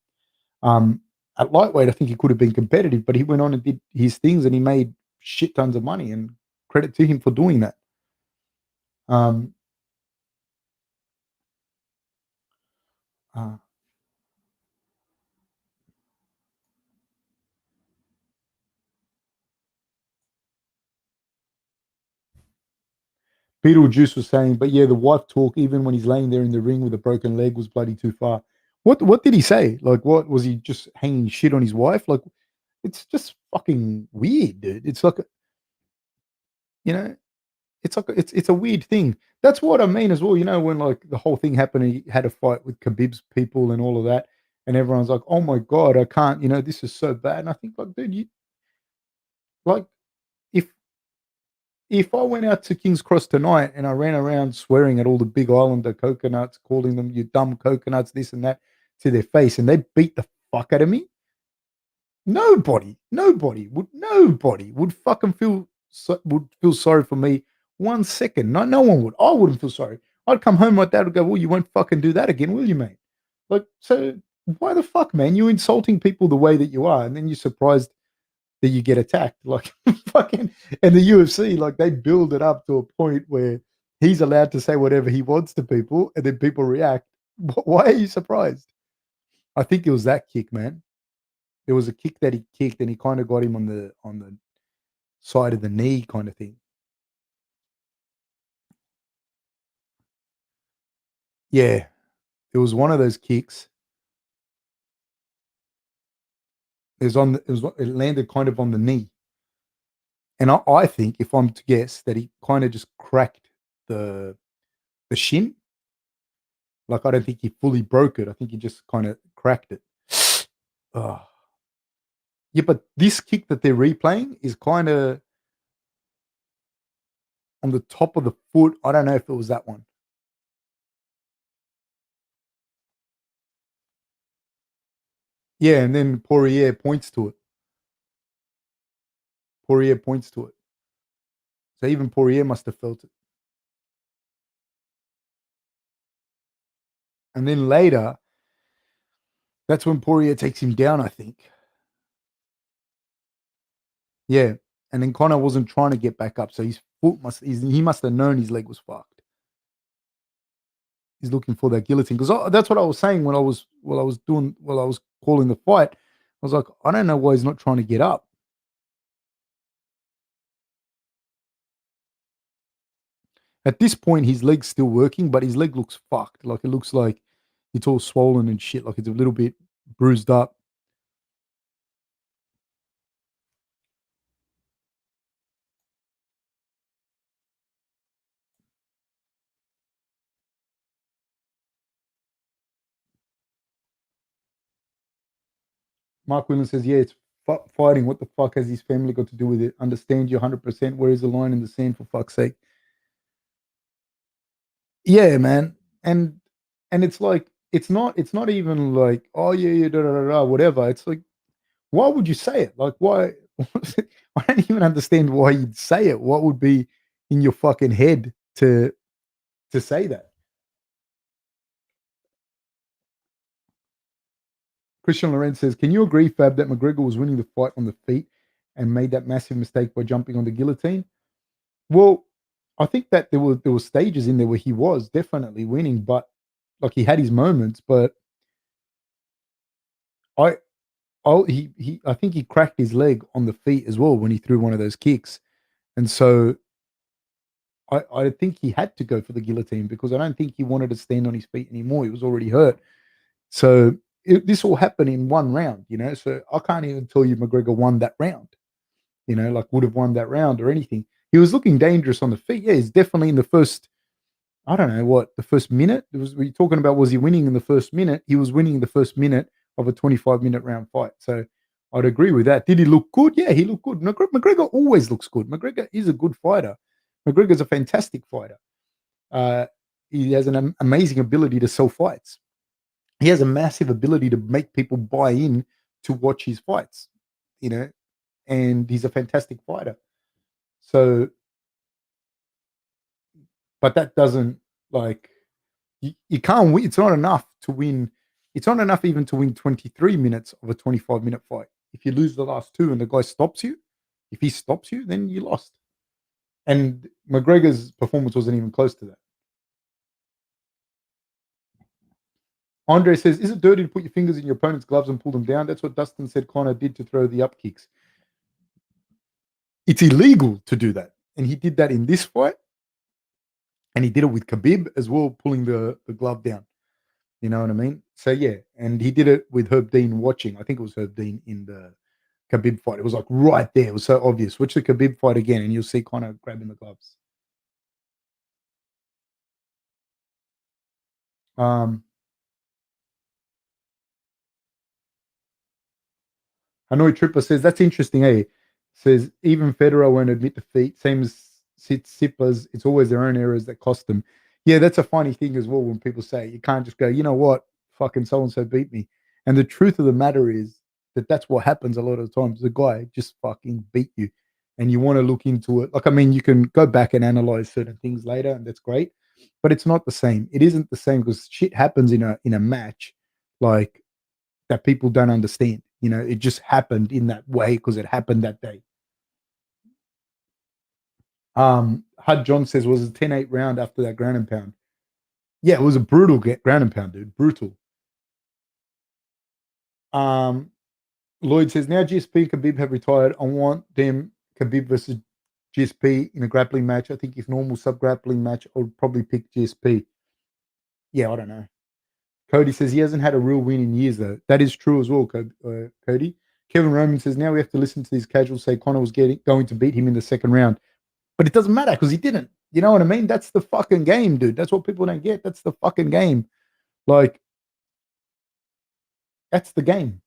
At lightweight, I think he could have been competitive, but he went on and did his things and he made shit tons of money, and credit to him for doing that. Beetlejuice was saying, but yeah, the wife talk, even when he's laying there in the ring with a broken leg, was bloody too far. What did he say? Like, what was he just hanging shit on his wife? Like, it's just fucking weird, dude. It's like, you know, it's a weird thing. That's what I mean as well. When like the whole thing happened, he had a fight with Khabib's people and all of that, and everyone's like, "Oh my god, I can't." This is so bad. And I think, like, dude, you like if I went out to King's Cross tonight and I ran around swearing at all the Big Islander coconuts, calling them you dumb coconuts, this and that to their face, and they beat the fuck out of me, nobody would fucking would feel sorry for me 1 second. No one would. I wouldn't feel sorry. I'd come home, my dad would go, "Well, you won't fucking do that again, will you, mate?" Like, so why the fuck, man? You're insulting people the way that you are, and then you're surprised that you get attacked. Like, fucking, and the UFC, like, they build it up to a point where he's allowed to say whatever he wants to people, and then people react. Why are you surprised? I think it was that kick, man. There was a kick that he kicked, and he kind of got him on the side of the knee, kind of thing. Yeah, it was one of those kicks. It landed kind of on the knee, and I think if I'm to guess that he kind of just cracked the shin. Like I don't think he fully broke it. I think he just kind of cracked it. Oh. Yeah, but this kick that they're replaying is kind of on the top of the foot. I don't know if it was that one. Yeah, and then Poirier points to it. Poirier points to it. So even Poirier must have felt it. And then later, that's when Poirier takes him down, I think. Yeah. And then Conor wasn't trying to get back up. So his foot he must have known his leg was fucked. He's looking for that guillotine. Because that's what I was saying when I was calling the fight. I was like, I don't know why he's not trying to get up. At this point, his leg's still working, but his leg looks fucked. Like it looks like it's all swollen and shit. Like it's a little bit bruised up. Mark Williams says, "Yeah, it's fighting. What the fuck has his family got to do with it? Understand you 100%. Where is the line in the sand, for fuck's sake?" Yeah, man. And it's like it's not even like, oh yeah, yeah, da, da, da, da, whatever. It's like, why would you say it? Like, why? I don't even understand why you'd say it. What would be in your fucking head to say that? Christian Lorenz says, "Can you agree, Fab, that McGregor was winning the fight on the feet and made that massive mistake by jumping on the guillotine?" Well, I think that there were stages in there where he was definitely winning, but like he had his moments. But I I think he cracked his leg on the feet as well when he threw one of those kicks, and so I think he had to go for the guillotine because I don't think he wanted to stand on his feet anymore. He was already hurt. So this all happened in one round, So I can't even tell you McGregor won that round, like would have won that round or anything. He was looking dangerous on the feet. Yeah, he's definitely in the first. I don't know what the first minute. Were you talking about? Was he winning in the first minute? He was winning the first minute of a 25-minute round fight. So I'd agree with that. Did he look good? Yeah, he looked good. McGregor always looks good. McGregor is a good fighter. McGregor's a fantastic fighter. Uh, he has an amazing ability to sell fights. He has a massive ability to make people buy in to watch his fights, and he's a fantastic fighter. So, but that doesn't like you can't win. It's not enough to win. It's not enough even to win 23 minutes of a 25-minute fight. If you lose the last two and the guy stops you, if he stops you, then you lost. And McGregor's performance wasn't even close to that. Andre says, is it dirty to put your fingers in your opponent's gloves and pull them down? That's what Dustin said Conor did to throw the up kicks. It's illegal to do that. And he did that in this fight. And he did it with Khabib as well, pulling the glove down. You know what I mean? So, yeah. And he did it with Herb Dean watching. I think it was Herb Dean in the Khabib fight. It was like right there. It was so obvious. Watch the Khabib fight again and you'll see Conor grabbing the gloves. Hanoi Tripper says, that's interesting, eh? Says, even Federer won't admit defeat. Same as Sippers. It's always their own errors that cost them. Yeah, that's a funny thing as well when people say, you can't just go, you know what? Fucking so-and-so beat me. And the truth of the matter is that that's what happens a lot of the times. The guy just fucking beat you. And you want to look into it. Like, I mean, you can go back and analyze certain things later, and that's great. But it's not the same. It isn't the same because shit happens in a match. Like, that people don't understand. It just happened in that way because it happened that day. Hud John says, was a 10-8 round after that ground and pound. Yeah, it was a brutal ground and pound, dude. Brutal. Lloyd says, now GSP and Khabib have retired. I want them Khabib versus GSP in a grappling match. I think if normal sub-grappling match, I would probably pick GSP. Yeah, I don't know. Cody says he hasn't had a real win in years, though. That is true as well, Cody. Kevin Roman says now we have to listen to these casuals say Conor was going to beat him in the second round. But it doesn't matter because he didn't. You know what I mean? That's the fucking game, dude. That's what people don't get. That's the fucking game. Like, that's the game.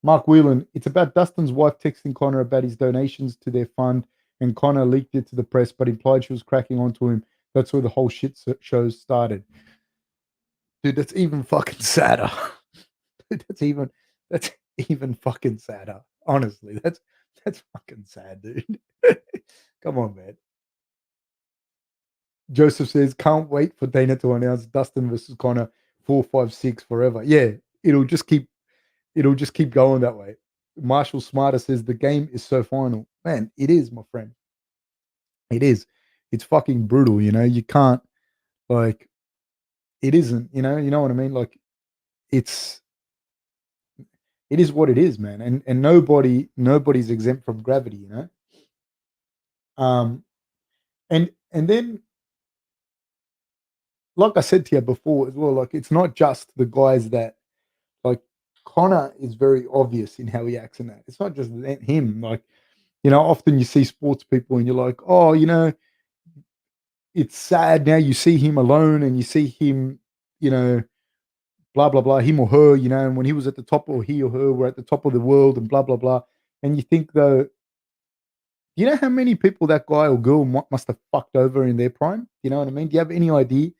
Mark Whelan, it's about Dustin's wife texting Conor about his donations to their fund, and Conor leaked it to the press, but implied she was cracking onto him. That's where the whole shit show started. Dude, that's even fucking sadder. that's even fucking sadder. Honestly, that's fucking sad, dude. Come on, man. Joseph says, can't wait for Dana to announce Dustin versus Conor 4-5-6 forever. Yeah, it'll just keep going that way. Marshall Smarter says the game is so final. Man, it is, my friend. It is. It's fucking brutal, You can't like it isn't, you know what I mean? Like it is what it is, man. And nobody's exempt from gravity, Um and then like I said to you before as well, like it's not just the guys that like Conor is very obvious in how he acts in that. It's not just him. Like, often you see sports people and you're like, oh, it's sad now you see him alone and you see him, blah, blah, blah, him or her, and when he was at the top or he or her were at the top of the world and blah, blah, blah. And you think, though, you know how many people that guy or girl must have fucked over in their prime? You know what I mean? Do you have any idea?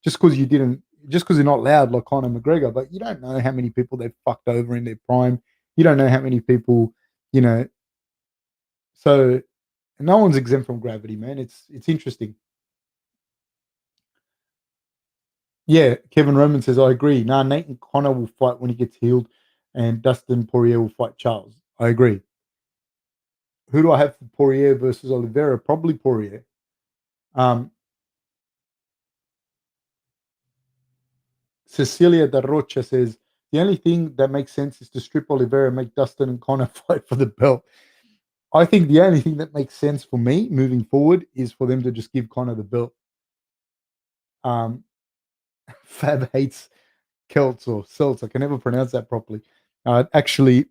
Just because you're not loud like Conor McGregor, but you don't know how many people they've fucked over in their prime. You don't know how many people, you know. So no one's exempt from gravity, man. It's interesting. Yeah, Kevin Roman says, I agree. Nah, Nathan Conor will fight when he gets healed, and Dustin Poirier will fight Charles. I agree. Who do I have for Poirier versus Oliveira? Probably Poirier. Cecilia da Rocha says, The only thing that makes sense is to strip Oliveira and make Dustin and Conor fight for the belt. I think the only thing that makes sense for me moving forward is for them to just give Conor the belt. Um, Fab hates Celts or Celts. I can never pronounce that properly. Actually,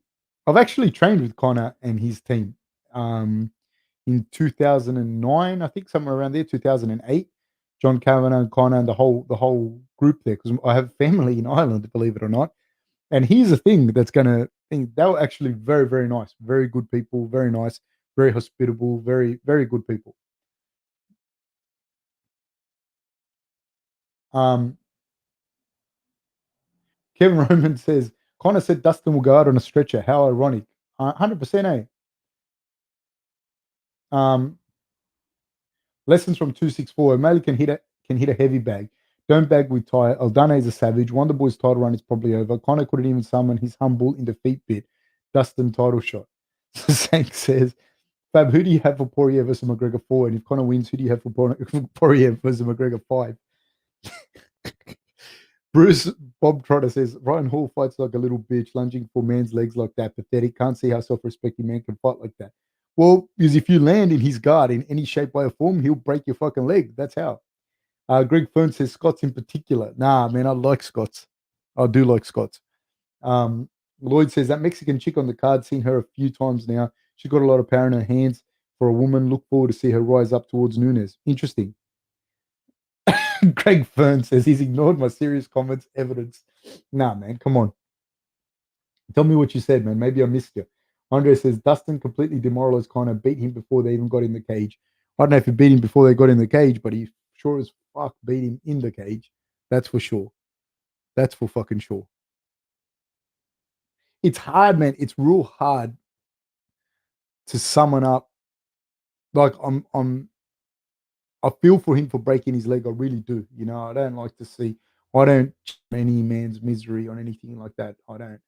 I've actually trained with Conor and his team in 2009, I think somewhere around there, 2008. John Kavanagh and Conor and the whole group there because I have family in Ireland, believe it or not. And here's the thing that's gonna think they were actually very, very nice, very good people, very nice, very hospitable, very, very good people. Um, Kevin Roman says Connor said Dustin will go out on a stretcher. How ironic. 100%, eh? Um, Lessons from 264. O'Malley can hit a heavy bag. Don't bag with Ty. Aldana is a savage. Wonderboy's title run is probably over. Connor couldn't even summon his humble in defeat bit. Dustin title shot. Sank says, Fab, who do you have for Poirier versus McGregor 4? And if Connor wins, who do you have for Poirier versus McGregor 5? Bruce Bob Trotter says, Ryan Hall fights like a little bitch, lunging for man's legs like that. Pathetic. Can't see how self-respecting man can fight like that. Well, because if you land in his guard in any shape, way, or form, he'll break your fucking leg. That's how. Greg Fern says Scots in particular. Nah, man, I like Scots. I do like Scots. Lloyd says that Mexican chick on the card, seen her a few times now. She's got a lot of power in her hands for a woman. Look forward to see her rise up towards Nunes. Interesting. Greg Fern says he's ignored my serious comments. Evidence. Nah, man, come on. Tell me what you said, man. Maybe I missed you. Andre says Dustin completely demoralized Conor, beat him before they even got in the cage. I don't know if he beat him before they got in the cage, but he sure as fuck beat him in the cage. That's for sure. That's for fucking sure. It's hard, man. It's real hard to summon up. Like I feel for him for breaking his leg. I really do. You know, I don't like to see. I don't any man's misery on anything like that. I don't.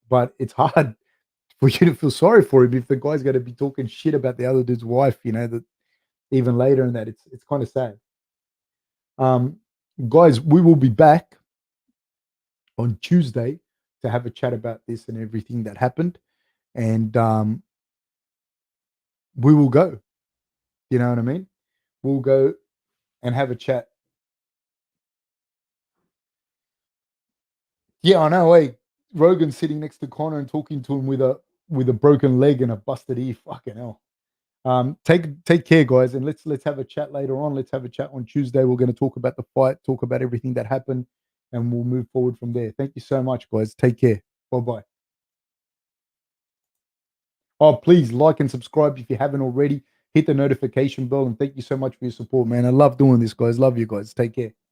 But it's hard for you to feel sorry for him if the guy's going to be talking shit about the other dude's wife. You know that even later in that it's kind of sad. Um, Guys, we will be back on Tuesday to have a chat about this and everything that happened, and we will go. You know what I mean? We'll go and have a chat. Yeah, I know. Hey, Rogan sitting next to Connor and talking to him with a broken leg and a busted ear. Fucking hell. Take care, guys, and let's have a chat later on. Let's have a chat on Tuesday. We're going to talk about the fight, talk about everything that happened, and we'll move forward from there. Thank you so much, guys. Take care. Bye bye. Oh, please like and subscribe if you haven't already. Hit the notification bell, and thank you so much for your support, man. I love doing this, guys. Love you guys. Take care.